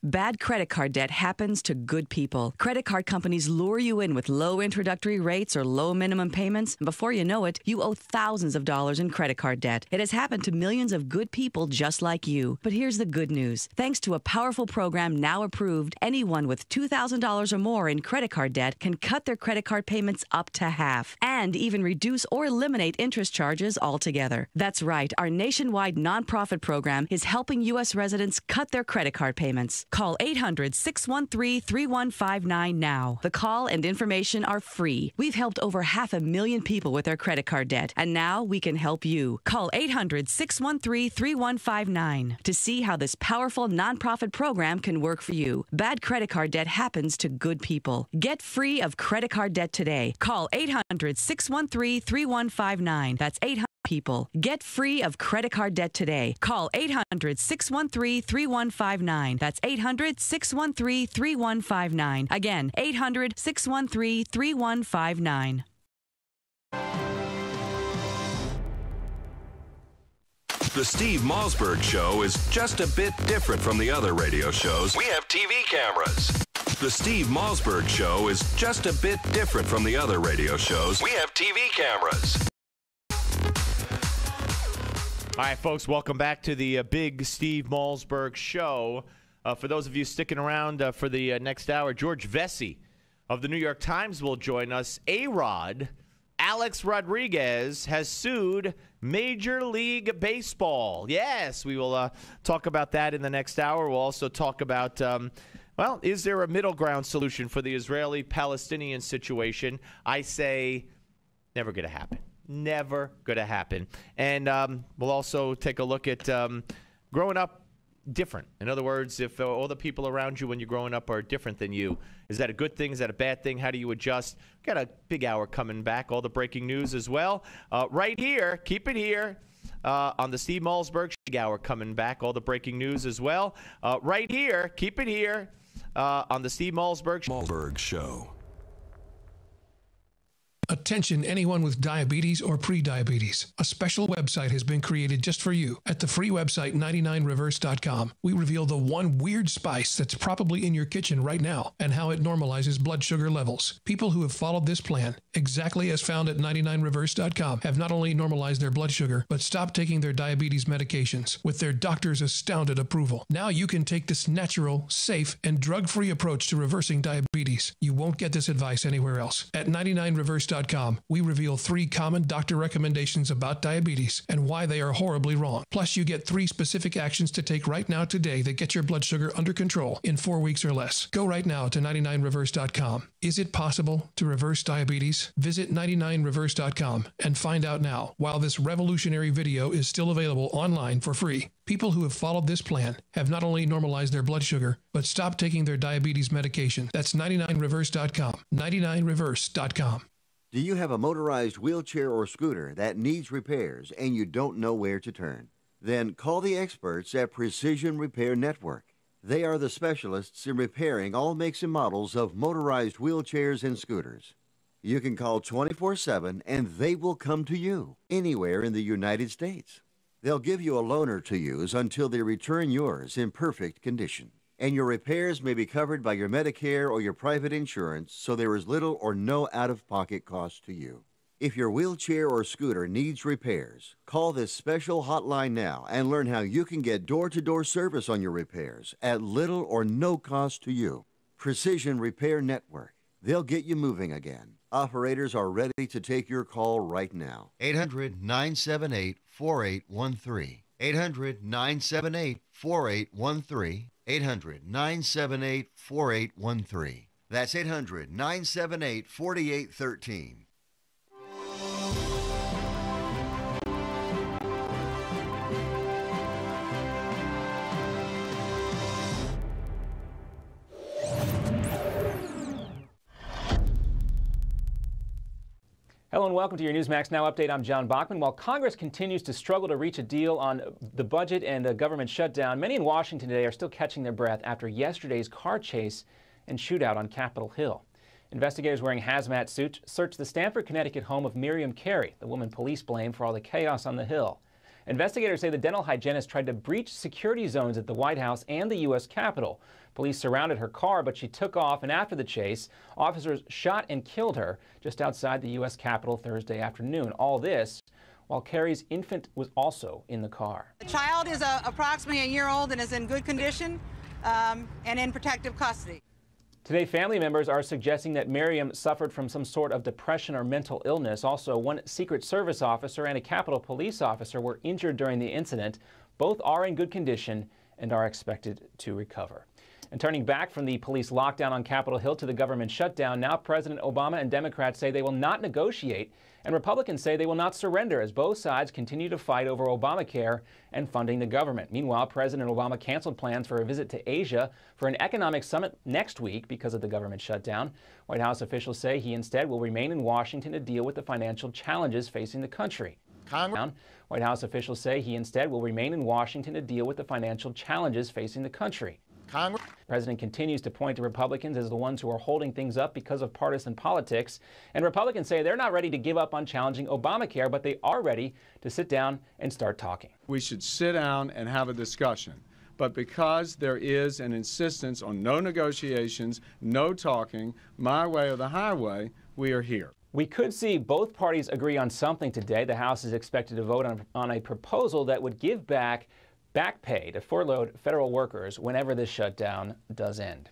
Bad credit card debt happens to good people. Credit card companies lure you in with low introductory rates or low minimum payments, and before you know it, you owe thousands of dollars in credit card debt. It has happened to millions of good people just like you. But here's the good news. Thanks to a powerful program now approved, anyone with $2,000 or more in credit card debt can cut their credit card payments up to half and even reduce or eliminate interest charges altogether. That's right. Our nationwide nonprofit program is helping U.S. residents cut their credit card payments. Call 800-613-3159 now. The call and information are free. We've helped over 500,000 people with their credit card debt, and now we can help you. Call 800-613-3159 to see how this powerful nonprofit program can work for you. Bad credit card debt happens to good people. Get free of credit card debt today. Call 800-613-3159. That's 800 people. Get free of credit card debt today. Call 800-613-3159. That's 800-613-3159. Again, 800-613-3159. The Steve Malzberg Show is just a bit different from the other radio shows. We have TV cameras. The Steve Malzberg Show is just a bit different from the other radio shows. We have TV cameras. All right, folks, welcome back to the big Steve Malzberg Show. For those of you sticking around for the next hour, George Vesey of the New York Times will join us. A-Rod, Alex Rodriguez, has sued Major League Baseball. Yes, we will talk about that in the next hour. We'll also talk about, well, is there a middle ground solution for the Israeli-Palestinian situation? I say never going to happen. Never going to happen. And we'll also take a look at growing up different. In other words, if all the people around you when you're growing up are different than you, is that a good thing? Is that a bad thing? How do you adjust? Got a big hour coming back. All the breaking news as well. Right here, keep it here on the Steve Malzberg Show. Big hour coming back. All the breaking news as well. Right here, keep it here on the Steve Malzberg Show. Attention anyone with diabetes or pre-diabetes. A special website has been created just for you at the free website 99reverse.com. We reveal the one weird spice that's probably in your kitchen right now and how it normalizes blood sugar levels. People who have followed this plan, exactly as found at 99reverse.com, have not only normalized their blood sugar, but stopped taking their diabetes medications with their doctor's astounded approval. Now you can take this natural, safe, and drug-free approach to reversing diabetes. You won't get this advice anywhere else. At 99reverse.com, we reveal 3 common doctor recommendations about diabetes and why they are horribly wrong. Plus, you get 3 specific actions to take right now today that get your blood sugar under control in 4 weeks or less. Go right now to 99reverse.com. Is it possible to reverse diabetes? Visit 99reverse.com and find out now while this revolutionary video is still available online for free. People who have followed this plan have not only normalized their blood sugar, but stopped taking their diabetes medication. That's 99reverse.com. 99reverse.com. Do you have a motorized wheelchair or scooter that needs repairs and you don't know where to turn? Then call the experts at Precision Repair Network. They are the specialists in repairing all makes and models of motorized wheelchairs and scooters. You can call 24/7 and they will come to you anywhere in the United States. They'll give you a loaner to use until they return yours in perfect condition. And your repairs may be covered by your Medicare or your private insurance, so there is little or no out-of-pocket cost to you. If your wheelchair or scooter needs repairs, call this special hotline now and learn how you can get door-to-door service on your repairs at little or no cost to you. Precision Repair Network. They'll get you moving again. Operators are ready to take your call right now. 800-978-4813. 800-978-4813. 800-978-4813. That's 800-978-4813. Hello and welcome to your Newsmax Now update. I'm John Bachman. While Congress continues to struggle to reach a deal on the budget and a government shutdown, many in Washington today are still catching their breath after yesterday's car chase and shootout on Capitol Hill. Investigators wearing hazmat suits searched the Stamford, Connecticut home of Miriam Carey, the woman police blame for all the chaos on the Hill. Investigators say the dental hygienist tried to breach security zones at the White House and the U.S. Capitol. Police surrounded her car, but she took off, and after the chase, officers shot and killed her just outside the U.S. Capitol Thursday afternoon. All this while Carey's infant was also in the car. The child is approximately a year old and is in good condition and in protective custody. Today, family members are suggesting that Miriam suffered from some sort of depression or mental illness. Also, one Secret Service officer and a Capitol Police officer were injured during the incident. Both are in good condition and are expected to recover. And turning back from the police lockdown on Capitol Hill to the government shutdown, now President Obama and Democrats say they will not negotiate, and Republicans say they will not surrender as both sides continue to fight over Obamacare and funding the government. Meanwhile, President Obama canceled plans for a visit to Asia for an economic summit next week because of the government shutdown. White House officials say he instead will remain in Washington to deal with the financial challenges facing the country. White House officials say he instead will remain in Washington to deal with the financial challenges facing the country. The president continues to point to Republicans as the ones who are holding things up because of partisan politics. And Republicans say they're not ready to give up on challenging Obamacare, but they are ready to sit down and start talking. We should sit down and have a discussion. But because there is an insistence on no negotiations, no talking, my way or the highway, we are here. We could see both parties agree on something today. The House is expected to vote on a proposal that would give back pay to furloughed federal workers whenever this shutdown does end.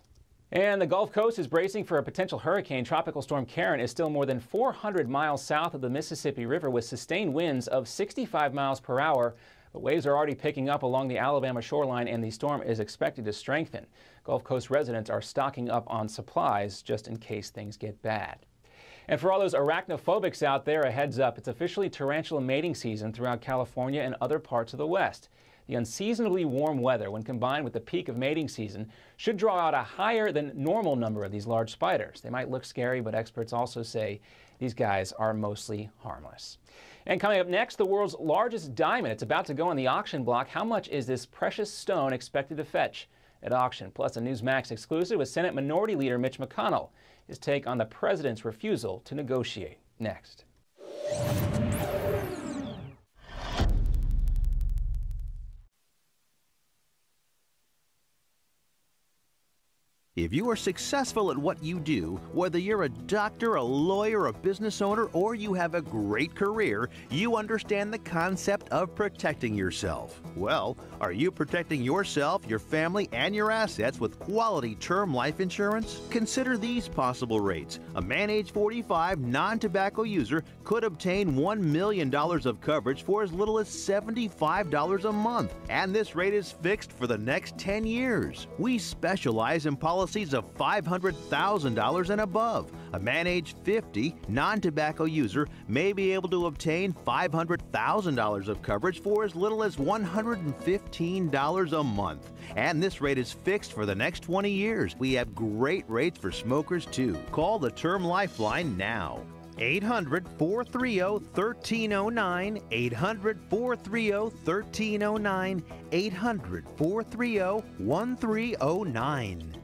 And the Gulf Coast is bracing for a potential hurricane. Tropical Storm Karen is still more than 400 miles south of the Mississippi River with sustained winds of 65 miles per hour. But waves are already picking up along the Alabama shoreline, and the storm is expected to strengthen. Gulf Coast residents are stocking up on supplies just in case things get bad. And for all those arachnophobics out there, a heads up. It's officially tarantula mating season throughout California and other parts of the West. The unseasonably warm weather, when combined with the peak of mating season, should draw out a higher than normal number of these large spiders. They might look scary, but experts also say these guys are mostly harmless. And coming up next, the world's largest diamond. It's about to go on the auction block. How much is this precious stone expected to fetch at auction? Plus a Newsmax exclusive with Senate Minority Leader Mitch McConnell. His take on the president's refusal to negotiate. Next. If you are successful at what you do, whether you're a doctor, a lawyer, a business owner, or you have a great career, you understand the concept of protecting yourself. Well, are you protecting yourself, your family, and your assets with quality term life insurance? Consider these possible rates. A man age 45 non-tobacco user could obtain $1 million of coverage for as little as $75 a month. And this rate is fixed for the next 10 years. We specialize in policies of $500,000 and above. A man age 50 non-tobacco user may be able to obtain $500,000 of coverage for as little as $115 a month. And this rate is fixed for the next 20 years. We have great rates for smokers too. Call the Term Lifeline now. 800-430-1309, 800-430-1309, 800-430-1309.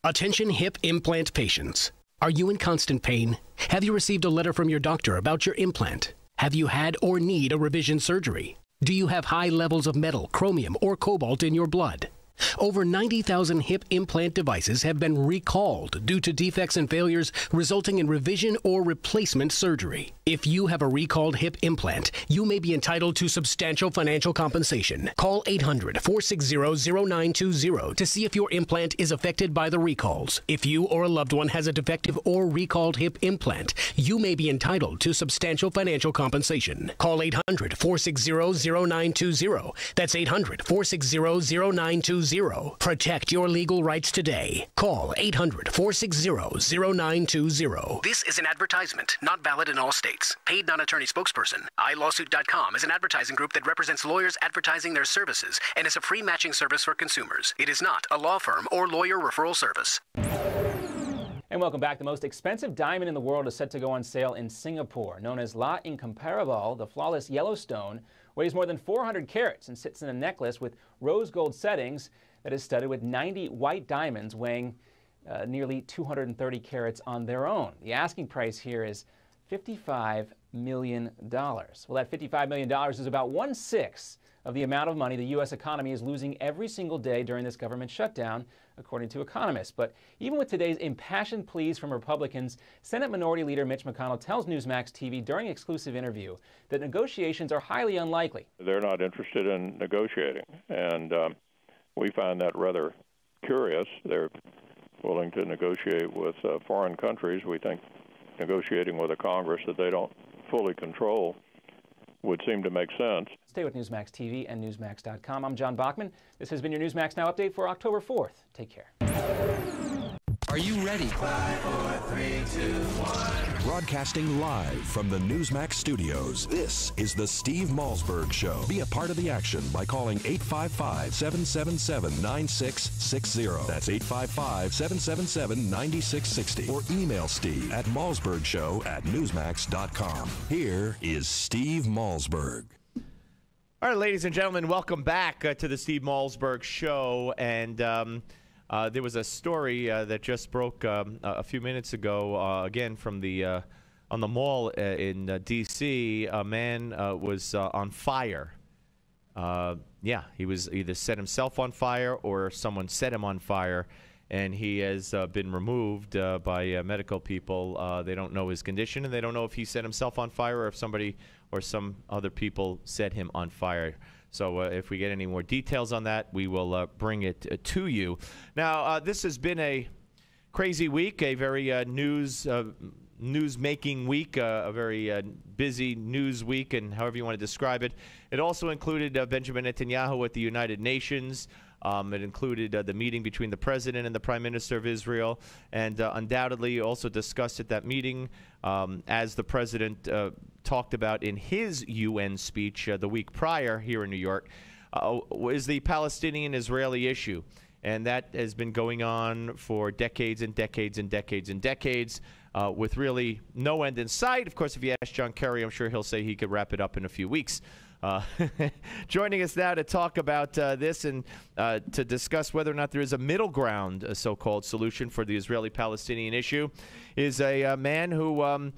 Attention hip implant patients. Are you in constant pain? Have you received a letter from your doctor about your implant? Have you had or need a revision surgery? Do you have high levels of metal, chromium, or cobalt in your blood? Over 90,000 hip implant devices have been recalled due to defects and failures resulting in revision or replacement surgery. If you have a recalled hip implant, you may be entitled to substantial financial compensation. Call 800-460-0920 to see if your implant is affected by the recalls. If you or a loved one has a defective or recalled hip implant, you may be entitled to substantial financial compensation. Call 800-460-0920. That's 800-460-0920. Protect your legal rights today. Call 800-460-0920. This is an advertisement, not valid in all states. Paid non-attorney spokesperson. iLawsuit.com is an advertising group that represents lawyers advertising their services and is a free matching service for consumers. It is not a law firm or lawyer referral service. And welcome back. The most expensive diamond in the world is set to go on sale in Singapore. Known as La Incomparable, the flawless Yellowstone weighs more than 400 carats and sits in a necklace with rose gold settings that is studded with 90 white diamonds weighing nearly 230 carats on their own. The asking price here is $55 million. Well, that $55 million is about 1/6 of the amount of money the U.S. economy is losing every single day during this government shutdown, according to economists. But even with today's impassioned pleas from Republicans, Senate Minority Leader Mitch McConnell tells Newsmax TV during an exclusive interview that negotiations are highly unlikely. They're not interested in negotiating, and we find that rather curious. They're willing to negotiate with foreign countries. We think negotiating with a Congress that they don't fully control would seem to make sense. Stay with Newsmax TV and Newsmax.com. I'm John Bachman. This has been your Newsmax Now update for October 4th. Take care. Are you ready? 5, 4, 3, 2, 1. Broadcasting live from the Newsmax studios, this is the Steve Malzberg Show. Be a part of the action by calling 855-777-9660. That's 855-777-9660. Or email Steve at malzbergshow@newsmax.com. Here is Steve Malzberg. All right, ladies and gentlemen, welcome back to the Steve Malzberg Show. And there was a story that just broke a few minutes ago, again from the on the mall in D.C. A man was on fire. He was either set himself on fire or someone set him on fire, and he has been removed by medical people. They don't know his condition, and they don't know if he set himself on fire or if somebody or some other people set him on fire. So if we get any more details on that, we will bring it to you. Now, this has been a crazy week, a very news-making week, a very busy news week, and however you want to describe it. It also included Benjamin Netanyahu at the United Nations. It included the meeting between the president and the prime minister of Israel, and undoubtedly also discussed at that meeting, as the president talked about in his UN speech the week prior here in New York, is the Palestinian-Israeli issue. And that has been going on for decades and decades and decades and decades, with really no end in sight. Of course, if you ask John Kerry, I'm sure he'll say he could wrap it up in a few weeks. Joining us now to talk about this and to discuss whether or not there is a middle ground, a so-called solution for the Israeli-Palestinian issue, is a man who was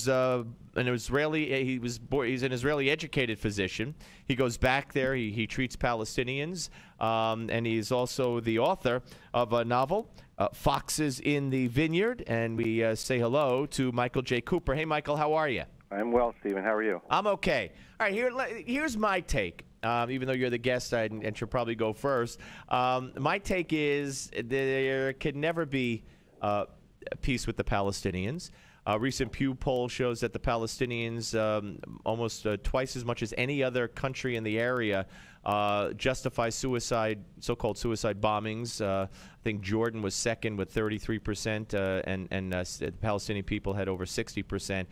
an Israeli. He's an Israeli-educated physician. He goes back there. He treats Palestinians, and he's also the author of a novel, Foxes in the Vineyard. And we say hello to Michael J. Cooper. Hey, Michael, how are you? I'm well, Stephen. How are you? I'm okay. All right, here's my take. Even though you're the guest and should probably go first. My take is there can never be peace with the Palestinians. A recent Pew poll shows that the Palestinians, almost twice as much as any other country in the area, justify suicide, so-called suicide bombings. I think Jordan was second with 33%, and the Palestinian people had over 60%.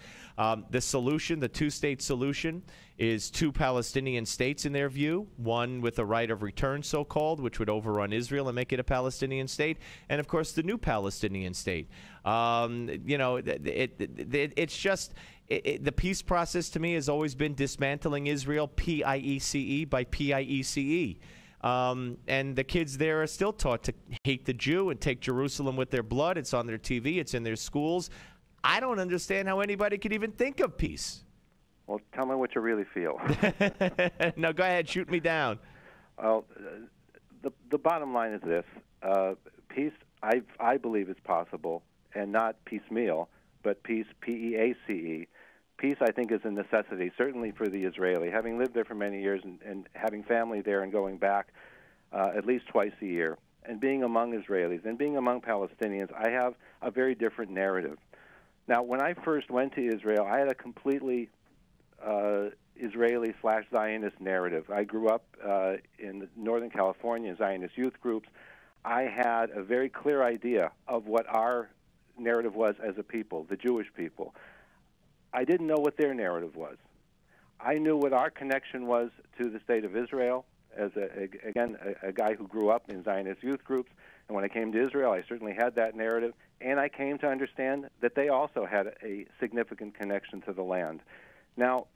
The solution, the two-state solution, is two Palestinian states in their view, one with a right of return, so-called, which would overrun Israel and make it a Palestinian state, and, of course, the new Palestinian state. It's just... the peace process to me has always been dismantling Israel, P-I-E-C-E, by P-I-E-C-E. And the kids there are still taught to hate the Jew and take Jerusalem with their blood. It's on their TV. It's in their schools. I don't understand how anybody could even think of peace. Well, tell me what you really feel. No, go ahead. Shoot me down. Well, the bottom line is this. Peace, I believe, is possible, and not piecemeal, but peace, P-E-A-C-E. Peace, I think, is a necessity, certainly for the Israeli. Having lived there for many years and having family there and going back at least twice a year, and being among Israelis and being among Palestinians, I have a very different narrative. Now, when I first went to Israel, I had a completely Israeli/Zionist narrative. I grew up in Northern California, Zionist youth groups. I had a very clear idea of what our narrative was as a people, the Jewish people. I didn't know what their narrative was. I knew what our connection was to the state of Israel as, a guy who grew up in Zionist youth groups. And when I came to Israel, I certainly had that narrative. And I came to understand that they also had a significant connection to the land. Now,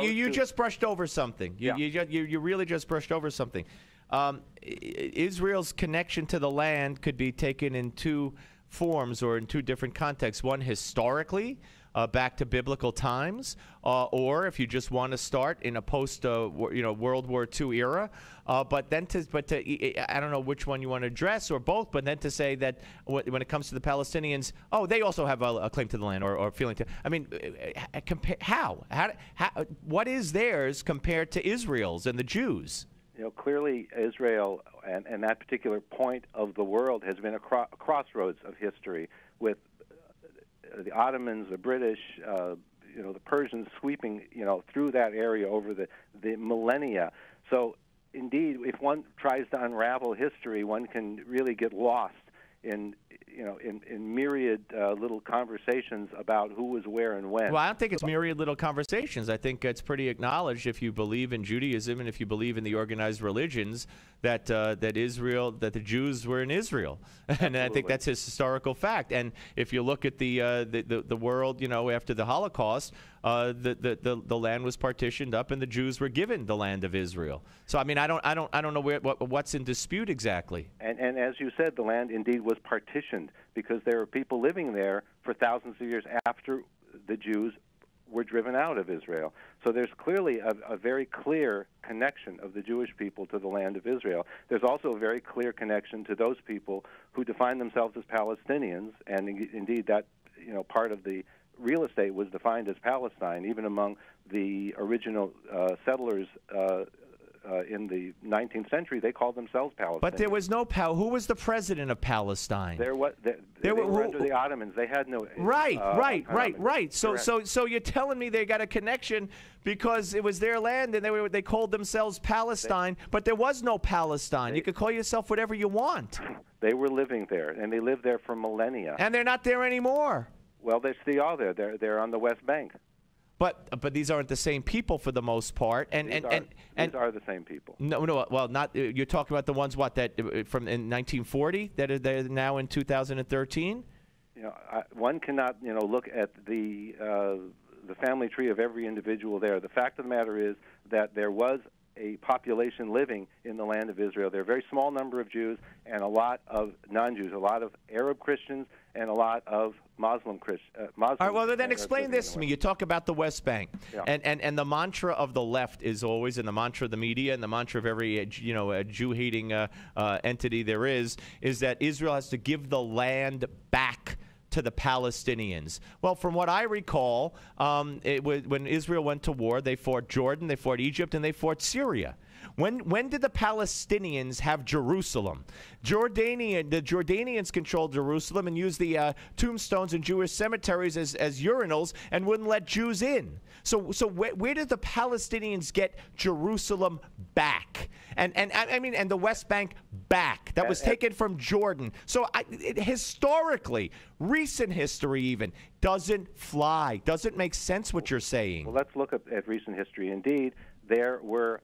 you just brushed over something. You really just brushed over something. Israel's connection to the land could be taken in two forms or in two different contexts. One, historically, back to biblical times, or if you just want to start in a post World War II era. But I don't know which one you want to address, or both. But then to say that when it comes to the Palestinians, they also have a claim to the land or feeling to. I mean, how? What is theirs compared to Israel's and the Jews? Clearly Israel and that particular point of the world has been a crossroads of history with the Ottomans, the British, the Persians sweeping, through that area over the millennia. So, indeed, if one tries to unravel history, one can really get lost in myriad little conversations about who was where and when. Well, I don't think it's myriad little conversations. I think it's pretty acknowledged if you believe in Judaism and if you believe in the organized religions that the Jews were in Israel, and I think that's a historical fact. And if you look at the world, after the Holocaust, the land was partitioned up, and the Jews were given the land of Israel. So I mean, I don't know what's in dispute exactly. And as you said, the land indeed was partitioned because there were people living there for thousands of years after the Jews were driven out of Israel. So there's clearly a very clear connection of the Jewish people to the land of Israel. There's also a very clear connection to those people who define themselves as Palestinians, and indeed that part of the real estate was defined as Palestine, even among the original settlers in the 19th century. They called themselves Palestinians. But there was no who was the president of Palestine? They were under the Ottomans. They had no right. So you're telling me they got a connection because it was their land and they called themselves Palestine, but there was no Palestine. You could call yourself whatever you want. They were living there, and they lived there for millennia. And they're not there anymore. Well, they still are there. They're on the West Bank. But these aren't the same people for the most part, and these are the same people. No. Well, not you're talking about the ones that from in 1940 that they're now in 2013. One cannot look at the family tree of every individual there. The fact of the matter is that there was a population living in the land of Israel. There are a very small number of Jews and a lot of non-Jews, a lot of Arab Christians and a lot of Muslim Christians. All right, well, then explain this to me. You talk about the West Bank, and the mantra of the left is always, and the mantra of the media, and the mantra of every Jew-hating entity there is that Israel has to give the land back to the Palestinians. Well, from what I recall, when Israel went to war, they fought Jordan, they fought Egypt, and they fought Syria. When did the Palestinians have Jerusalem? The Jordanians controlled Jerusalem and used the tombstones in Jewish cemeteries as urinals and wouldn't let Jews in. So where did the Palestinians get Jerusalem back? And the West Bank back? That was taken from Jordan. So historically, recent history even, doesn't fly. Doesn't make sense what you're saying. Well, let's look at recent history. Indeed, there were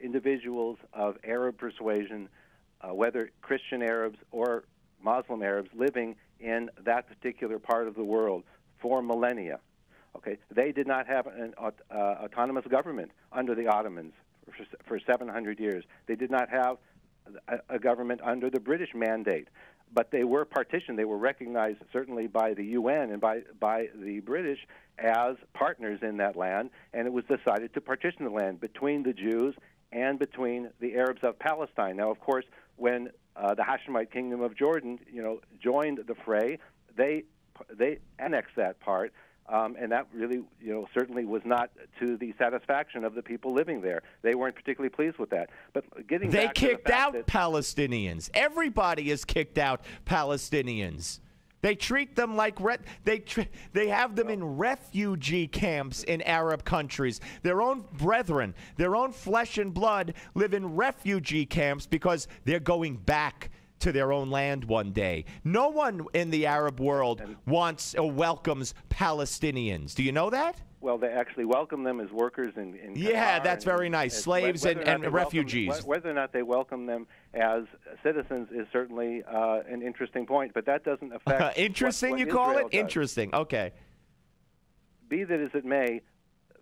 individuals of Arab persuasion, whether Christian Arabs or Muslim Arabs, living in that particular part of the world for millennia. Okay, they did not have an autonomous government under the Ottomans for 700 years. They did not have a government under the British mandate, but they were partitioned. They were recognized certainly by the UN and by the British as partners in that land, and it was decided to partition the land between the Jews and between the Arabs of Palestine. Now, of course, when the Hashemite Kingdom of Jordan, joined the fray, they annexed that part, and that really, certainly was not to the satisfaction of the people living there. They weren't particularly pleased with that. But getting They back to the kicked fact out that, Palestinians. Everybody has kicked out Palestinians. They treat them like they have them in refugee camps in Arab countries. Their own brethren, their own flesh and blood live in refugee camps because they're going back to their own land one day. No one in the Arab world wants or welcomes Palestinians. Do you know that? well, they actually welcome them as workers in yeah, Qatar, that's very nice. Slaves and refugees. Whether or not they welcome them as citizens is certainly an interesting point, but that doesn't affect interesting, what you call Israel it? does. Interesting. Okay. Be that as it may,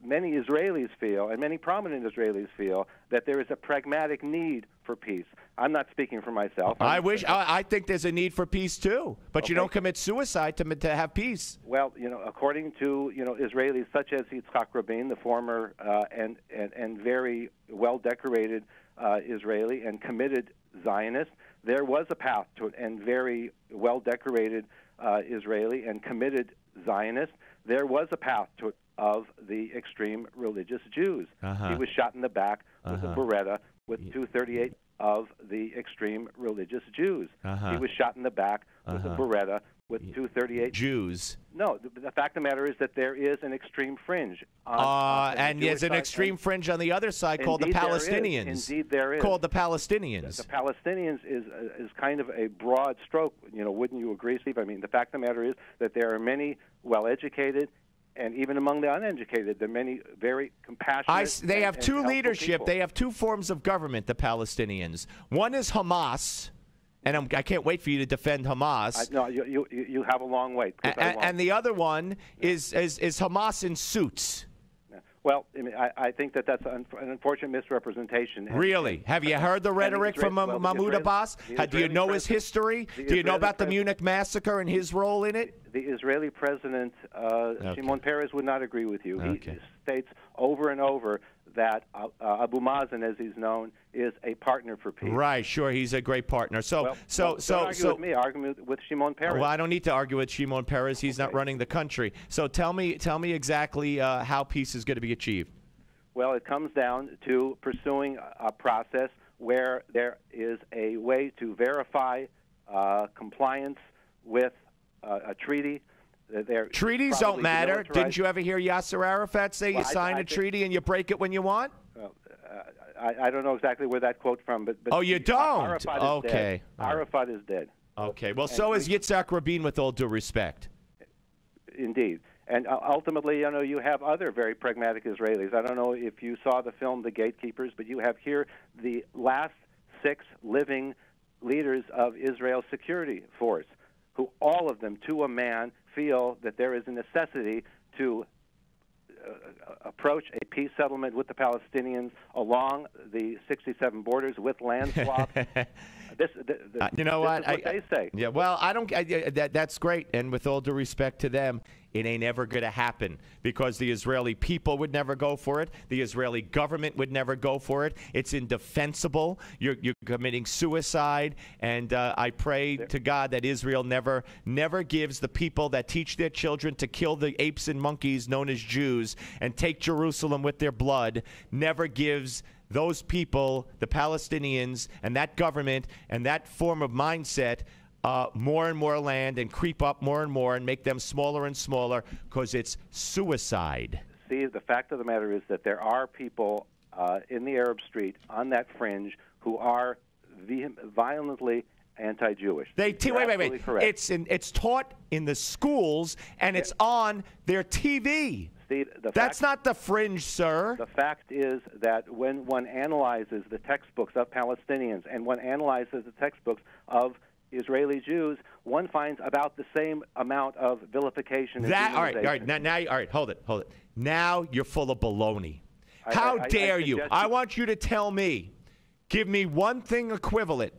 many Israelis feel, and many prominent Israelis feel, that there is a pragmatic need for peace. I'm not speaking for myself. I think there's a need for peace too, but you don't commit suicide to have peace. Well, according to Israelis such as Yitzhak Rabin, the former and very well decorated Israeli and committed Zionist, there was a path to it, and very well decorated Israeli and committed Zionist, there was a path to it of the extreme religious Jews. He was shot in the back with a Beretta with 238 of the extreme religious Jews. He was shot in the back with a Beretta with 238 Jews. No, the fact of the matter is that there is an extreme fringe. And there's an extreme fringe on the other side called the Palestinians. Indeed, there is. Called the Palestinians. The Palestinians is kind of a broad stroke. Wouldn't you agree, Steve? I mean, the fact of the matter is that there are many well-educated, and even among the uneducated, there are many very compassionate. They have two and leadership. people. They have two forms of government, the Palestinians. One is Hamas, and I can't wait for you to defend Hamas. No, you have a long wait. And the other one is Hamas in suits. Well, I think that's an unfortunate misrepresentation. Really? Have you heard the rhetoric from Mahmoud Abbas? Do you know his history? Do you know about the Munich massacre and his role in it? The Israeli president, Shimon Peres, would not agree with you. He states over and over that Abu Mazen, as he's known, is a partner for peace. Right, sure, he's a great partner. Don't argue with me. Argue with Shimon Peres. Well, I don't need to argue with Shimon Peres. He's not running the country. So tell me exactly how peace is going to be achieved. Well, it comes down to pursuing a process where there is a way to verify compliance with a treaty. Treaties don't matter. Didn't you ever hear Yasser Arafat say you sign a treaty and you break it when you want? I don't know exactly where that quote from, but oh, you don't? Arafat is okay. Dead. Arafat is dead. Okay. Well, so is Yitzhak Rabin, with all due respect. Indeed. And ultimately, you have other very pragmatic Israelis. I don't know if you saw the film The Gatekeepers, but you have here the last 6 living leaders of Israel's security force, who all of them, to a man, feel that there is a necessity to approach a peace settlement with the Palestinians along the 67 borders with land swaps. You know what? This is what they say. Yeah, well, I don't. That's great, and with all due respect to them, it ain't ever going to happen because the Israeli people would never go for it. The Israeli government would never go for it. It's indefensible. You're committing suicide, and I pray to God that Israel never gives the people that teach their children to kill the apes and monkeys known as Jews and take Jerusalem with their blood, never gives those people, the Palestinians, and that government and that form of mindset more and more land and creep up more and more and make them smaller and smaller because it's suicide. See, the fact of the matter is that there are people in the Arab street on that fringe who are violently anti-Jewish. Wait. It's taught in the schools and it's on their TV. That's not the fringe, sir. The fact is that when one analyzes the textbooks of Palestinians and one analyzes the textbooks of Israeli Jews, one finds about the same amount of vilification. All right. Now, hold it. Now you're full of baloney. How dare you? I want you to tell me, give me one thing equivalent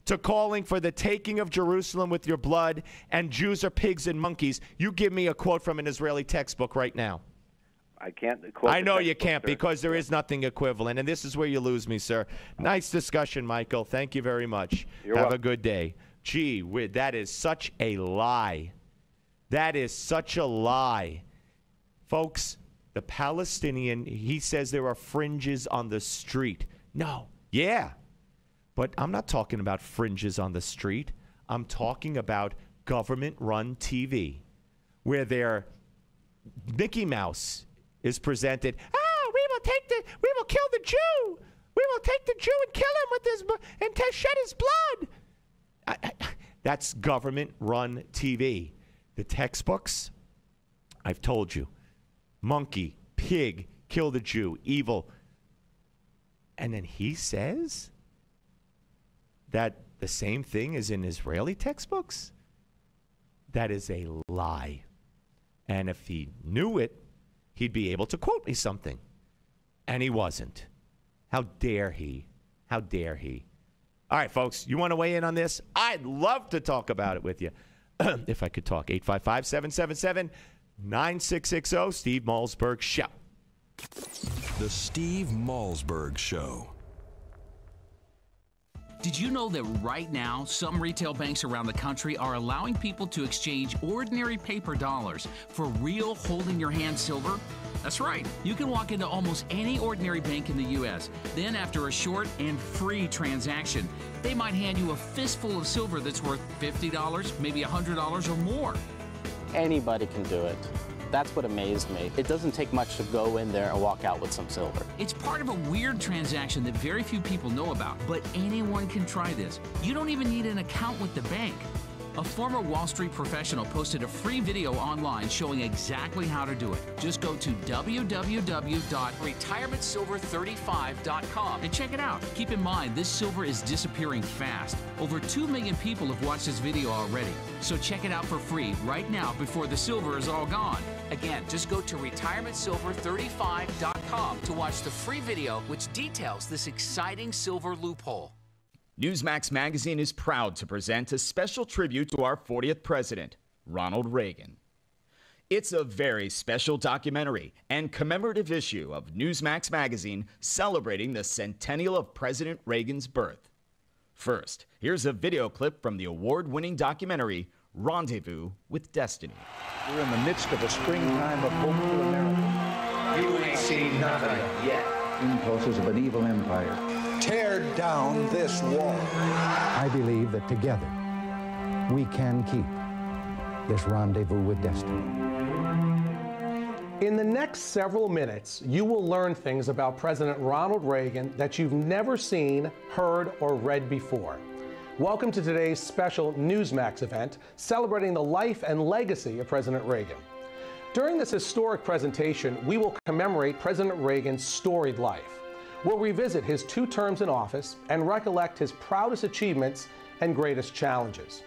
to calling for the taking of Jerusalem with your blood and Jews are pigs and monkeys. You give me a quote from an Israeli textbook right now. I can't quote. I know you textbook, can't sir. because there is nothing equivalent, and this is where you lose me, sir. Nice discussion, Michael. Thank you very much. You're Have welcome. a good day. Gee, that is such a lie. That is such a lie. Folks, the Palestinian, he says there are fringes on the street. No. Yeah. But I'm not talking about fringes on the street. I'm talking about government-run TV, where their Mickey Mouse is presented. Oh, we will kill the Jew. We will take the Jew and kill him with his and shed his blood. That's government-run TV. The textbooks, I've told you, monkey, pig, kill the Jew, evil. And then he says that the same thing is in Israeli textbooks? That is a lie. And if he knew it, he'd be able to quote me something. And he wasn't. How dare he? How dare he? All right, folks, you want to weigh in on this? I'd love to talk about it with you. If I could talk. 855-777-9660, Steve Malzberg Show. The Steve Malzberg Show. Did you know that right now, some retail banks around the country are allowing people to exchange ordinary paper dollars for real hold-in-your-hand silver? That's right. You can walk into almost any ordinary bank in the U.S. Then, after a short and free transaction, they might hand you a fistful of silver that's worth $50, maybe $100 or more. Anybody can do it. That's what amazed me. It doesn't take much to go in there and walk out with some silver. It's part of a weird transaction that very few people know about, but anyone can try this. You don't even need an account with the bank. A former Wall Street professional posted a free video online showing exactly how to do it. Just go to www.retirementsilver35.com and check it out. Keep in mind, this silver is disappearing fast. Over 2 million people have watched this video already. So check it out for free right now before the silver is all gone. Again, just go to retirementsilver35.com to watch the free video which details this exciting silver loophole. Newsmax Magazine is proud to present a special tribute to our 40th president, Ronald Reagan. It's a very special documentary and commemorative issue of Newsmax Magazine celebrating the centennial of President Reagan's birth. First, here's a video clip from the award-winning documentary, Rendezvous with Destiny. We're in the midst of a springtime of hope for America. You ain't seen nothing yet. Impulses of an evil empire. Tear down this wall. I believe that together we can keep this rendezvous with destiny. In the next several minutes, you will learn things about President Ronald Reagan that you've never seen, heard, or read before. Welcome to today's special Newsmax event celebrating the life and legacy of President Reagan. During this historic presentation, we will commemorate President Reagan's storied life. We'll revisit his 2 terms in office and recollect his proudest achievements and greatest challenges.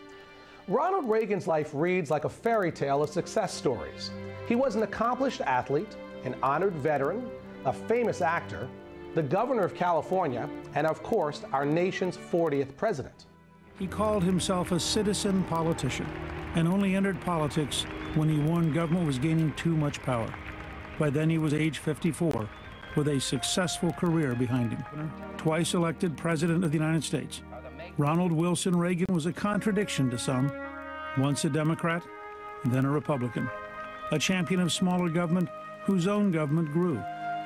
Ronald Reagan's life reads like a fairy tale of success stories. He was an accomplished athlete, an honored veteran, a famous actor, the governor of California, and of course, our nation's 40th president. He called himself a citizen politician and only entered politics when he warned government was gaining too much power. By then he was age 54. With a successful career behind him. Twice elected President of the United States, Ronald Wilson Reagan was a contradiction to some. Once a Democrat, then a Republican. A champion of smaller government whose own government grew.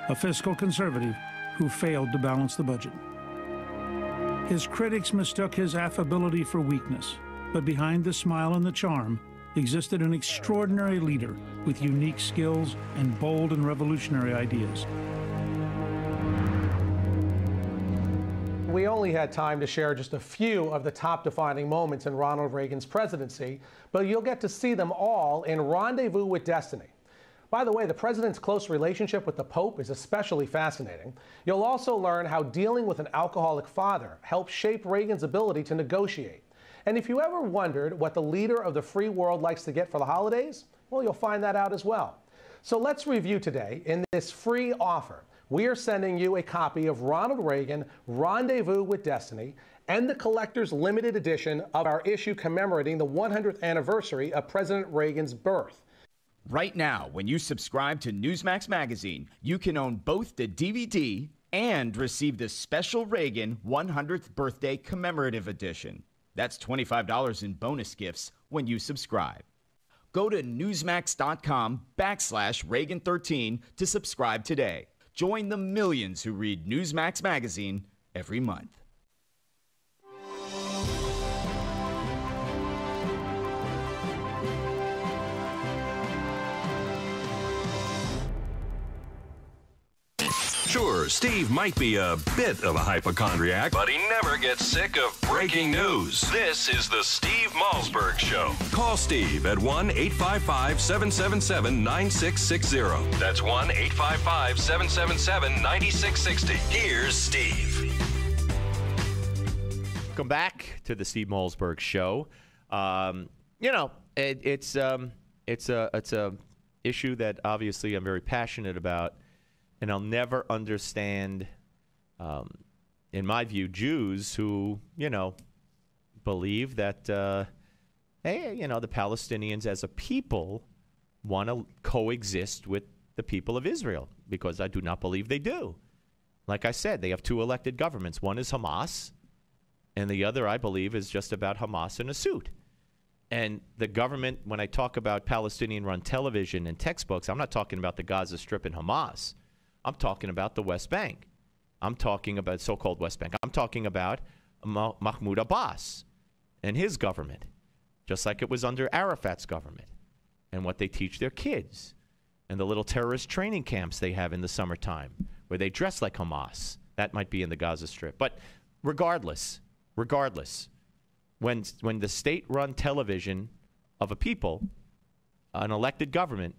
A fiscal conservative who failed to balance the budget. His critics mistook his affability for weakness, but behind the smile and the charm existed an extraordinary leader with unique skills and bold and revolutionary ideas. We only had time to share just a few of the top defining moments in Ronald Reagan's presidency, but you'll get to see them all in Rendezvous with Destiny. By the way, the president's close relationship with the Pope is especially fascinating. You'll also learn how dealing with an alcoholic father helped shape Reagan's ability to negotiate. And if you ever wondered what the leader of the free world likes to get for the holidays, well, you'll find that out as well. So let's review today in this free offer. We are sending you a copy of Ronald Reagan, Rendezvous with Destiny, and the collector's limited edition of our issue commemorating the 100th anniversary of President Reagan's birth. Right now, when you subscribe to Newsmax Magazine, you can own both the DVD and receive the special Reagan 100th Birthday Commemorative Edition. That's $25 in bonus gifts when you subscribe. Go to newsmax.com/Reagan13 to subscribe today. Join the millions who read Newsmax Magazine every month. Sure, Steve might be a bit of a hypochondriac, but he never gets sick of breaking news. This is the Steve Malzberg Show. Call Steve at 1-855-777-9660. That's 1-855-777-9660. Here's Steve. Welcome back to the Steve Malzberg Show. It's a issue that obviously I'm very passionate about. And I'll never understand, in my view, Jews who, believe that, the Palestinians as a people want to coexist with the people of Israel, because I do not believe they do. Like I said, they have two elected governments. One is Hamas, and the other, I believe, is just about Hamas in a suit. And the government, when I talk about Palestinian-run television and textbooks, I'm not talking about the Gaza Strip and Hamas. I'm talking about the West Bank. I'm talking about so-called West Bank. I'm talking about Mahmoud Abbas and his government, just like it was under Arafat's government, and what they teach their kids, and the little terrorist training camps they have in the summertime where they dress like Hamas. That might be in the Gaza Strip. But regardless, when the state-run television of a people, an elected government,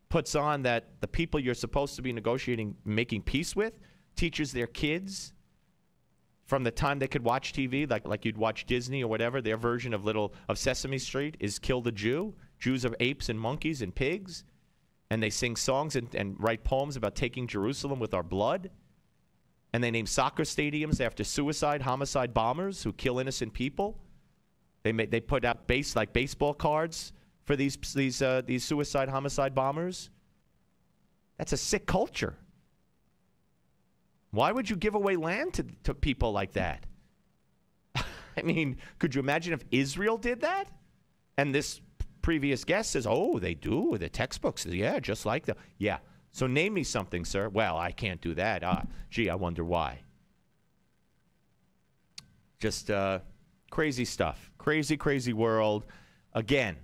puts on that the people you're supposed to be negotiating, making peace with, teaches their kids from the time they could watch TV, like you'd watch Disney or whatever, their version of Sesame Street is kill the Jew. Jews are apes and monkeys and pigs. And they sing songs and write poems about taking Jerusalem with our blood. And they name soccer stadiums after homicide bombers who kill innocent people. They put out baseball cards for these suicide, homicide bombers. That's a sick culture. Why would you give away land to people like that? I mean, could you imagine if Israel did that? And this previous guest says, oh, they do, the textbooks. Yeah, just like that. Yeah. So name me something, sir. Well, I can't do that. Gee, I wonder why. Just crazy stuff. Crazy, crazy world. Again,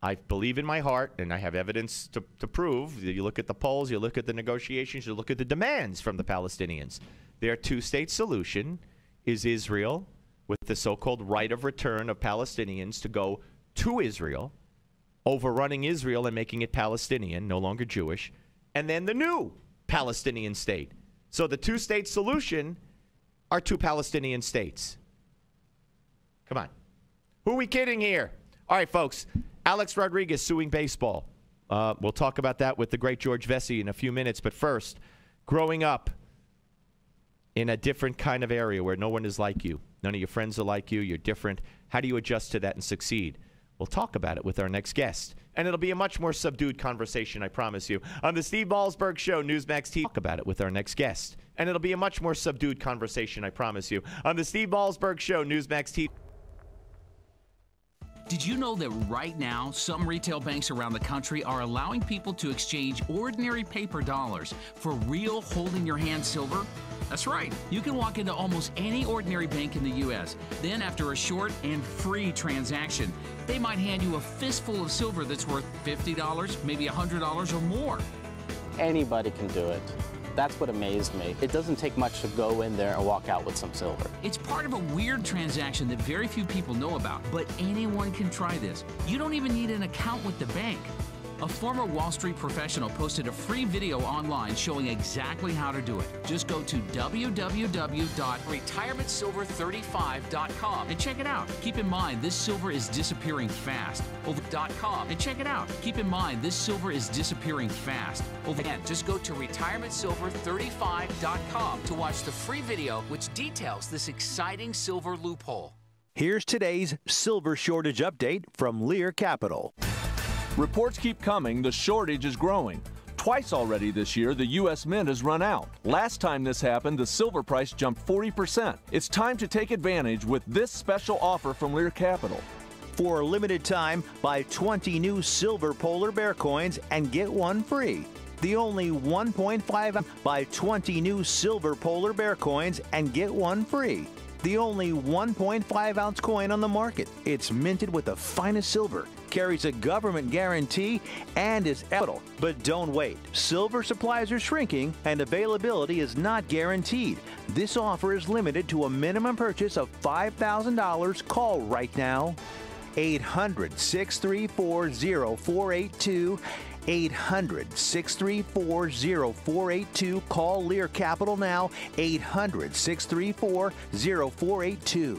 I believe in my heart, and I have evidence to prove. You look at the polls, you look at the negotiations, you look at the demands from the Palestinians. Their two-state solution is Israel, with the so-called right of return of Palestinians to go to Israel, overrunning Israel and making it Palestinian, no longer Jewish, and then the new Palestinian state. So the two-state solution are two Palestinian states. Come on. Who are we kidding here? All right, folks. Alex Rodriguez suing baseball. We'll talk about that with the great George Vesey in a few minutes. But first, growing up in a different kind of area where no one is like you, none of your friends are like you, you're different. How do you adjust to that and succeed? We'll talk about it with our next guest. And it'll be a much more subdued conversation, I promise you. On the Steve Malzberg Show, Newsmax TV. Talk about it with our next guest. And it'll be a much more subdued conversation, I promise you. On the Steve Malzberg Show, Newsmax TV. Did you know that right now, some retail banks around the country are allowing people to exchange ordinary paper dollars for real hold-in-your-hand silver? That's right. You can walk into almost any ordinary bank in the U.S. Then, after a short and free transaction, they might hand you a fistful of silver that's worth $50, maybe $100 or more. Anybody can do it. That's what amazed me. It doesn't take much to go in there and walk out with some silver. It's part of a weird transaction that very few people know about, but anyone can try this. You don't even need an account with the bank. A former Wall Street professional posted a free video online showing exactly how to do it. Just go to www.retirementsilver35.com and check it out. Keep in mind, this silver is disappearing fast. Over.com and check it out. Keep in mind, this silver is disappearing fast. Again, just go to retirementsilver35.com to watch the free video which details this exciting silver loophole. Here's today's silver shortage update from Lear Capital. Reports keep coming, the shortage is growing. Twice already this year, the U.S. Mint has run out. Last time this happened, the silver price jumped 40%. It's time to take advantage with this special offer from Lear Capital. For a limited time, buy 20 new silver polar bear coins and get one free. The only 1.5 buy 20 new silver polar bear coins and get one free. The only 1.5 ounce coin on the market. It's minted with the finest silver, carries a government guarantee, and is ethical. But don't wait. Silver supplies are shrinking and availability is not guaranteed. This offer is limited to a minimum purchase of $5,000. Call right now. 800-634-0482. 800-634-0482. Call Lear Capital now. 800-634-0482.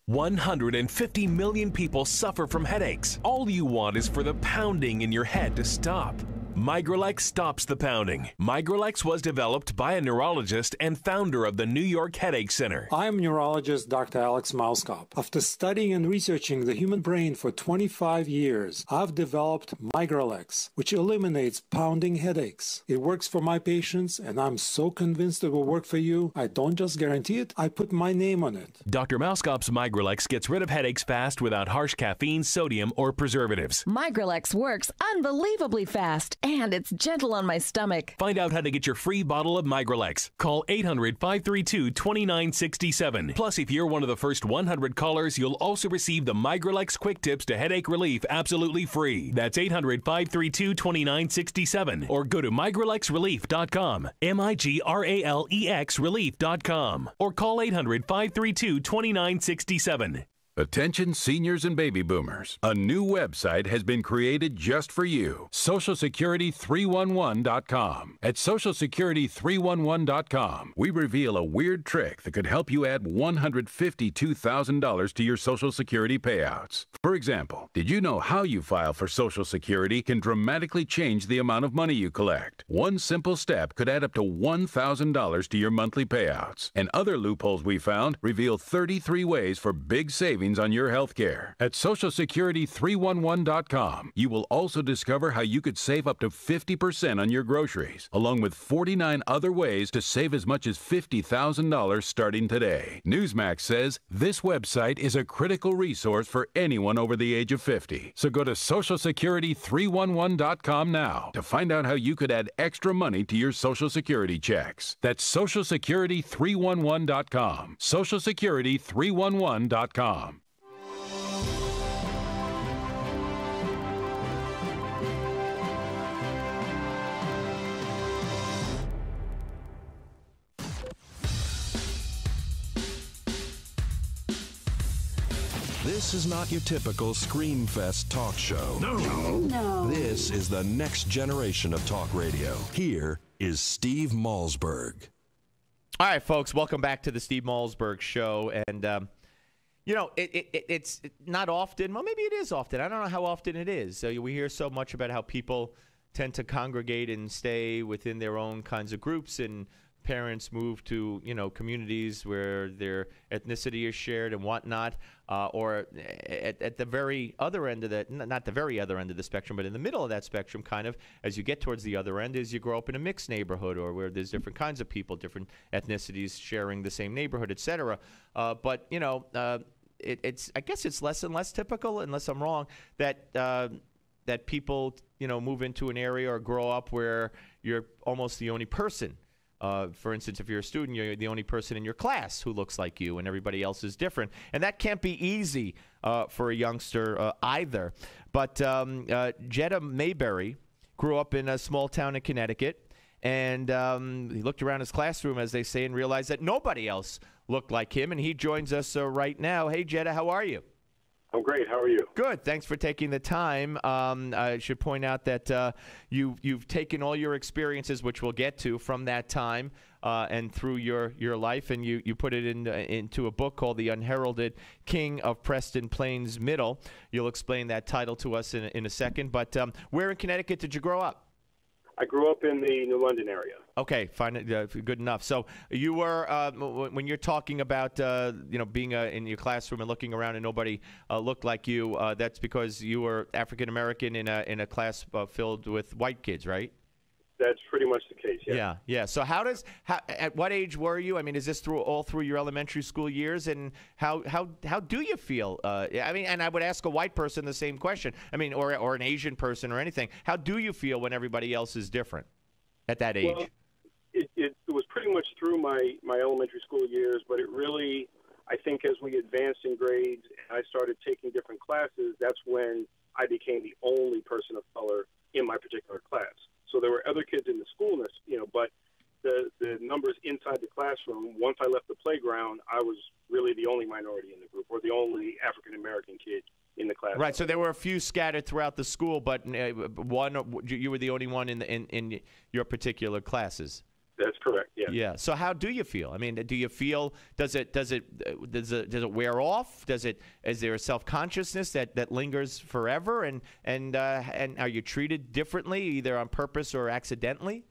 150 million people suffer from headaches. All you want is for the pounding in your head to stop. Migralex stops the pounding. Migralex was developed by a neurologist and founder of the New York Headache Center. I'm neurologist Dr. Alex Malzberg. After studying and researching the human brain for 25 years, I've developed Migralex, which eliminates pounding headaches. It works for my patients, and I'm so convinced it will work for you. I don't just guarantee it, I put my name on it. Dr. Malzberg's Migralex gets rid of headaches fast without harsh caffeine, sodium, or preservatives. Migralex works unbelievably fast, and it's gentle on my stomach. Find out how to get your free bottle of Migralex. Call 800-532-2967. Plus, if you're one of the first 100 callers, you'll also receive the Migralex Quick Tips to Headache Relief absolutely free. That's 800-532-2967. Or go to migralexrelief.com. MIGRALEX relief.com. Or call 800-532-2967. Attention seniors and baby boomers. A new website has been created just for you. SocialSecurity311.com. At SocialSecurity311.com, we reveal a weird trick that could help you add $152,000 to your Social Security payouts. For example, did you know how you file for Social Security can dramatically change the amount of money you collect? One simple step could add up to $1,000 to your monthly payouts. And other loopholes we found reveal 33 ways for big savings on your health care. At SocialSecurity311.com, you will also discover how you could save up to 50% on your groceries, along with 49 other ways to save as much as $50,000 starting today. Newsmax says this website is a critical resource for anyone over the age of 50. So go to SocialSecurity311.com now to find out how you could add extra money to your Social Security checks. That's SocialSecurity311.com. SocialSecurity311.com. This is not your typical Screamfest talk show. No. This is the next generation of talk radio. Here is Steve Malzberg. All right, folks, welcome back to the Steve Malzberg Show. And, it's not often. Well, maybe it is often. I don't know how often it is. So we hear so much about how people tend to congregate and stay within their own kinds of groups, and parents move to, communities where their ethnicity is shared and whatnot, or at the very other end of that, not the very other end of the spectrum, but in the middle of that spectrum, kind of, as you get towards the other end, is you grow up in a mixed neighborhood, or where there's different kinds of people, different ethnicities sharing the same neighborhood, et cetera. But it's I guess it's less and less typical, unless I'm wrong, that people, move into an area or grow up where you're almost the only person. For instance, if you're a student, you're the only person in your class who looks like you, and everybody else is different. And that can't be easy for a youngster either. But Jetta Mayberry grew up in a small town in Connecticut, and he looked around his classroom, as they say, and realized that nobody else looked like him. And he joins us right now. Hey, Jetta, how are you? I'm great. How are you? Good. Thanks for taking the time. I should point out that you've taken all your experiences, which we'll get to, from that time and through your life, and you put it into a book called The Unheralded King of Preston Plains Middle. You'll explain that title to us in a second. But where in Connecticut did you grow up? I grew up in the New London area. Okay, fine, good enough. So you were when you're talking about being in your classroom and looking around and nobody looked like you. That's because you were African American in a class filled with white kids, right? That's pretty much the case. Yeah. Yeah. So at what age were you? I mean, is this all through your elementary school years? And how do you feel? I mean, and I would ask a white person the same question. I mean, or an Asian person or anything. How do you feel when everybody else is different at that age? Well, it was pretty much through my elementary school years, but it really, I think, as we advanced in grades and I started taking different classes, that's when I became the only person of color in my particular class. So there were other kids in the school, but the numbers inside the classroom, once I left the playground, I was really the only minority in the group, or the only African-American kid in the class. Right, so there were a few scattered throughout the school, but you were the only one in your particular classes. That's correct. Yeah. Yeah. So how do you feel? I mean, do you feel does it wear off? Is there a self-consciousness that lingers forever? And are you treated differently, either on purpose or accidentally?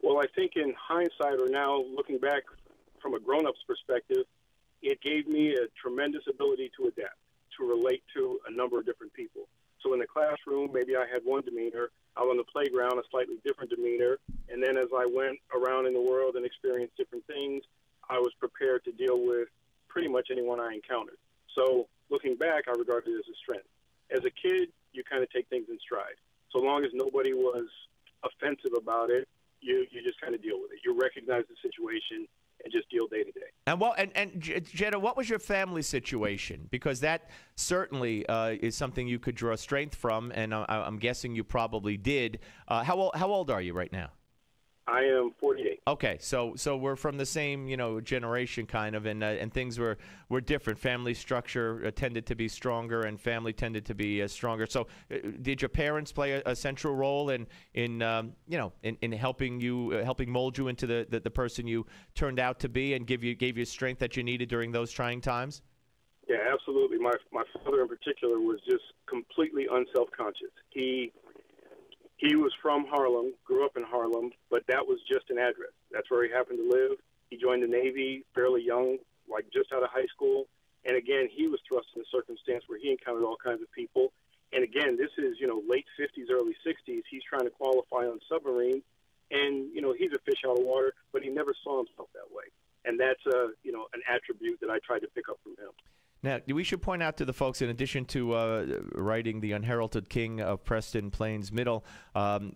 Well, I think in hindsight, or now looking back from a grown-up's perspective, it gave me a tremendous ability to adapt, to relate to a number of different people. So in the classroom, maybe I had one demeanor. Out on the playground, a slightly different demeanor. And then as I went around in the world and experienced different things, I was prepared to deal with pretty much anyone I encountered. So looking back, I regard it as a strength. As a kid, you kind of take things in stride. So long as nobody was offensive about it, you just kind of deal with it. You recognize the situation and just deal day to day. And Jetta, what was your family situation? Because that certainly is something you could draw strength from, and I'm guessing you probably did. How old are you right now? I am 48. Okay, so we're from the same generation kind of, and things were different. Family structure tended to be stronger, and family tended to be stronger. So, did your parents play a central role in helping mold you into the person you turned out to be, and gave you strength that you needed during those trying times? Yeah, absolutely. My father in particular was just completely unself-conscious. He was from Harlem, grew up in Harlem, but that was just an address. That's where he happened to live. He joined the Navy fairly young, like just out of high school. And again, he was thrust in a circumstance where he encountered all kinds of people. And again, this is, late 50s, early 60s. He's trying to qualify on submarine. And, he's a fish out of water, but he never saw himself that way. And that's, an attribute that I tried to pick up from him. Now, we should point out to the folks, in addition to writing The Unheralded King of Preston Plains Middle,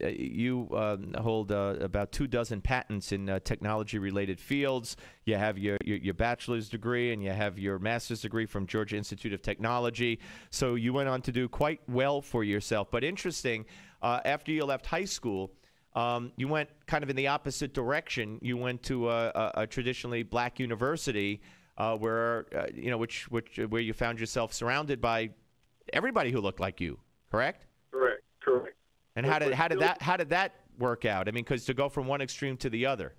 you hold about 24 patents in technology-related fields. You have your bachelor's degree, and you have your master's degree from Georgia Institute of Technology. So you went on to do quite well for yourself. But interesting, after you left high school, you went kind of in the opposite direction. You went to a traditionally black university, where you found yourself surrounded by everybody who looked like you, correct? Correct. And how did that work out? I mean, because to go from one extreme to the other.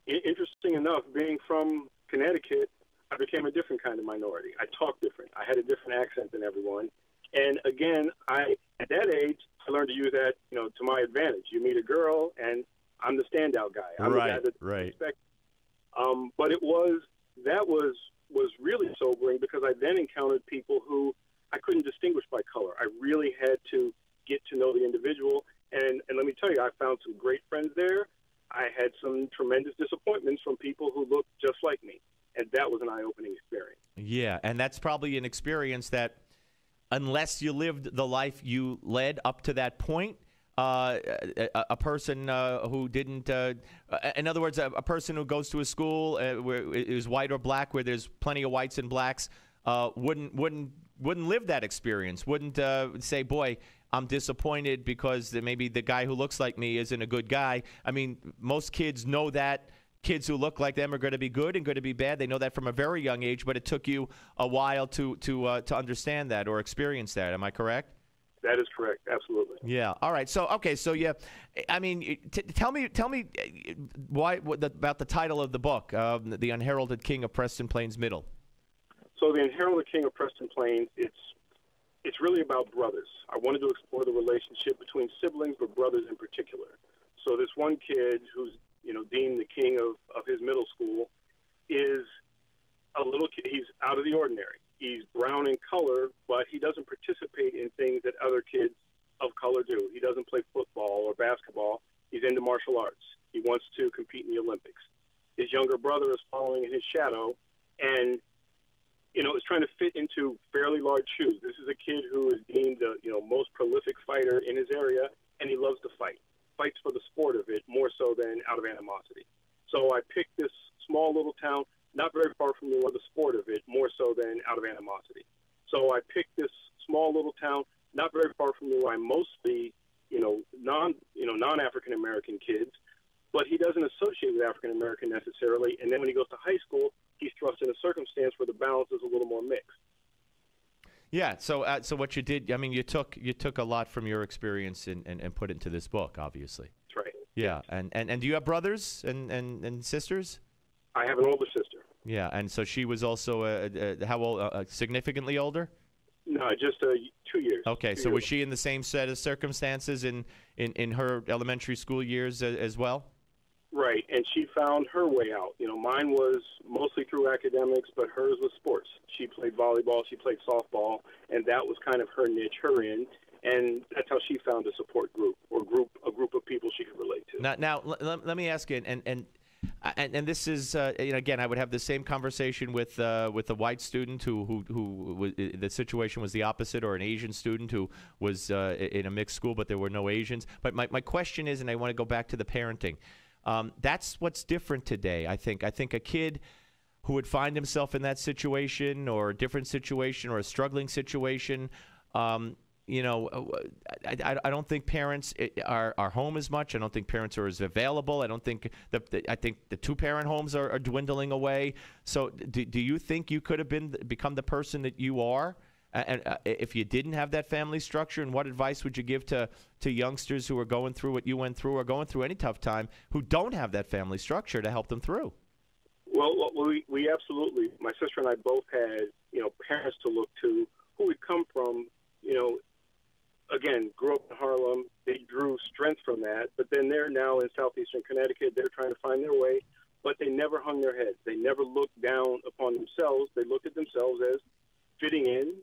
Interesting enough, being from Connecticut, I became a different kind of minority. I talked different. I had a different accent than everyone. And again, at that age, I learned to use that, to my advantage. You meet a girl, and I'm the standout guy. I'm the guy that's respected. But that was really sobering, because I then encountered people who I couldn't distinguish by color. I really had to get to know the individual. And let me tell you, I found some great friends there. I had some tremendous disappointments from people who looked just like me. And that was an eye-opening experience. Yeah, and that's probably an experience that, unless you lived the life you led up to that point, a person who didn't, in other words, a person who goes to a school where it is white or black, where there's plenty of whites and blacks, wouldn't live that experience. Wouldn't say, "Boy, I'm disappointed because maybe the guy who looks like me isn't a good guy." I mean, most kids know that kids who look like them are going to be good and going to be bad. They know that from a very young age, but it took you a while to understand that or experience that. Am I correct? That is correct. Absolutely. Yeah. All right. So, okay. So, yeah. I mean, tell me about the title of the book, The Unheralded King of Preston Plains Middle. So, The Unheralded King of Preston Plains, it's really about brothers. I wanted to explore the relationship between siblings, but brothers in particular. So this one kid who's, deemed the king of his middle school is a little kid. He's out of the ordinary. He's brown in color, but he doesn't participate in things that other kids of color do. He doesn't play football or basketball. He's into martial arts. He wants to compete in the Olympics. His younger brother is following in his shadow and, is trying to fit into fairly large shoes. This is a kid who is deemed the, most prolific fighter in his area, and he loves to fight. Fights for the sport of it more so than out of animosity. So I picked this small little town, not very far from the sport of it more so than out of animosity. So I picked this small little town, not very far from where I mostly, non-African American kids, but he doesn't associate with African American necessarily. And then when he goes to high school, he's thrust in a circumstance where the balance is a little more mixed. Yeah. So what you did, you took a lot from your experience and put it into this book, obviously. That's right. Yeah. And do you have brothers and sisters? I have an older sister. Yeah. And so she was also how old? Significantly older? No, just 2 years. Okay. 2 So years. was she in the same set of circumstances in her elementary school years as well? Right, and she found her way out. Mine was mostly through academics, but hers was sports. She played volleyball, she played softball, and that was kind of her niche, her in, and that's how she found a support group or a group of people she could relate to. Now let me ask you, and this is again, I would have the same conversation with a white student who the situation was the opposite, or an Asian student who was in a mixed school, but there were no Asians. But my question is, and I want to go back to the parenting. That's what's different today. I think a kid who would find himself in that situation, or a different situation, or a struggling situation, I don't think parents are home as much. I don't think parents are as available. I don't think I think the two-parent homes are dwindling away. So do you think you could have become the person that you are? And if you didn't have that family structure, and what advice would you give to youngsters who are going through what you went through, or going through any tough time, who don't have that family structure to help them through? Well, we absolutely, my sister and I both had, parents to look to who would come from, again, grew up in Harlem. They drew strength from that, but then they're now in southeastern Connecticut. They're trying to find their way, but they never hung their heads. They never looked down upon themselves. They looked at themselves as fitting in,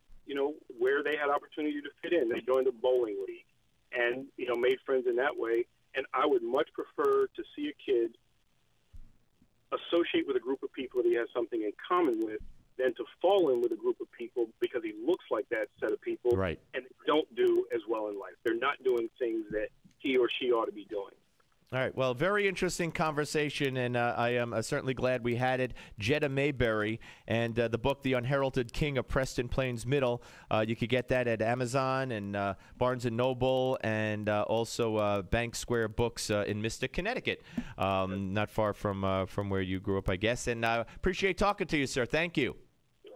where they had opportunity to fit in. They joined the bowling league and, made friends in that way. And I would much prefer to see a kid associate with a group of people that he has something in common with than to fall in with a group of people because he looks like that set of people, right, and they don't do as well in life. They're not doing things that he or she ought to be doing. All right. Well, very interesting conversation, and I am certainly glad we had it. Jetta Mayberry, and the book, The Unheralded King of Preston Plains Middle. You could get that at Amazon and Barnes & Noble, and also Bank Square Books in Mystic, Connecticut, not far from where you grew up, I guess. And appreciate talking to you, sir. Thank you.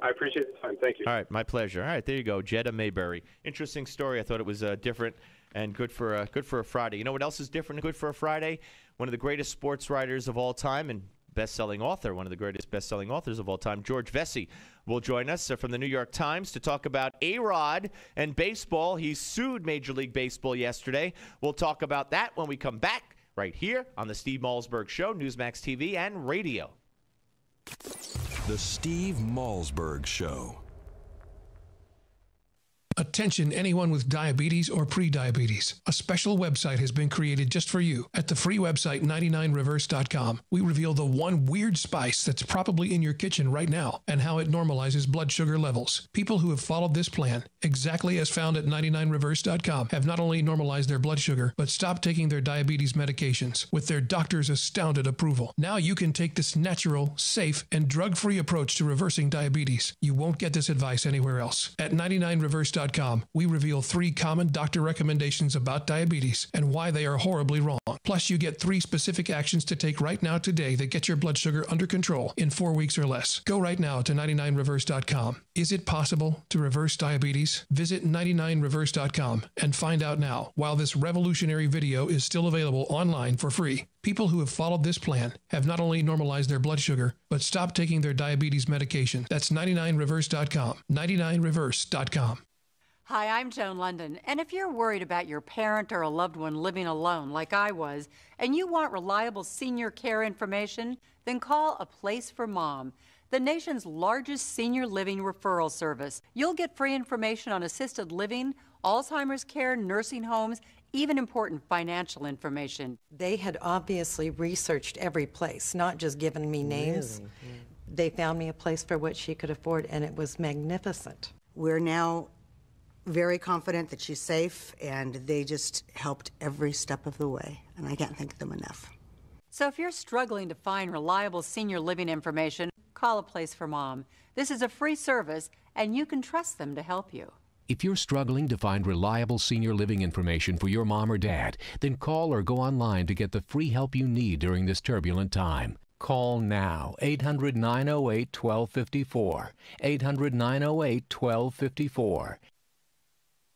I appreciate the time. Thank you. All right. My pleasure. All right. There you go. Jetta Mayberry. Interesting story. I thought it was different. And good for a Friday. You know what else is different and good for a Friday? One of the greatest sports writers of all time and best-selling author, one of the greatest best-selling authors of all time, George Vesey, will join us from the New York Times to talk about A-Rod and baseball. He sued Major League Baseball yesterday. We'll talk about that when we come back right here on the Steve Malzberg Show, Newsmax TV and radio. The Steve Malzberg Show. Attention anyone with diabetes or prediabetes. A special website has been created just for you at the free website 99reverse.com. We reveal the one weird spice that's probably in your kitchen right now and how it normalizes blood sugar levels. People who have followed this plan, exactly as found at 99reverse.com, have not only normalized their blood sugar, but stopped taking their diabetes medications with their doctor's astounded approval. Now you can take this natural, safe, and drug-free approach to reversing diabetes. You won't get this advice anywhere else. At 99reverse.com, we reveal 3 common doctor recommendations about diabetes and why they are horribly wrong. Plus, you get 3 specific actions to take right now today that get your blood sugar under control in 4 weeks or less. Go right now to 99reverse.com. Is it possible to reverse diabetes? Visit 99reverse.com and find out now while this revolutionary video is still available online for free. People who have followed this plan have not only normalized their blood sugar, but stopped taking their diabetes medication. That's 99reverse.com. 99reverse.com. Hi, I'm Joan London, and if you're worried about your parent or a loved one living alone like I was, and you want reliable senior care information, then call A Place for Mom, the nation's largest senior living referral service. You'll get free information on assisted living, Alzheimer's care, nursing homes, even important financial information. They had obviously researched every place, not just given me names. Really? Yeah. They found me a place for what she could afford, and it was magnificent. We're now very confident that she's safe, and they just helped every step of the way, and I can't thank them enough. So if you're struggling to find reliable senior living information, call A Place for Mom. This is a free service, and you can trust them to help you. If you're struggling to find reliable senior living information for your mom or dad, then call or go online to get the free help you need during this turbulent time. Call now, 800-908-1254, 800-908-1254.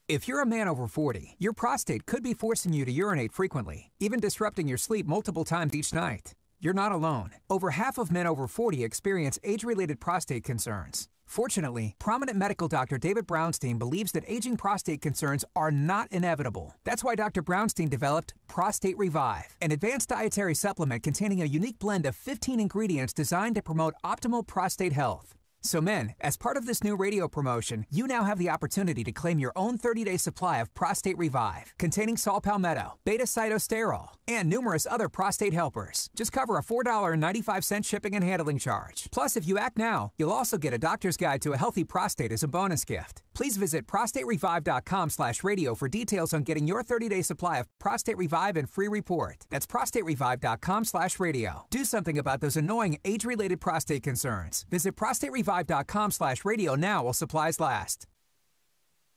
If you're a man over 40, your prostate could be forcing you to urinate frequently, even disrupting your sleep multiple times each night. You're not alone. Over half of men over 40 experience age-related prostate concerns. Fortunately, prominent medical doctor David Brownstein believes that aging prostate concerns are not inevitable. That's why Dr. Brownstein developed Prostate Revive, an advanced dietary supplement containing a unique blend of 15 ingredients designed to promote optimal prostate health. So men, as part of this new radio promotion, you now have the opportunity to claim your own 30-day supply of Prostate Revive, containing saw palmetto, beta-cytosterol, and numerous other prostate helpers. Just cover a $4.95 shipping and handling charge. Plus, if you act now, you'll also get a doctor's guide to a healthy prostate as a bonus gift. Please visit prostaterevive.com/radio for details on getting your 30-day supply of Prostate Revive and free report. That's prostaterevive.com/radio. Do something about those annoying age-related prostate concerns. Visit prostaterevive.com/radio now while supplies last.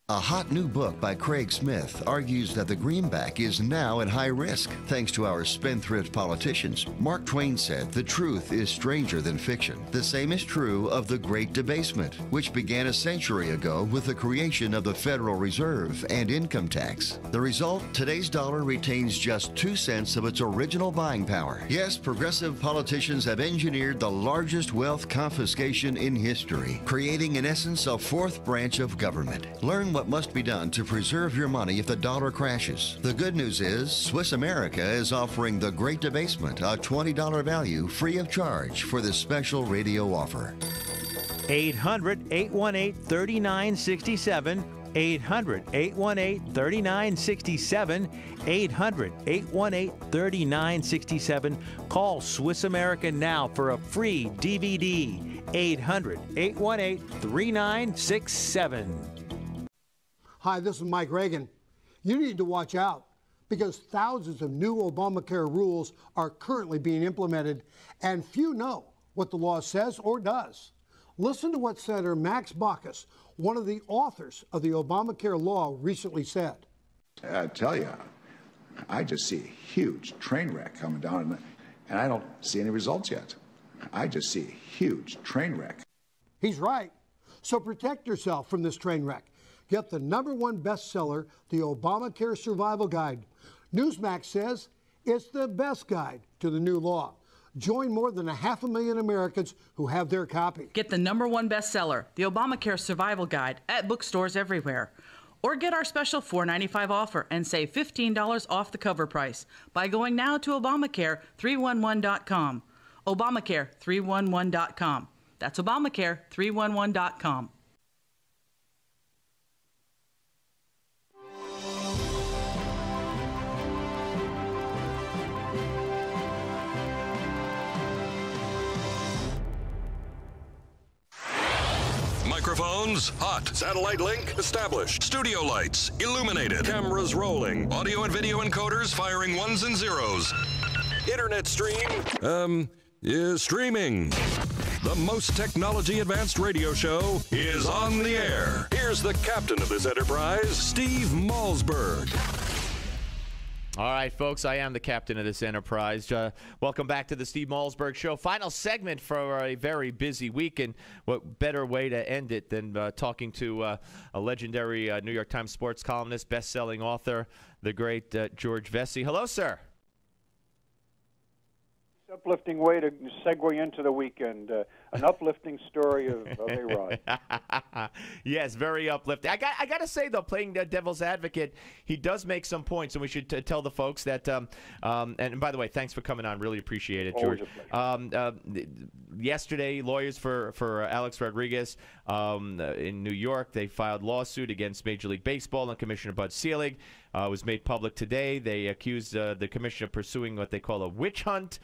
A hot new book by Craig Smith argues that the greenback is now at high risk thanks to our spendthrift politicians. Mark Twain said, "The truth is stranger than fiction." The same is true of the Great Debasement, which began a century ago with the creation of the Federal Reserve and income tax. The result, today's dollar retains just 2 cents of its original buying power. Yes, progressive politicians have engineered the largest wealth confiscation in history, creating in essence a fourth branch of government. Learn what must be done to preserve your money if the dollar crashes. The good news is Swiss America is offering the Great Debasement, a $20 value free of charge for this special radio offer. 800-818-3967. 800-818-3967. 800-818-3967. Call Swiss America now for a free DVD. 800-818-3967. Hi, this is Mike Reagan. You need to watch out because thousands of new Obamacare rules are currently being implemented, and few know what the law says or does. Listen to what Senator Max Baucus, one of the authors of the Obamacare law, recently said. I tell you, I just see a huge train wreck coming down, and I don't see any results yet. I just see a huge train wreck. He's right. So protect yourself from this train wreck. Get the #1 bestseller, the Obamacare Survival Guide. Newsmax says it's the best guide to the new law. Join more than 500,000 Americans who have their copy. Get the #1 bestseller, the Obamacare Survival Guide, at bookstores everywhere. Or get our special $4.95 offer and save $15 off the cover price by going now to Obamacare311.com. Obamacare311.com. That's Obamacare311.com. Microphones hot. Satellite link established. Studio lights illuminated. Cameras rolling. Audio and video encoders firing ones and zeros. Internet stream is streaming. The most technology advanced radio show is on the air. Here's the captain of this enterprise, Steve Malzberg. All right, folks, I am the captain of this enterprise. Welcome back to the Steve Malzberg Show. Final segment for a very busy week, and what better way to end it than talking to a legendary New York Times sports columnist, best-selling author, the great George Vesey. Hello, sir. Uplifting way to segue into the weekend. An uplifting story of A-Rod. Yes, very uplifting. I got to say, though, playing the devil's advocate, he does make some points, and we should tell the folks that, and by the way, thanks for coming on. Really appreciate it, George. Yesterday, lawyers for Alex Rodriguez in New York, they filed lawsuit against Major League Baseball and Commissioner Bud Selig. Was made public today. They accused the commissioner of pursuing what they call a witch hunt,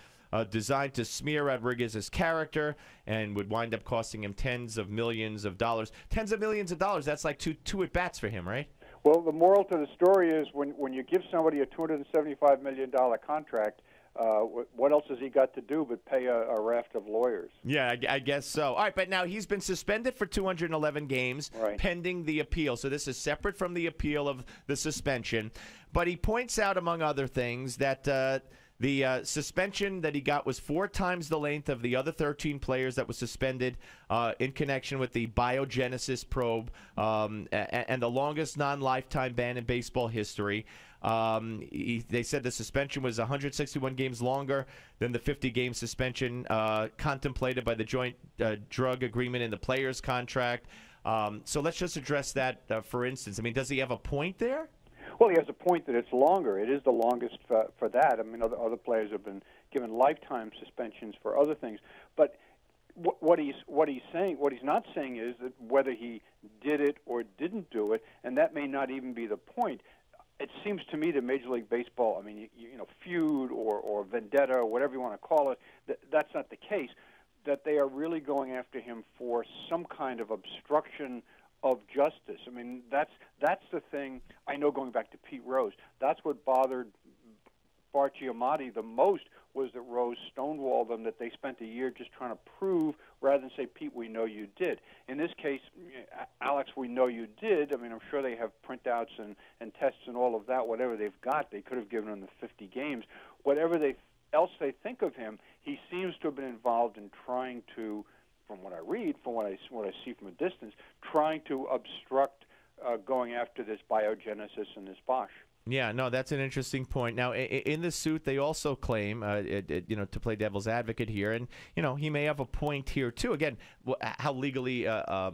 designed to smear Rodriguez's character, and would wind up costing him tens of millions of dollars. Tens of millions of dollars, that's like two at-bats for him, right? Well, the moral to the story is when you give somebody a $275 million contract, what else has he got to do but pay a raft of lawyers? Yeah, I guess so. All right, but now he's been suspended for 211 games pending the appeal. So this is separate from the appeal of the suspension. But he points out, among other things, that the suspension that he got was 4 times the length of the other 13 players that was suspended in connection with the biogenesis probe and the longest non-lifetime ban in baseball history. They said the suspension was 161 games longer than the 50-game suspension contemplated by the joint drug agreement in the players' contract. So let's just address that, for instance. I mean, does he have a point there? Well, he has a point that it's longer. It is the longest for that. I mean, other players have been given lifetime suspensions for other things. But what he's not saying is that whether he did it or didn't do it, and that may not even be the point. It seems to me that Major League Baseball, I mean, feud or vendetta or whatever you want to call it, that's not the case. That they are really going after him for some kind of obstruction of justice. I mean, that's the thing. I know, going back to Pete Rose, that's what bothered Bart Giamatti the most, was that Rose stonewalled them, that they spent a year just trying to prove, rather than say, Pete, we know you did. In this case, Alex, we know you did. I mean, I'm sure they have printouts and tests and all of that, whatever they've got. They could have given him the 50 games. Whatever else they think of him, he seems to have been involved in trying to, from what I read, from what I see from a distance, trying to obstruct going after this biogenesis and this Bosch. Yeah, no, that's an interesting point. Now, in the suit, they also claim, to play devil's advocate here, and he may have a point here too. Again, how legally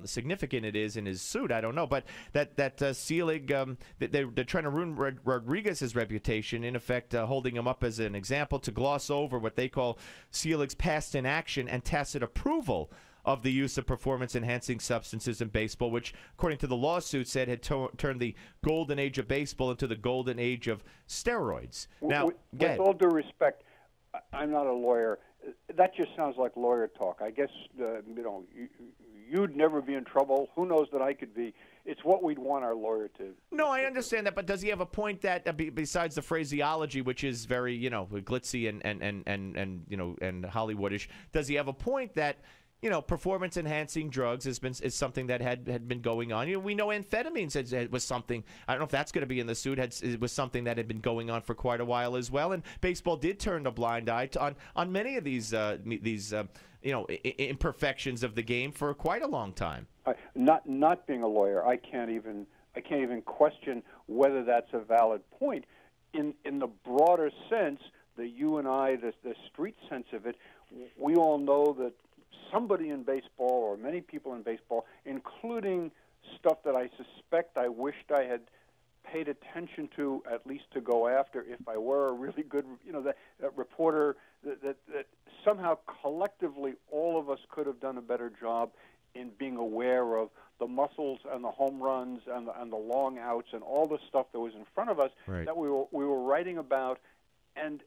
significant it is in his suit, I don't know. But that Selig, they're trying to ruin Rodriguez's reputation, in effect, holding him up as an example to gloss over what they call Selig's past inaction and tacit approval of the use of performance-enhancing substances in baseball, which, according to the lawsuit, said had turned the golden age of baseball into the golden age of steroids. Now, with all due respect, I'm not a lawyer. That just sounds like lawyer talk. I guess you'd never be in trouble. Who knows that I could be? It's what we'd want our lawyer to. No, I understand that, but does he have a point that besides the phraseology, which is very glitzy and Hollywoodish, does he have a point that performance-enhancing drugs is something that had been going on. We know amphetamines was something. I don't know if that's going to be in the suit. It was something that had been going on for quite a while as well. And baseball did turn a blind eye on many of these imperfections of the game for quite a long time. Not being a lawyer, I can't even question whether that's a valid point. In the broader sense, the you and I, the street sense of it, we all know that somebody in baseball, or many people in baseball, including stuff that I suspect I wished I had paid attention to, at least to go after if I were a really good, that reporter, that somehow collectively all of us could have done a better job in being aware of the muscles and the home runs and the long outs and all the stuff that was in front of us that we were writing about and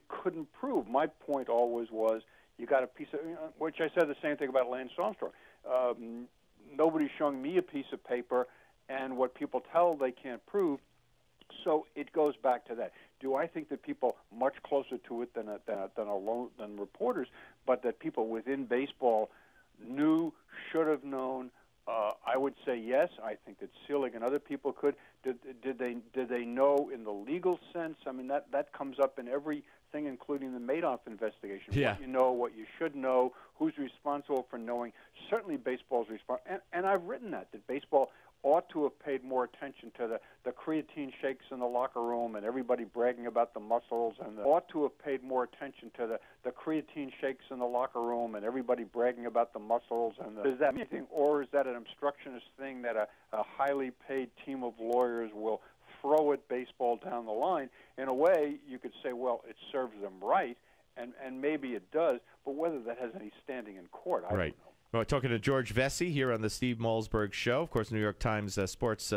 couldn't prove. My point always was, you got a piece of, which I said the same thing about Lance Armstrong. Nobody's showing me a piece of paper, and what people tell they can't prove. So it goes back to that. Do I think that people much closer to it than reporters, but that people within baseball knew, should have known? I would say yes. I think that Selig and other people could. Did they know in the legal sense? I mean, that comes up in every thing, including the Madoff investigation. Yeah. What you know, what you should know, who's responsible for knowing. Certainly baseball's responsible. And I've written that baseball ought to have paid more attention to the creatine shakes in the locker room and everybody bragging about the muscles, and ought to have paid more attention to the creatine shakes in the locker room and everybody bragging about the muscles. And is that anything, or is that an obstructionist thing that a highly paid team of lawyers will throw at baseball down the line? In a way, you could say, well, it serves them right, and maybe it does, but whether that has any standing in court, I don't know. Well, we're talking to George Vesey here on the Steve Malzberg Show. Of course, New York Times sports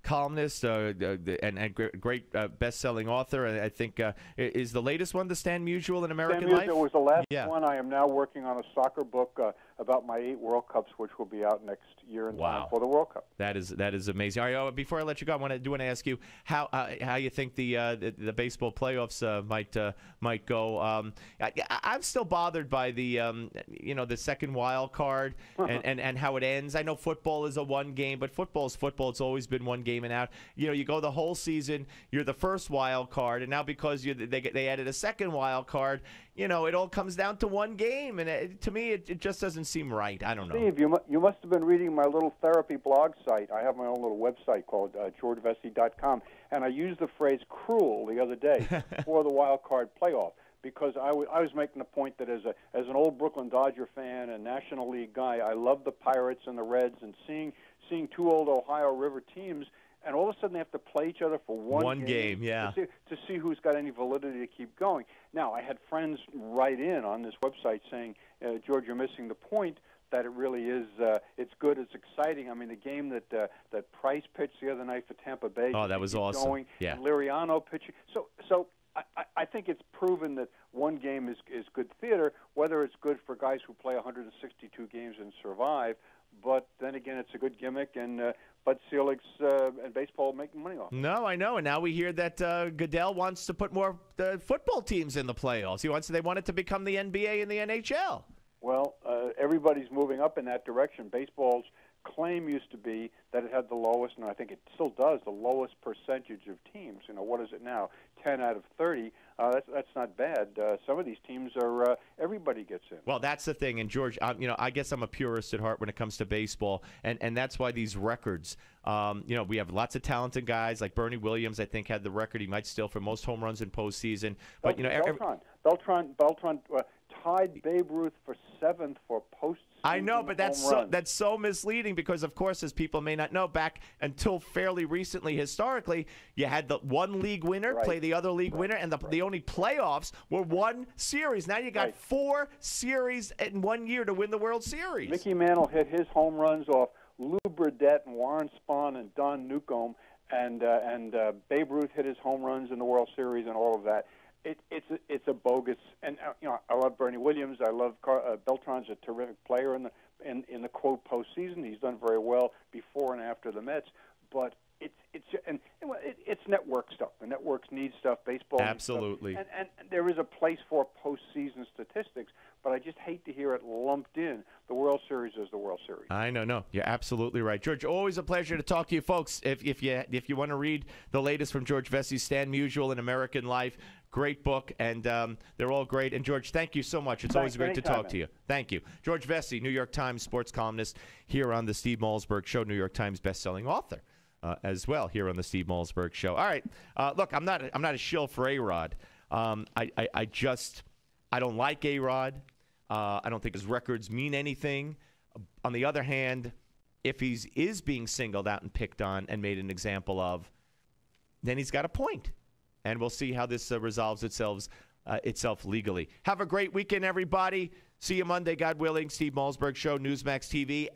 columnist and great best-selling author. And I think is the latest one, The Stand Musial in American Life? It was the last one. I am now working on a soccer book about my 8 World Cups, which will be out next year in time for the World Cup. That is amazing. All right, before I let you go, I want to ask you how you think the baseball playoffs might go. I'm still bothered by the second wild card and how it ends. I know football is a one game, but football is football. It's always been one game and out. You go the whole season, you're the first wild card, and now because they added a second wild card, it all comes down to one game, and to me it just doesn't seem right. I don't know. Steve, you must have been reading my little therapy blog site. I have my own little website called georgevesey.com, and I used the phrase cruel the other day for the wild card playoff, because I was making the point that as an old Brooklyn Dodger fan and National League guy, I love the Pirates and the Reds, and seeing 2 old Ohio River teams, and all of a sudden they have to play each other for one game to see who's got any validity to keep going. Now, I had friends write in on this website saying, George, you're missing the point, that it really is, it's good, it's exciting. I mean, the game that Price pitched the other night for Tampa Bay. Oh, that was awesome. Going, and Liriano pitching. So I think it's proven that one game is good theater, whether it's good for guys who play 162 games and survive. But then again, it's a good gimmick, and Bud Selig's and baseball making money off it. No, I know, and now we hear that Goodell wants to put more football teams in the playoffs. They want it to become the NBA and the NHL. Well, everybody's moving up in that direction. Baseball's claim used to be that it had the lowest, and I think it still does, the lowest percentage of teams. What is it now? 10 out of 30. That's not bad. Some of these teams are everybody gets in. Well, that's the thing. And George, I guess I'm a purist at heart when it comes to baseball, and that's why these records. We have lots of talented guys like Bernie Williams. I think had the record. He might steal for most home runs in postseason. But Beltran tied Babe Ruth for 7th for postseason. I know, but that's so misleading because, of course, as people may not know, back until fairly recently, historically, you had the one league winner play the other league winner, and the only playoffs were one series. Now you got 4 series in 1 year to win the World Series. Mickey Mantle hit his home runs off Lou Burdette and Warren Spahn and Don Newcomb, and Babe Ruth hit his home runs in the World Series and all of that. It's a bogus, and I love Bernie Williams. I love Beltran's a terrific player in the quote postseason. He's done very well before and after the Mets, but it's network stuff. The networks need stuff. Baseball absolutely, needs stuff. And there is a place for postseason statistics, but I just hate to hear it lumped in. The World Series is the World Series. I know, no, you're absolutely right, George. Always a pleasure to talk to you, folks. If you want to read the latest from George Vesey, Stand Musial in American Life. Great book, and they're all great. And, George, thank you so much. It's always great to talk to you. Thank you. George Vesey, New York Times sports columnist here on the Steve Malzberg Show, New York Times bestselling author as well here on the Steve Malzberg Show. All right. Look, I'm not a shill for A-Rod. I don't like A-Rod. I don't think his records mean anything. On the other hand, if he is being singled out and picked on and made an example of, then he's got a point. And we'll see how this resolves itself legally. Have a great weekend, everybody. See you Monday, God willing. Steve Malzberg Show, Newsmax TV.